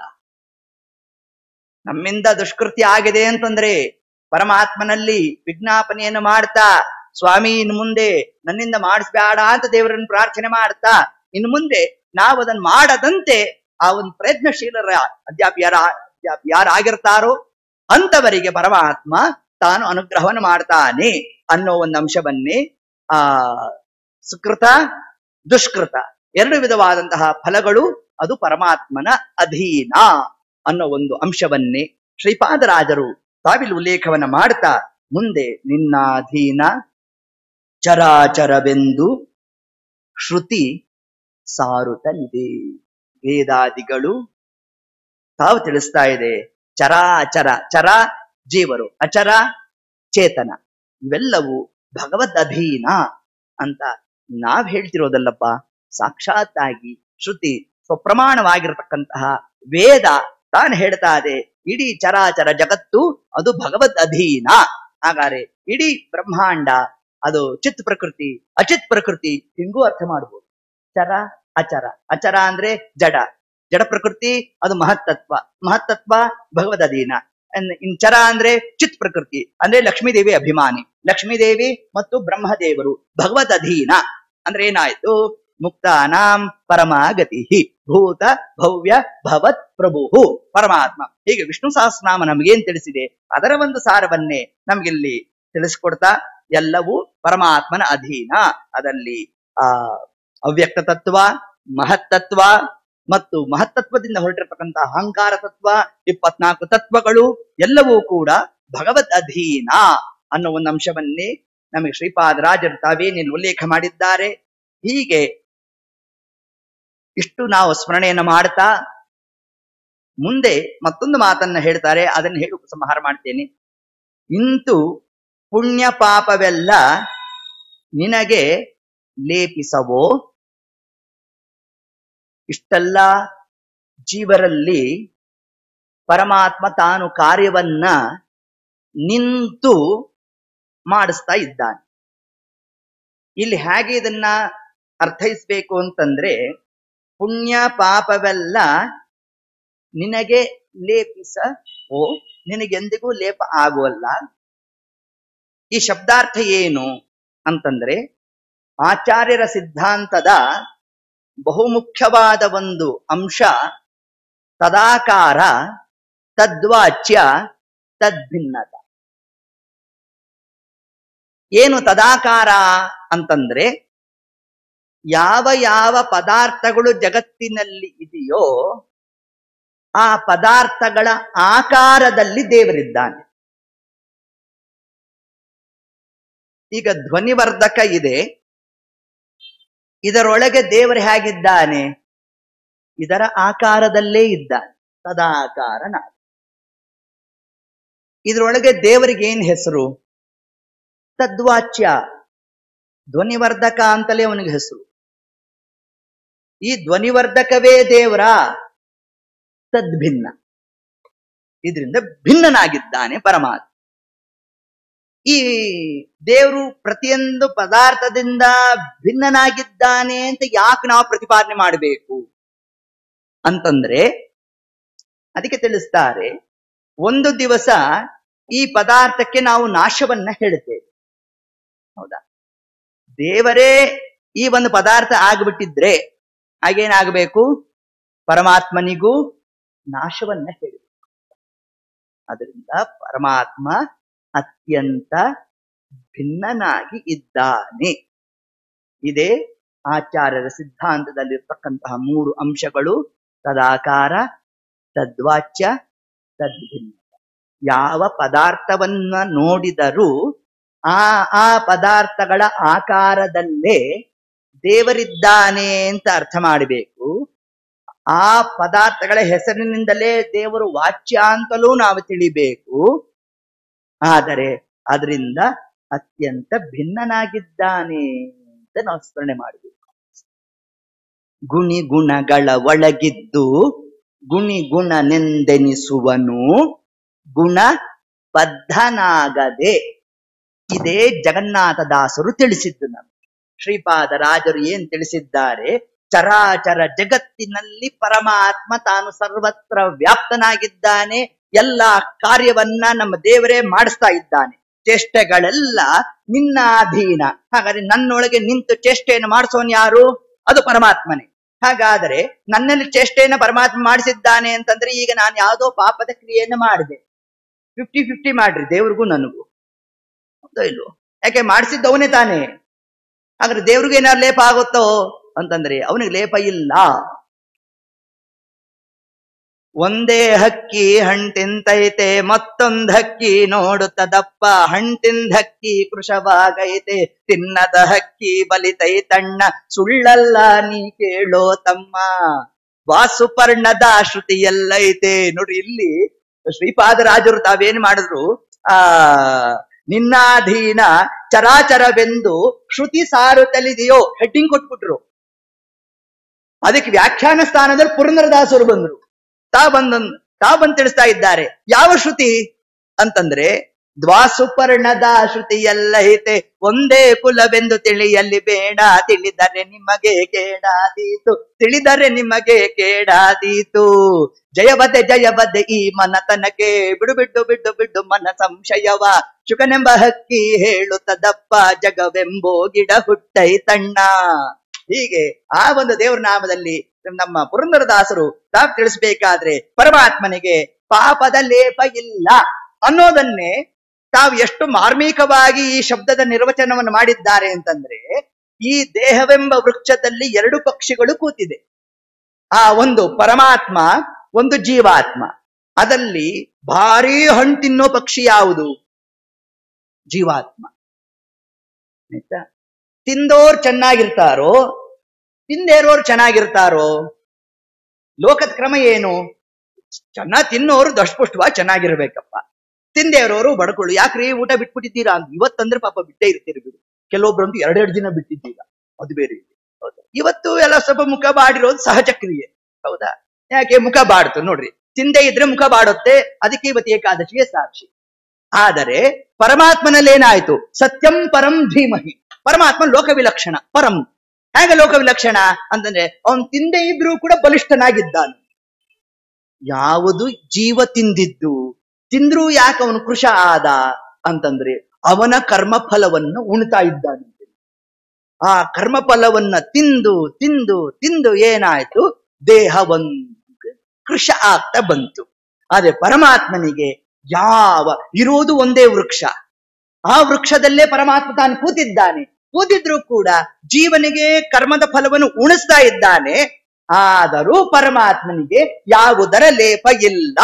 ನಮ್ಮಿಂದ ದುಷ್ಕೃತ್ಯ ಆಗಿದೆ ಅಂತಂದ್ರೆ ಪರಮಾತ್ಮನಲ್ಲಿ ವಿಜ್ಞಾಪನೆಯನ್ನು ಮಾಡ್ತಾ, ಸ್ವಾಮಿ ಇನ್ನು ಮುಂದೆ ನನ್ನಿಂದ ಮಾಡಿಸ್ಬೇಡ ಅಂತ ದೇವರನ್ನು ಪ್ರಾರ್ಥನೆ ಮಾಡ್ತಾ, ಇನ್ನು ಮುಂದೆ ನಾವು ಅದನ್ನ ಮಾಡದಂತೆ ಆ ಒಂದು ಪ್ರಯತ್ನಶೀಲರ ಯಾರಾಗಿರ್ತಾರೋ ಅಂತವರಿಗೆ ಪರಮಾತ್ಮ ತಾನು ಅನುಗ್ರಹವನ್ನು ಮಾಡ್ತಾನೆ ಅನ್ನೋ ಒಂದು ಅಂಶವನ್ನೇ ಸುಕೃತ ದುಷ್ಕೃತ 2 ವಿಧವಾದಂತಹ ಫಲಗಳು ಅದು ಪರಮಾತ್ಮನ ಅಧೀನ ಅನ್ನೋ ಒಂದು ಅಂಶವನ್ನೇ ಶ್ರೀಪಾದರಾಜರು ತಾವಿಲ್ಲಿ ಉಲ್ಲೇಖವನ್ನ ಮಾಡ್ತಾ ಮುಂದೆ ನಿನ್ನಾಧೀನ ಚರಾಚರವೆಂದು ಶ್ರುತಿ ಸಾರುತ್ತಲಿದೆ. ವೇದಾದಿಗಳು ತಾವು ತಿಳಿಸ್ತಾ ಇದೆ. ಚರಾಚರ, ಚರ ಜೀವರು, ಅಚರ ಚೇತನ, ಇವೆಲ್ಲವೂ ಭಗವದ್ ಅಧೀನ ಅಂತ ನಾವ್ ಹೇಳ್ತಿರೋದಲ್ಲಪ್ಪ, ಸಾಕ್ಷಾತ್ತಾಗಿ ಶ್ರುತಿ ಸ್ವಪ್ರಮಾಣವಾಗಿರತಕ್ಕಂತಹ ವೇದ ತಾನು ಹೇಳ್ತಾ ಇದೆ, ಇಡೀ ಚರಾಚರ ಜಗತ್ತು ಅದು ಭಗವದ್ ಅಧೀನ. ಹಾಗಾದ್ರೆ ಇಡೀ ಬ್ರಹ್ಮಾಂಡ ಅದು ಚಿತ್ ಪ್ರಕೃತಿ, ಅಚಿತ್ ಪ್ರಕೃತಿ ಹಿಂಗೂ ಅರ್ಥ ಮಾಡ್ಬೋದು. ಚರ ಅಚರ, ಅಚರ ಅಂದ್ರೆ ಜಡ, ಜಡ ಪ್ರಕೃತಿ ಅದು ಮಹತ್ತತ್ವ, ಮಹತ್ತತ್ವ ಭಗವದ್ ಅಧೀನ. ಇನ್ ಚರ ಅಂದ್ರೆ ಚಿತ್ ಪ್ರಕೃತಿ ಅಂದ್ರೆ ಲಕ್ಷ್ಮೀದೇವಿ ಅಭಿಮಾನಿ, ಲಕ್ಷ್ಮೀದೇವಿ ಮತ್ತು ಬ್ರಹ್ಮದೇವರು ಭಗವದ್ ಅಧೀನ. ಅಂದ್ರೆ ಏನಾಯ್ತು? ಮುಕ್ತಾನಾಂ ಪರಮಾಗತಿ ಭೂತ ಭವ್ಯ ಭವತ್ ಪ್ರಭು ಪರಮಾತ್ಮ. ಹೀಗೆ ವಿಷ್ಣು ಸಹಸ್ರನಾಮ ನಮಗೇನ್ ತಿಳಿಸಿದೆ ಅದರ ಒಂದು ಸಾರವನ್ನೇ ನಮ್ಗಿಲ್ಲಿ ತಿಳಿಸ್ಕೊಡ್ತಾ, ಎಲ್ಲವೂ ಪರಮಾತ್ಮನ ಅಧೀನ. ಅದರಲ್ಲಿ ಅವ್ಯಕ್ತ ತತ್ವ, ಮಹತ್ತತ್ವ ಮತ್ತು ಮಹತ್ತತ್ವದಿಂದ ಹೊರಟಿರತಕ್ಕಂತಹ ಅಹಂಕಾರ ತತ್ವ, 24 ತತ್ವಗಳು ಎಲ್ಲವೂ ಕೂಡ ಭಗವದ್ ಅಧೀನ ಅನ್ನೋ ಒಂದು ಅಂಶವನ್ನೇ ನಮಗೆ ಶ್ರೀಪಾದರಾಜರು ತಾವೇನೇನು ಉಲ್ಲೇಖ ಮಾಡಿದ್ದಾರೆ. ಹೀಗೆ ಇಷ್ಟು ನಾವು ಸ್ಮರಣೆಯನ್ನು ಮಾಡ್ತಾ ಮುಂದೆ ಮತ್ತೊಂದು ಮಾತನ್ನ ಹೇಳ್ತಾರೆ, ಅದನ್ನು ಹೇಳಿ ಉಪಸಂಹಾರ ಮಾಡ್ತೇನೆ. ಇಂತು ಪುಣ್ಯ ಪಾಪವೆಲ್ಲ ನಿನಗೆ ಲೇಪಿಸವೋ. ಇಷ್ಟೆಲ್ಲ ಜೀವರಲ್ಲಿ ಪರಮಾತ್ಮ ತಾನು ಕಾರ್ಯವನ್ನ ನಿಂತು ಮಾಡಿಸ್ತಾ ಇದ್ದಾನೆ. ಇಲ್ಲಿ ಹೇಗೆ ಇದನ್ನ ಅರ್ಥೈಸ್ಬೇಕು ಅಂತಂದ್ರೆ, ಪುಣ್ಯ ಪಾಪವೆಲ್ಲ ನಿನಗೆ ಲೇಪಿಸವೋ, ನಿನಗೆಂದಿಗೂ ಲೇಪ ಆಗುವಲ್ಲ. ಈ ಶಬ್ದಾರ್ಥ ಏನು ಅಂತಂದ್ರೆ, ಆಚಾರ್ಯರ ಸಿದ್ಧಾಂತದ ಬಹುಮುಖ್ಯವಾದ ಒಂದು ಅಂಶ ತದಾಕಾರ ತದ್ವಾಚ್ಯ ತದ್ಭಿನ್ನತ. ಏನು ತದಾಕಾರ ಅಂತಂದ್ರೆ, ಯಾವ ಯಾವ ಪದಾರ್ಥಗಳು ಜಗತ್ತಿನಲ್ಲಿ ಇದೆಯೋ ಆ ಪದಾರ್ಥಗಳ ಆಕಾರದಲ್ಲಿ ದೇವರಿದ್ದಾನೆ. ಈಗ ಧ್ವನಿವರ್ಧಕ ಇದೆ, ಇದರೊಳಗೆ ದೇವರು ಹೇಗಿದ್ದಾನೆ? ಇದರ ಆಕಾರದಲ್ಲೇ ಇದ್ದಾನೆ, ತದಾಕಾರನ. ಇದರೊಳಗೆ ದೇವರಿಗೆ ಏನ್ ಹೆಸರು? ತದ್ವಾಚ್ಯ, ಧ್ವನಿವರ್ಧಕ ಅಂತಲೇ ಅವನಿಗೆ ಹೆಸರು. ಈ ಧ್ವನಿವರ್ಧಕವೇ ದೇವರ? ತದ್ಭಿನ್ನ, ಇದರಿಂದ ಭಿನ್ನನಾಗಿದ್ದಾನೆ ಪರಮಾತ್ಮ. ಈ ದೇವರು ಪ್ರತಿಯೊಂದು ಪದಾರ್ಥದಿಂದ ಭಿನ್ನನಾಗಿದ್ದಾನೆ ಅಂತ ಯಾಕೆ ನಾವು ಪ್ರತಿಪಾದನೆ ಮಾಡಬೇಕು ಅಂತಂದ್ರೆ, ಅದಕ್ಕೆ ತಿಳಿಸ್ತಾರೆ, ಒಂದು ದಿವಸ ಈ ಪದಾರ್ಥಕ್ಕೆ ನಾವು ನಾಶವನ್ನ ಹೇಳ್ತೇವೆ, ಹೌದಾ? ದೇವರೇ ಈ ಒಂದು ಪದಾರ್ಥ ಆಗ್ಬಿಟ್ಟಿದ್ರೆ ಹಾಗೇನಾಗಬೇಕು? ಪರಮಾತ್ಮನಿಗೂ ನಾಶವನ್ನ ಹೇಳಬೇಕು. ಅದರಿಂದ ಪರಮಾತ್ಮ ಅತ್ಯಂತ ಭಿನ್ನನಾಗಿ ಇದ್ದಾನೆ. ಇದೇ ಆಚಾರ್ಯರ ಸಿದ್ಧಾಂತದಲ್ಲಿರ್ತಕ್ಕಂತಹ 3 ಅಂಶಗಳು: ತದಾಕಾರ, ತದ್ವಾಚ್ಯ, ತದ್ಭಿನ್ನ. ಯಾವ ಪದಾರ್ಥವನ್ನ ನೋಡಿದರೂ ಆ ಪದಾರ್ಥಗಳ ಆಕಾರದಲ್ಲೇ ದೇವರಿದ್ದಾನೆ ಅಂತ ಅರ್ಥ ಮಾಡಬೇಕು. ಆ ಪದಾರ್ಥಗಳ ಹೆಸರಿನಿಂದಲೇ ದೇವರು ವಾಚ್ಯ ಅಂತಲೂ ನಾವು ತಿಳಿಬೇಕು. ಆದರೆ ಅದರಿಂದ ಅತ್ಯಂತ ಭಿನ್ನನಾಗಿದ್ದಾನೆ ಅಂತ ನಾವು ಸ್ಮರಣೆ ಮಾಡಬೇಕು. ಗುಣಿ ಗುಣಗಳ ಒಳಗಿದ್ದು ಗುಣಿ ಗುಣನೆಂದೆನಿಸುವನು ಗುಣ ಬದ್ಧನಾಗದೆ. ಇದೇ ಜಗನ್ನಾಥದಾಸರು ತಿಳಿಸಿದ್ದು ನಮಗೆ. ಶ್ರೀಪಾದರಾಜರು ಏನ್ ತಿಳಿಸಿದ್ದಾರೆ? ಚರಾಚರ ಜಗತ್ತಿನಲ್ಲಿ ಪರಮಾತ್ಮ ತಾನು ಸರ್ವತ್ರ ವ್ಯಾಪ್ತನಾಗಿದ್ದಾನೆ. ಎಲ್ಲ ಕಾರ್ಯವನ್ನ ನಮ್ಮ ದೇವರೇ ಮಾಡಿಸ್ತಾ ಇದ್ದಾನೆ. ಚೇಷ್ಟೆಗಳೆಲ್ಲ ನಿನ್ನ ಅಧೀನ. ಹಾಗಾದ್ರೆ ನನ್ನೊಳಗೆ ನಿಂತು ಚೇಷ್ಟೆಯನ್ನು ಮಾಡಿಸೋನು ಯಾರು? ಅದು ಪರಮಾತ್ಮನೇ. ಹಾಗಾದರೆ ನನ್ನಲ್ಲಿ ಚೇಷ್ಟೆಯನ್ನು ಪರಮಾತ್ಮ ಮಾಡಿಸಿದ್ದಾನೆ ಅಂತಂದ್ರೆ, ಈಗ ನಾನು ಯಾವುದೋ ಪಾಪದ ಕ್ರಿಯೆಯನ್ನು ಮಾಡಿದೆ. 50-50 ಮಾಡ್ರಿ ದೇವ್ರಿಗೂ ನನಗೂ, ಹೌದೋ ಇಲ್ವೋ? ಯಾಕೆ ಮಾಡಿಸಿದ್ದವನೇ ತಾನೇ. ಹಾಗಾದ್ರೆ ದೇವ್ರಿಗೂ ಏನಾದ್ರು ಲೇಪ ಆಗುತ್ತೋ ಅಂತಂದ್ರೆ ಅವನಿಗೆ ಲೇಪ ಇಲ್ಲ. ಒಂದೇ ಹಕ್ಕಿ ಹಣ್ತಿಂತೈತೆ ಮತ್ತೊಂದ್ ಹಕ್ಕಿ ನೋಡುತ್ತದಪ್ಪ, ಹಣ್ತಿಂದ ಹಕ್ಕಿ ಕೃಶವಾಗೈತೆ ತಿನ್ನದ ಹಕ್ಕಿ ಬಲಿತೈತಣ್ಣ, ಸುಳ್ಳಲ್ಲ ನೀ ಕೇಳೋ ತಮ್ಮ, ವಾಸುಪರ್ಣದ ಶ್ರುತಿ ಎಲ್ಲೈತೆ. ನೋಡ್ರಿ, ಇಲ್ಲಿ ಶ್ರೀಪಾದರಾಜರು ತಾವೇನ್ ಮಾಡಿದ್ರು, ನಿನ್ನಾಧೀನ ಚರಾಚರವೆಂದು ಶ್ರುತಿ ಸಾರುತ್ತಲಿದೆಯೋ ಹೆಡ್ಡಿಂಗ್ ಕೊಟ್ಬಿಟ್ರು. ಅದಕ್ಕೆ ವ್ಯಾಖ್ಯಾನ ಸ್ಥಾನದಲ್ಲಿ ಪುರಂದರದಾಸರು ಬಂದ್ರು. ತಾವು ತಿಳಿಸ್ತಾ ಇದ್ದಾರೆ. ಯಾವ ಶ್ರುತಿ ಅಂತಂದ್ರೆ ದ್ವಾಸುಪರ್ಣದ ಶ್ರುತಿಯಲ್ಲ ಹಿತೆ ಒಂದೇ ಕುಲವೆಂದು ತಿಳಿಯಲಿ ಬೇಡ, ತಿಳಿದರೆ ನಿಮಗೆ ಕೇಡಾದೀತು, ತಿಳಿದರೆ ನಿಮಗೆ ಕೇಡಾದೀತು. ಜಯವದೆ ಈ ಮನತನಕ್ಕೆ, ಬಿಡು ಬಿಡು ಬಿಡು ಬಿಡು ಮನ ಸಂಶಯವ, ಶುಕನೆಂಬ ಹಕ್ಕಿ ಹೇಳುತ್ತದಪ್ಪ ಜಗವೆಂಬೋ ಗಿಡ ಹುಟ್ಟೈತಣ್ಣ. ಹೀಗೆ ಆ ಒಂದು ದೇವರ ನಾಮದಲ್ಲಿ ನಮ್ಮ ಪುರಂದರದಾಸರು ತಾವು ತಿಳಿಸ್ಬೇಕಾದ್ರೆ ಪರಮಾತ್ಮನಿಗೆ ಪಾಪದ ಲೇಪ ಇಲ್ಲ ಅನ್ನೋದನ್ನೇ ತಾವು ಎಷ್ಟು ಮಾರ್ಮಿಕವಾಗಿ ಈ ಶಬ್ದದ ನಿರ್ವಚನವನ್ನು ಮಾಡಿದ್ದಾರೆ ಅಂತಂದ್ರೆ, ಈ ದೇಹವೆಂಬ ವೃಕ್ಷದಲ್ಲಿ 2 ಪಕ್ಷಿಗಳು ಕೂತಿದೆ. ಆ ಒಂದು ಪರಮಾತ್ಮ, ಒಂದು ಜೀವಾತ್ಮ. ಅದರಲ್ಲಿ ಭಾರೀ ಹಣ್ಣು ತಿನ್ನೋ ಪಕ್ಷಿ ಯಾವುದು? ಜೀವಾತ್ಮ. ಆಯ್ತಾ? ತಿಂದೋರು ಚೆನ್ನಾಗಿರ್ತಾರೋ, ತಿಂದೇ ಇರೋರು ಚೆನ್ನಾಗಿರ್ತಾರೋ? ಲೋಕದ ಕ್ರಮ ಏನು? ಚೆನ್ನಾಗಿ ತಿನ್ನೋರು ದಷ್ಟಪುಷ್ಟವಾಗಿ ಚೆನ್ನಾಗಿರ್ಬೇಕಪ್ಪ, ತಿಂದೇ ಇರೋರು ಬಡ್ಕೊಳ್ಳು. ಯಾಕ್ರಿ ಊಟ ಬಿಟ್ಬಿಟ್ಟಿದ್ದೀರಾ ಅಂತ. ಇವತ್ತಂದ್ರೆ ಪಾಪ ಬಿಟ್ಟೇ ಇರ್ತೀರಿ ಬಿಡು. ಕೆಲವೊಬ್ರಂತೂ 2 ದಿನ ಬಿಟ್ಟಿದ್ದೀರಾ, ಅದು ಬೇರೆ ಇದೆ. ಹೌದಾ? ಇವತ್ತು ಎಲ್ಲ ಸ್ವಲ್ಪ ಮುಖ ಬಾಡಿರೋದು ಸಹಜಕ್ರಿಯೆ. ಹೌದಾ? ಯಾಕೆ ಮುಖ ಬಾಡ್ತು ನೋಡ್ರಿ, ತಿಂದೇ ಇದ್ರೆ ಮುಖ ಬಾಡುತ್ತೆ. ಅದಕ್ಕೆ ಇವತ್ತು ಏಕಾದಶಿಗೆ ಸಾಕ್ಷಿ. ಆದರೆ ಪರಮಾತ್ಮನಲ್ಲಿ ಏನಾಯ್ತು? ಸತ್ಯಂ ಪರಂ ಧೀಮಹಿ. ಪರಮಾತ್ಮ ಲೋಕ ವಿಲಕ್ಷಣ ಪರಂ. ಹೇಗೆ ಲೋಕ ವಿಲಕ್ಷಣ ಅಂತಂದ್ರೆ ಅವನು ತಿಂದೇ ಇದ್ರೂ ಕೂಡ ಬಲಿಷ್ಠನಾಗಿದ್ದಾನೆ. ಯಾವುದು ಜೀವ ತಿಂದಿದ್ದು? ತಿಂದ್ರೂ ಯಾಕೆ ಅವನು ಕೃಶ ಆದ ಅಂತಂದ್ರೆ ಅವನ ಕರ್ಮಫಲವನ್ನು ಉಣ್ತಾ ಇದ್ದಾನೆ. ಆ ಕರ್ಮಫಲವನ್ನ ತಿಂದು ತಿಂದು ತಿಂದು ಏನಾಯ್ತು? ದೇಹ ಒಂದು ಕೃಶ ಆಗ್ತಾ ಬಂತು. ಆದ್ರೆ ಪರಮಾತ್ಮನಿಗೆ ಇರೋದು ಒಂದೇ ವೃಕ್ಷ. ಆ ವೃಕ್ಷದಲ್ಲೇ ಪರಮಾತ್ಮ ತಾನು ಕೂತಿದ್ದಾನೆ. ಕೂತಿದ್ರು ಕೂಡ ಜೀವನಿಗೆ ಕರ್ಮದ ಫಲವನ್ನು ಉಣಿಸ್ತಾ ಇದ್ದಾನೆ. ಆದರೂ ಪರಮಾತ್ಮನಿಗೆ ಯಾವುದರ ಲೇಪ ಇಲ್ಲ.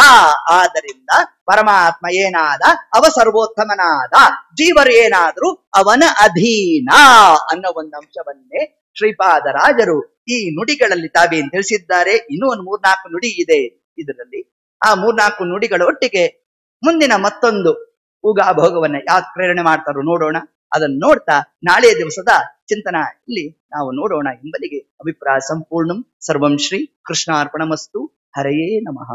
ಆದ್ದರಿಂದ ಪರಮಾತ್ಮ ಏನಾದ? ಅವ ಸರ್ವೋತ್ತಮನಾದ. ಜೀವರು ಏನಾದ್ರು ಅವನ ಅಧೀನ ಅನ್ನೋ ಒಂದು ಅಂಶವನ್ನೇ ಶ್ರೀಪಾದರಾಜರು ಈ ನುಡಿಗಳಲ್ಲಿ ತಾವೇನ್ ತಿಳಿಸಿದ್ದಾರೆ. ಇನ್ನೂ ಒಂದು 3-4 ನುಡಿ ಇದೆ ಇದರಲ್ಲಿ. ಆ 3-4 ನುಡಿಗಳ ಒಟ್ಟಿಗೆ ಮುಂದಿನ ಮತ್ತೊಂದು ಊಗಾಭೋಗವನ್ನ ಯಾಕೆ ಪ್ರೇರಣೆ ಮಾಡ್ತಾರೋ ನೋಡೋಣ. ಅದನ್ನು ನೋಡ್ತಾ ನಾಳೆ ದಿವಸದ ಚಿಂತನ ಇಲ್ಲಿ ನಾವು ನೋಡೋಣ ಎಂಬಲಿಗೆ ಅಭಿಪ್ರಾಯ ಸಂಪೂರ್ಣಂ. ಸರ್ವಂ ಶ್ರೀ ಕೃಷ್ಣಾರ್ಪಣಮಸ್ತು. ಹರಯೇ ನಮಃ.